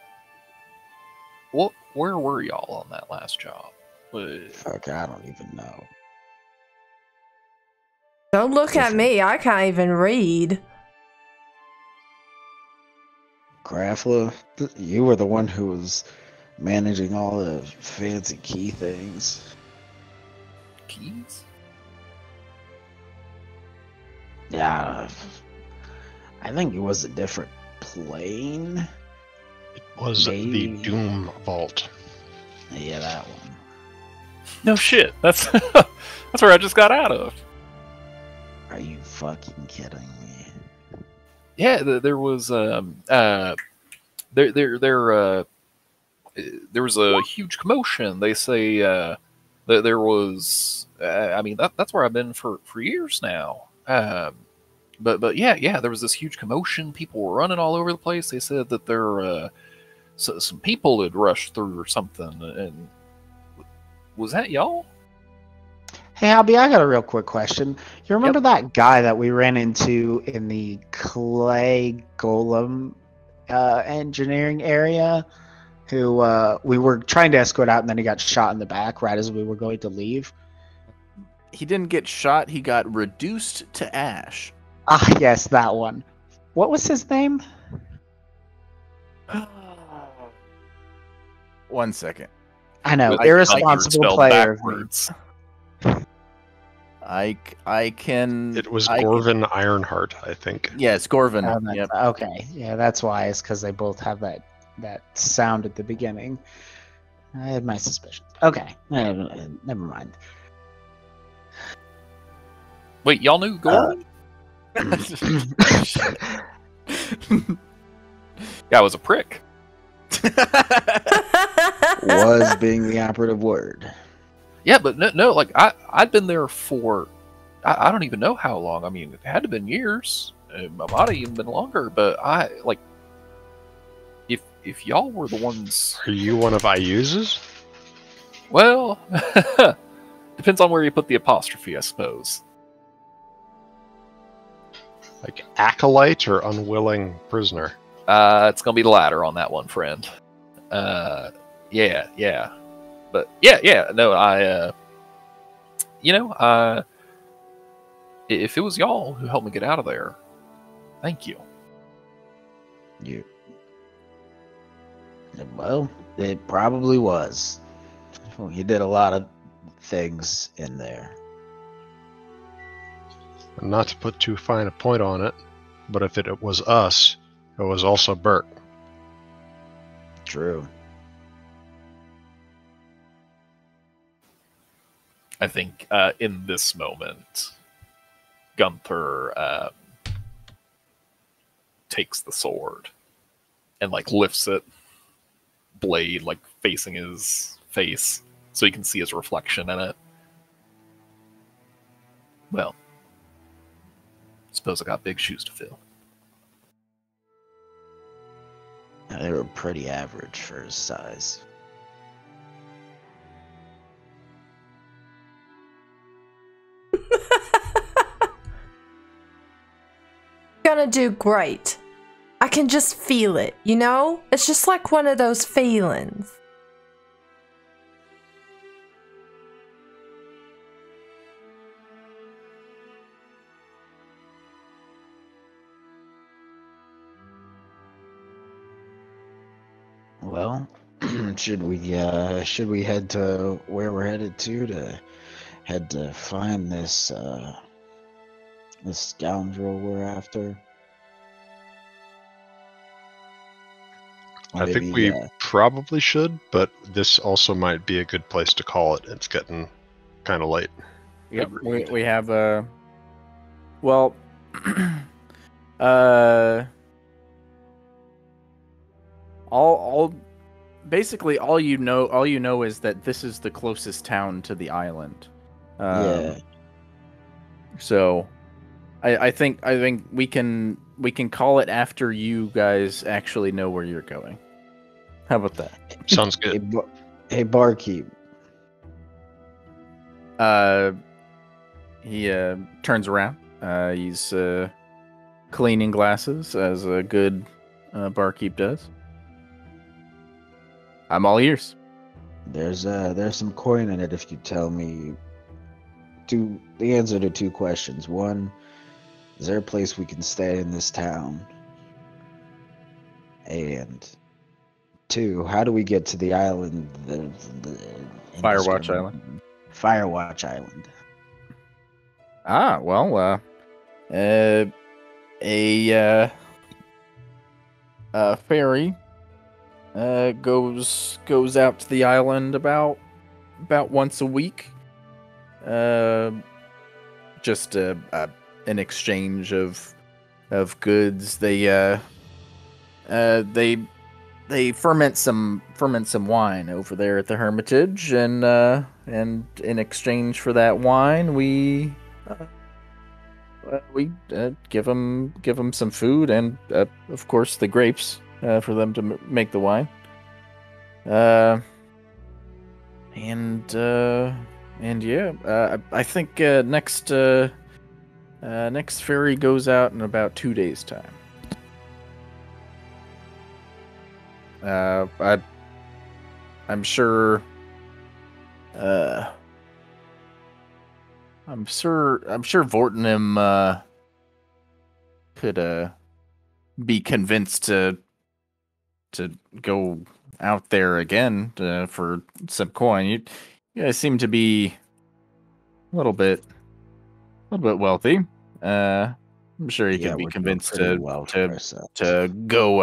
Where were y'all on that last job? Fuck, I don't even know. Don't look at me. I can't even read. Grafla, you were the one who was managing all the fancy key things. Keys? Yeah, I think it was a different plane. It was Maybe. The Doom Vault. Yeah, that one. No shit. That's that's where I just got out of. Are you fucking kidding me? Yeah, there was there was a huge commotion. They say that there was. I mean, that's where I've been for years now. But yeah, there was this huge commotion. People were running all over the place. They said that some people had rushed through or something. And was that y'all? Hey, Albie, I got a real quick question. You remember that guy that we ran into in the clay golem engineering area, who we were trying to escort out, and then he got shot in the back right as we were going to leave? He didn't get shot. He got reduced to ash. Ah, yes, that one. What was his name? 1 second. I know, Like irresponsible spelled player. backwards. I can. It was Gorvin Ironheart, I think. Yeah, it's Gorvin. Yep. Okay, yeah, that's why. It's because they both have that sound at the beginning. I had my suspicions. Okay, never mind. Wait, y'all knew Gordon? Yeah, I was a prick. Was being the operative word. Yeah, but no, like I'd been there for I don't even know how long. I mean, it had to have been years. It might have even been longer. But if y'all were the ones, Are you one of IU's? Well, depends on where you put the apostrophe, I suppose. Like acolyte or unwilling prisoner? It's gonna be the latter on that one, friend. Yeah. But yeah. No, if it was y'all who helped me get out of there, thank you. Well, it probably was. Well, you did a lot of things in there. Not to put too fine a point on it, but if it was us, it was also Bert. True. I think in this moment, Gunther takes the sword and like lifts it, blade like facing his face, so you can see his reflection in it. Well, suppose I got big shoes to fill. They were pretty average for his size. Gonna do great. I can just feel it, you know? It's just like one of those feelings. Well, should we head to where we're headed to head to find this this scoundrel we're after? I think Maybe, we probably should, but this also might be a good place to call it. It's getting kind of late. Yep, Agreed. we have a. Well, all basically all you know is that this is the closest town to the island. yeah. So, I think we can call it after you guys actually know where you're going. How about that? Sounds Hey, good. hey, barkeep. He turns around. He's cleaning glasses as a good barkeep does. I'm all ears. There's some coin in it if you tell me the answer to two questions. One, is there a place we can stay in this town? And two, how do we get to the island? Firewatch Island. Firewatch Island. Ah, well, a ferry goes out to the island about once a week. Just an exchange of goods. They ferment some wine over there at the Hermitage, and in exchange for that wine, we give them some food and of course the grapes for them to make the wine. And yeah, I think next ferry goes out in about 2 days' time. I'm sure. I'm sure Vortenham could be convinced to go out there again for some coin. You guys seem to be a little bit wealthy. I'm sure he could be we're doing convinced pretty to well for ourselves. go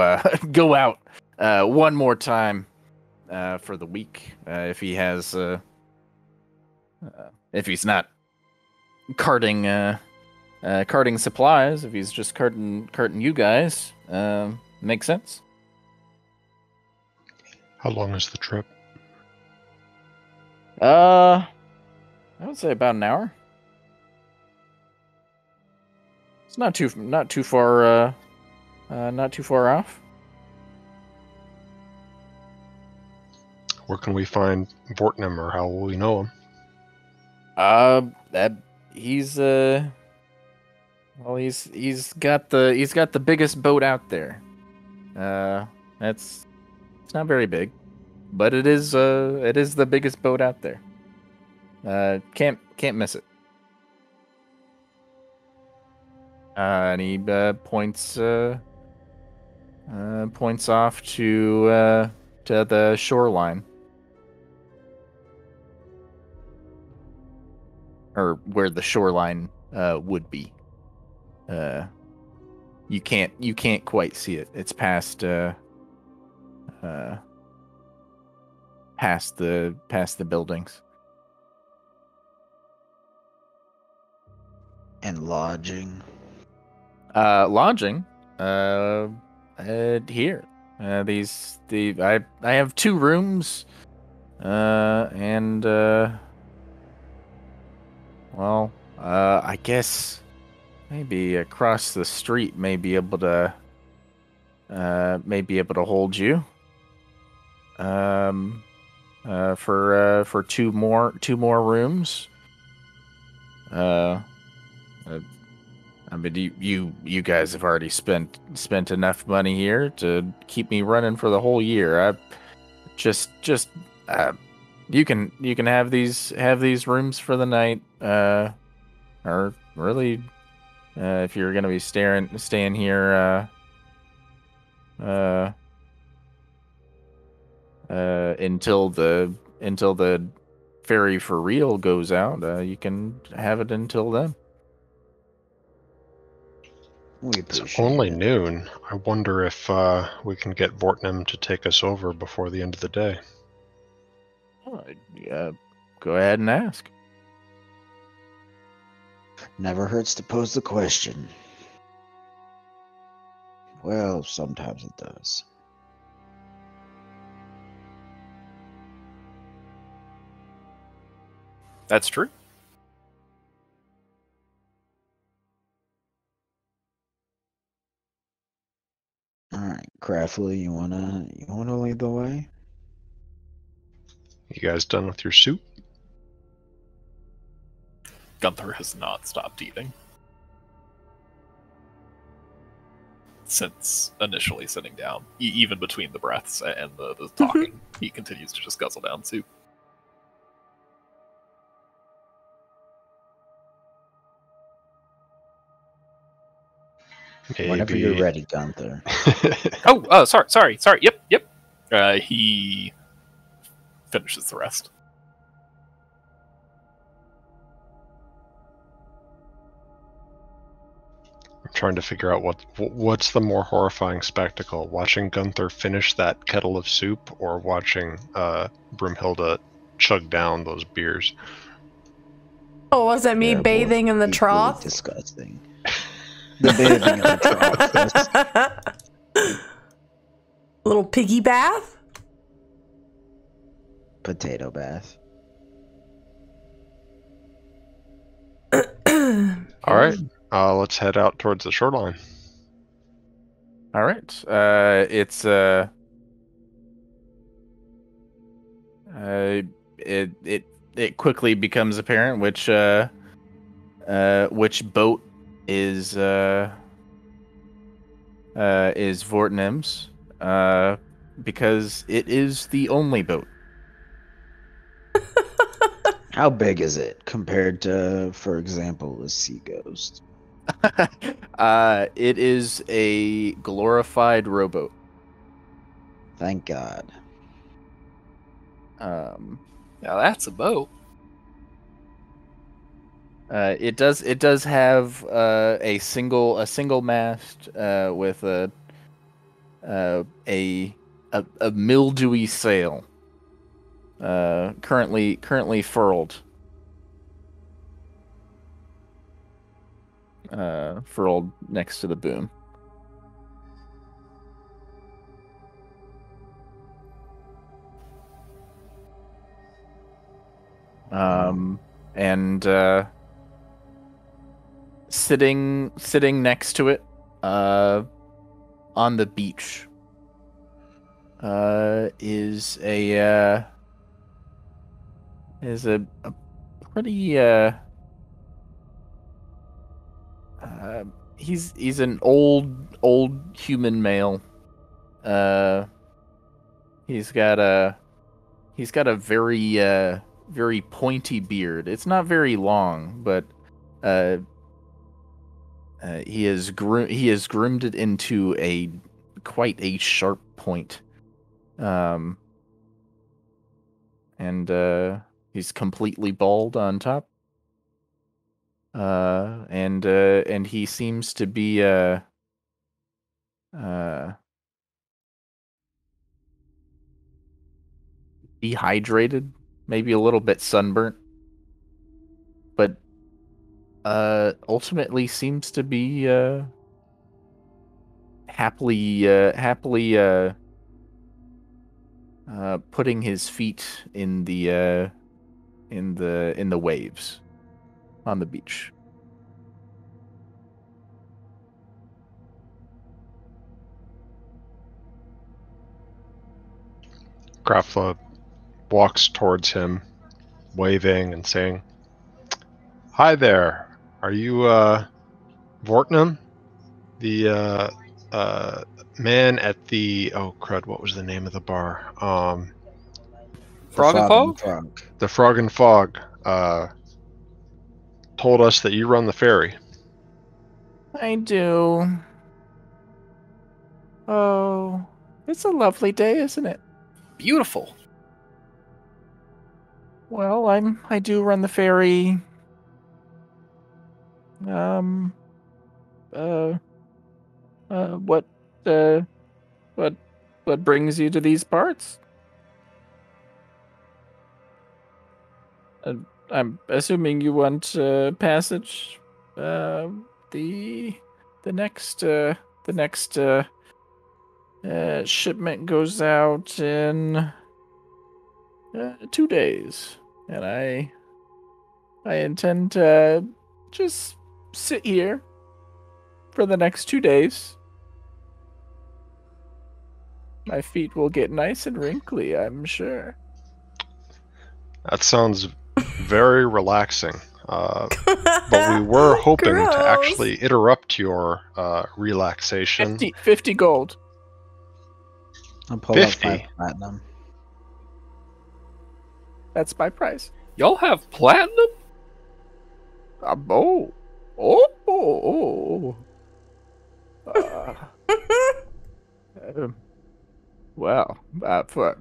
out one more time for the week if he has if he's not carting supplies, if he's just carting you guys. Makes sense. How long is the trip? I would say about an hour. It's not too far off. Where can we find Vortnum, or how will we know him? That he's well, he's got the biggest boat out there. It's not very big, but it is the biggest boat out there. Can't miss it. And he points off to the shoreline, or where the shoreline would be. You can't quite see it. It's past the buildings. And lodging. Lodging. Here. I have 2 rooms. I guess maybe across the street may be able to hold you. For 2 more rooms. I mean, you guys have already spent enough money here to keep me running for the whole year. You can have these rooms for the night. Or really, if you're gonna be staying here, until the ferry for real goes out, you can have it until then. It's only noon. I wonder if we can get Vortnum to take us over before the end of the day. Go ahead and ask. Never hurts to pose the question. Well, sometimes it does. That's true. All right, Craftly, you wanna lead the way? You guys done with your soup? Gunther has not stopped eating since initially sitting down. Even between the breaths and the talking, he continues to just guzzle down soup. Maybe. Whenever you're ready, Gunther. Sorry. Yep. He finishes the rest. I'm trying to figure out what's the more horrifying spectacle: watching Gunther finish that kettle of soup, or watching Broomhilda chug down those beers. Oh, was it me bathing in the trough? Disgusting. The bathing in the trough. Little piggy bath? Potato bath. All right, let's head out towards the shoreline. All right. It quickly becomes apparent which boat is Vortnum's, because it is the only boat. How big is it compared to, for example, a Sea Ghost? It is a glorified rowboat. Thank God. Now that's a boat. It does have a single mast with a mildewy sail. Currently furled. Furled next to the boom. And sitting next to it, on the beach, is a is a pretty he's an old human male. He's got a very pointy beard. It's not very long, but he has groomed it into quite a sharp point. And he's completely bald on top. And he seems to be dehydrated, maybe a little bit sunburnt, but ultimately seems to be happily putting his feet in the waves on the beach. Grafla walks towards him, waving and saying, "Hi there. Are you Vortnam? The man at the crud, what was the name of the bar? Frog and Fog? The Frog and Fog told us that you run the ferry." I do. Oh, it's a lovely day, isn't it? Beautiful. Well, I do run the ferry. What brings you to these parts? I'm assuming you want passage. The next shipment goes out in 2 days, and I intend to just sit here for the next 2 days. My feet will get nice and wrinkly, I'm sure. That sounds very relaxing. But we were hoping to actually interrupt your relaxation. 50 gold. I'll pull 50. up 5 platinum. That's my price. Y'all have platinum? Well, for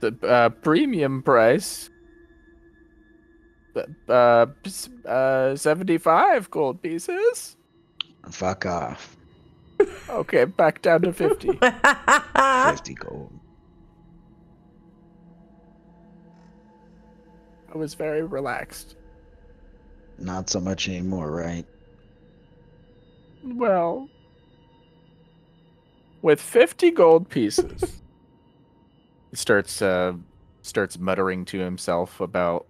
the premium price, 75 gold pieces. Fuck off. Okay, back down to 50. 50 gold. I was very relaxed. Not so much anymore, right? Well, with 50 gold pieces, he starts muttering to himself about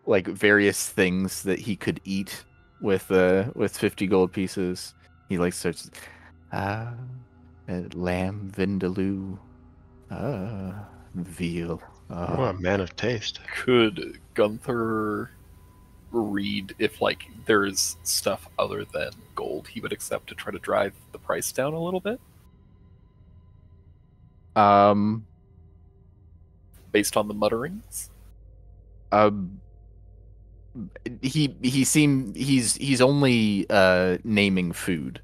like various things that he could eat with 50 gold pieces. He like starts lamb vindaloo, veal. Oh, a man of taste. Could Gunther read if like there's stuff other than gold he would accept to try to drive the price down a little bit based on the mutterings? He's only naming food.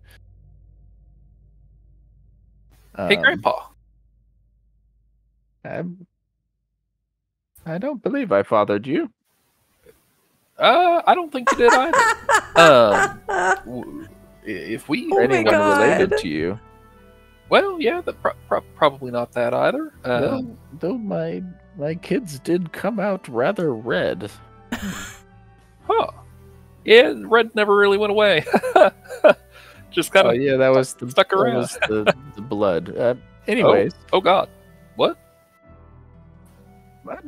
Hey, Grandpa. I don't believe I fathered you. I don't think you did either. If we Oh my anyone God. related to you, well, yeah, that probably not that either. though my kids did come out rather red. Huh? Yeah, red never really went away. Just kind Oh of yeah, that was stuck around. That was the blood. Anyways, Oh God, what?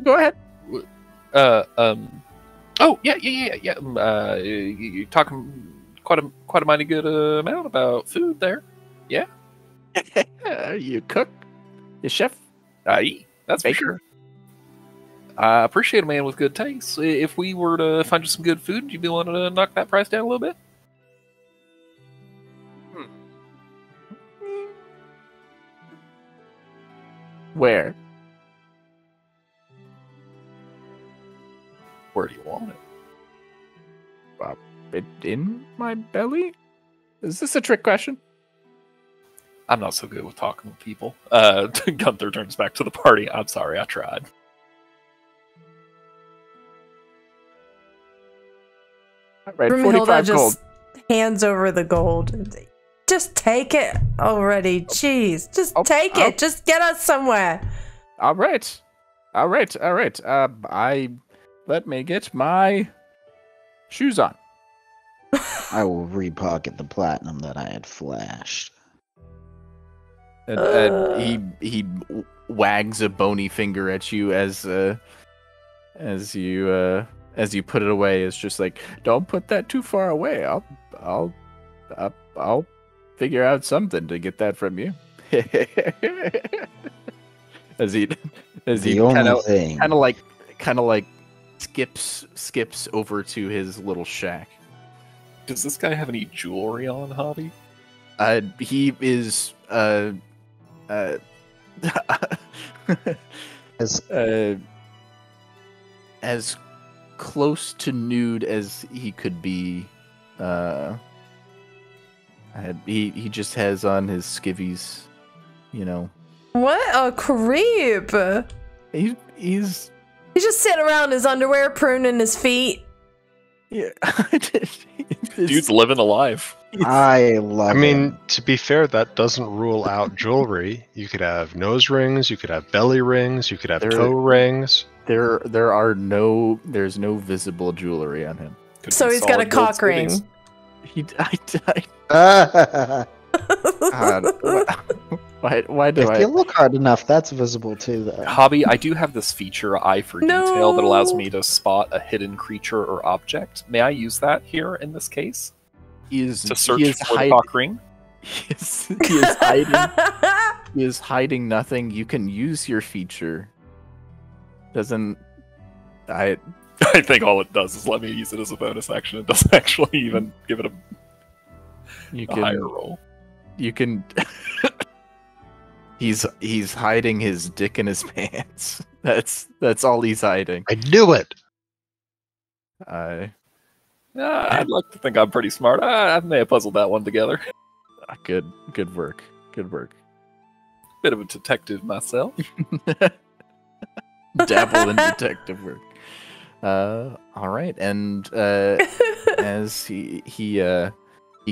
Go ahead. Oh yeah. You're talking quite a mighty good amount about food there. Yeah. You cook? Is Chef Aye, that's for Baker? sure. I appreciate a man with good taste. If we were to find you some good food, would you be willing to knock that price down a little bit? Where? Where do you want it? In my belly? Is this a trick question? I'm not so good with talking with people. Gunther turns back to the party. I'm sorry, I tried. All right, Broomhilda 45 gold. just hands over the gold. Just take it already. Jeez. Just take it. Just get us somewhere. All right. Let me get my shoes on. I will repocket the platinum that I had flashed. And he wags a bony finger at you as you put it away. It's just like, don't put that too far away. I'll figure out something to get that from you. as he kind of like skips over to his little shack. Does this guy have any jewelry on, Hobby? He is as close to nude as he could be. He just has on his skivvies, you know. What a creep! He's just sitting around in his underwear, pruning his feet. Yeah, dude's living a life. I love. I mean, to be fair, that doesn't rule out jewelry. You could have nose rings, you could have belly rings, you could have toe rings. There's no visible jewelry on him. So he's got a cock ring. Why do if you look hard enough, that's visible too, though. Hobby, I do have this feature, Eye for Detail, that allows me to spot a hidden creature or object. May I use that here in this case? To search for the cock ring? He is hiding nothing. You can use your feature. I think all it does is let me use it as a bonus action. It doesn't actually even give it a higher roll. You can. He's hiding his dick in his pants. That's all he's hiding. I knew it. I'd like to think I'm pretty smart. I may have puzzled that one together. Good work. Bit of a detective myself. Dabble in detective work. All right, and as he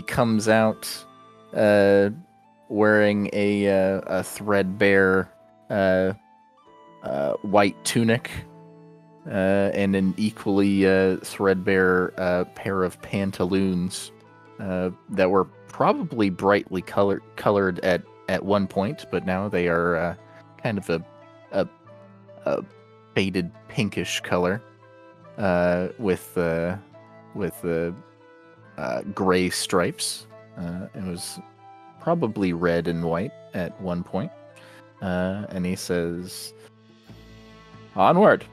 comes out wearing a threadbare white tunic and an equally threadbare pair of pantaloons that were probably brightly colored at one point, but now they are kind of a faded pinkish color with gray stripes. It was probably red and white at one point. And he says, "Onward!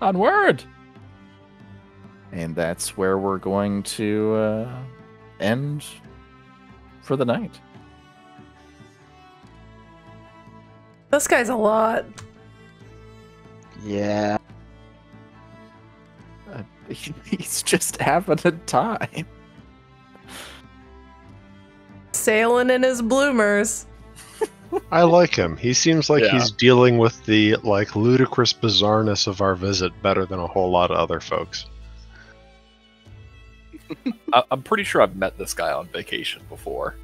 Onward!" And that's where we're going to end for the night. This guy's a lot. Yeah. He's just having a time. Sailing in his bloomers. I like him. He seems like he's dealing with the ludicrous bizarreness of our visit better than a whole lot of other folks. I'm pretty sure I've met this guy on vacation before.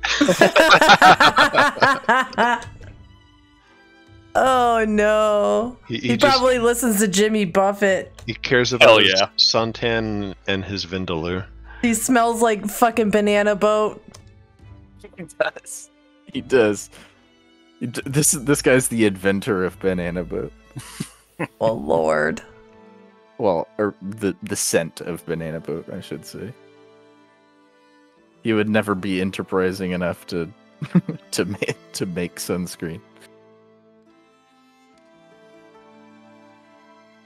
Oh no. He probably listens to Jimmy Buffett. He cares about his suntan and his Vindaloo. He smells like fucking banana boat. He does. This guy's the inventor of banana boat. Oh Lord. Well, or the scent of banana boat, I should say. He would never be enterprising enough to make sunscreen.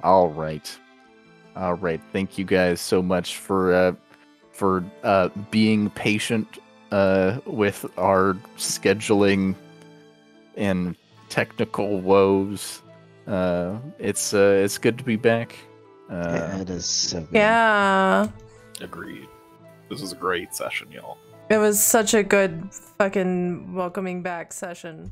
All right. Thank you guys so much for being patient with our scheduling and technical woes. It's good to be back. It is so good. Yeah. Agreed. This was a great session, y'all. It was such a good fucking welcoming back session.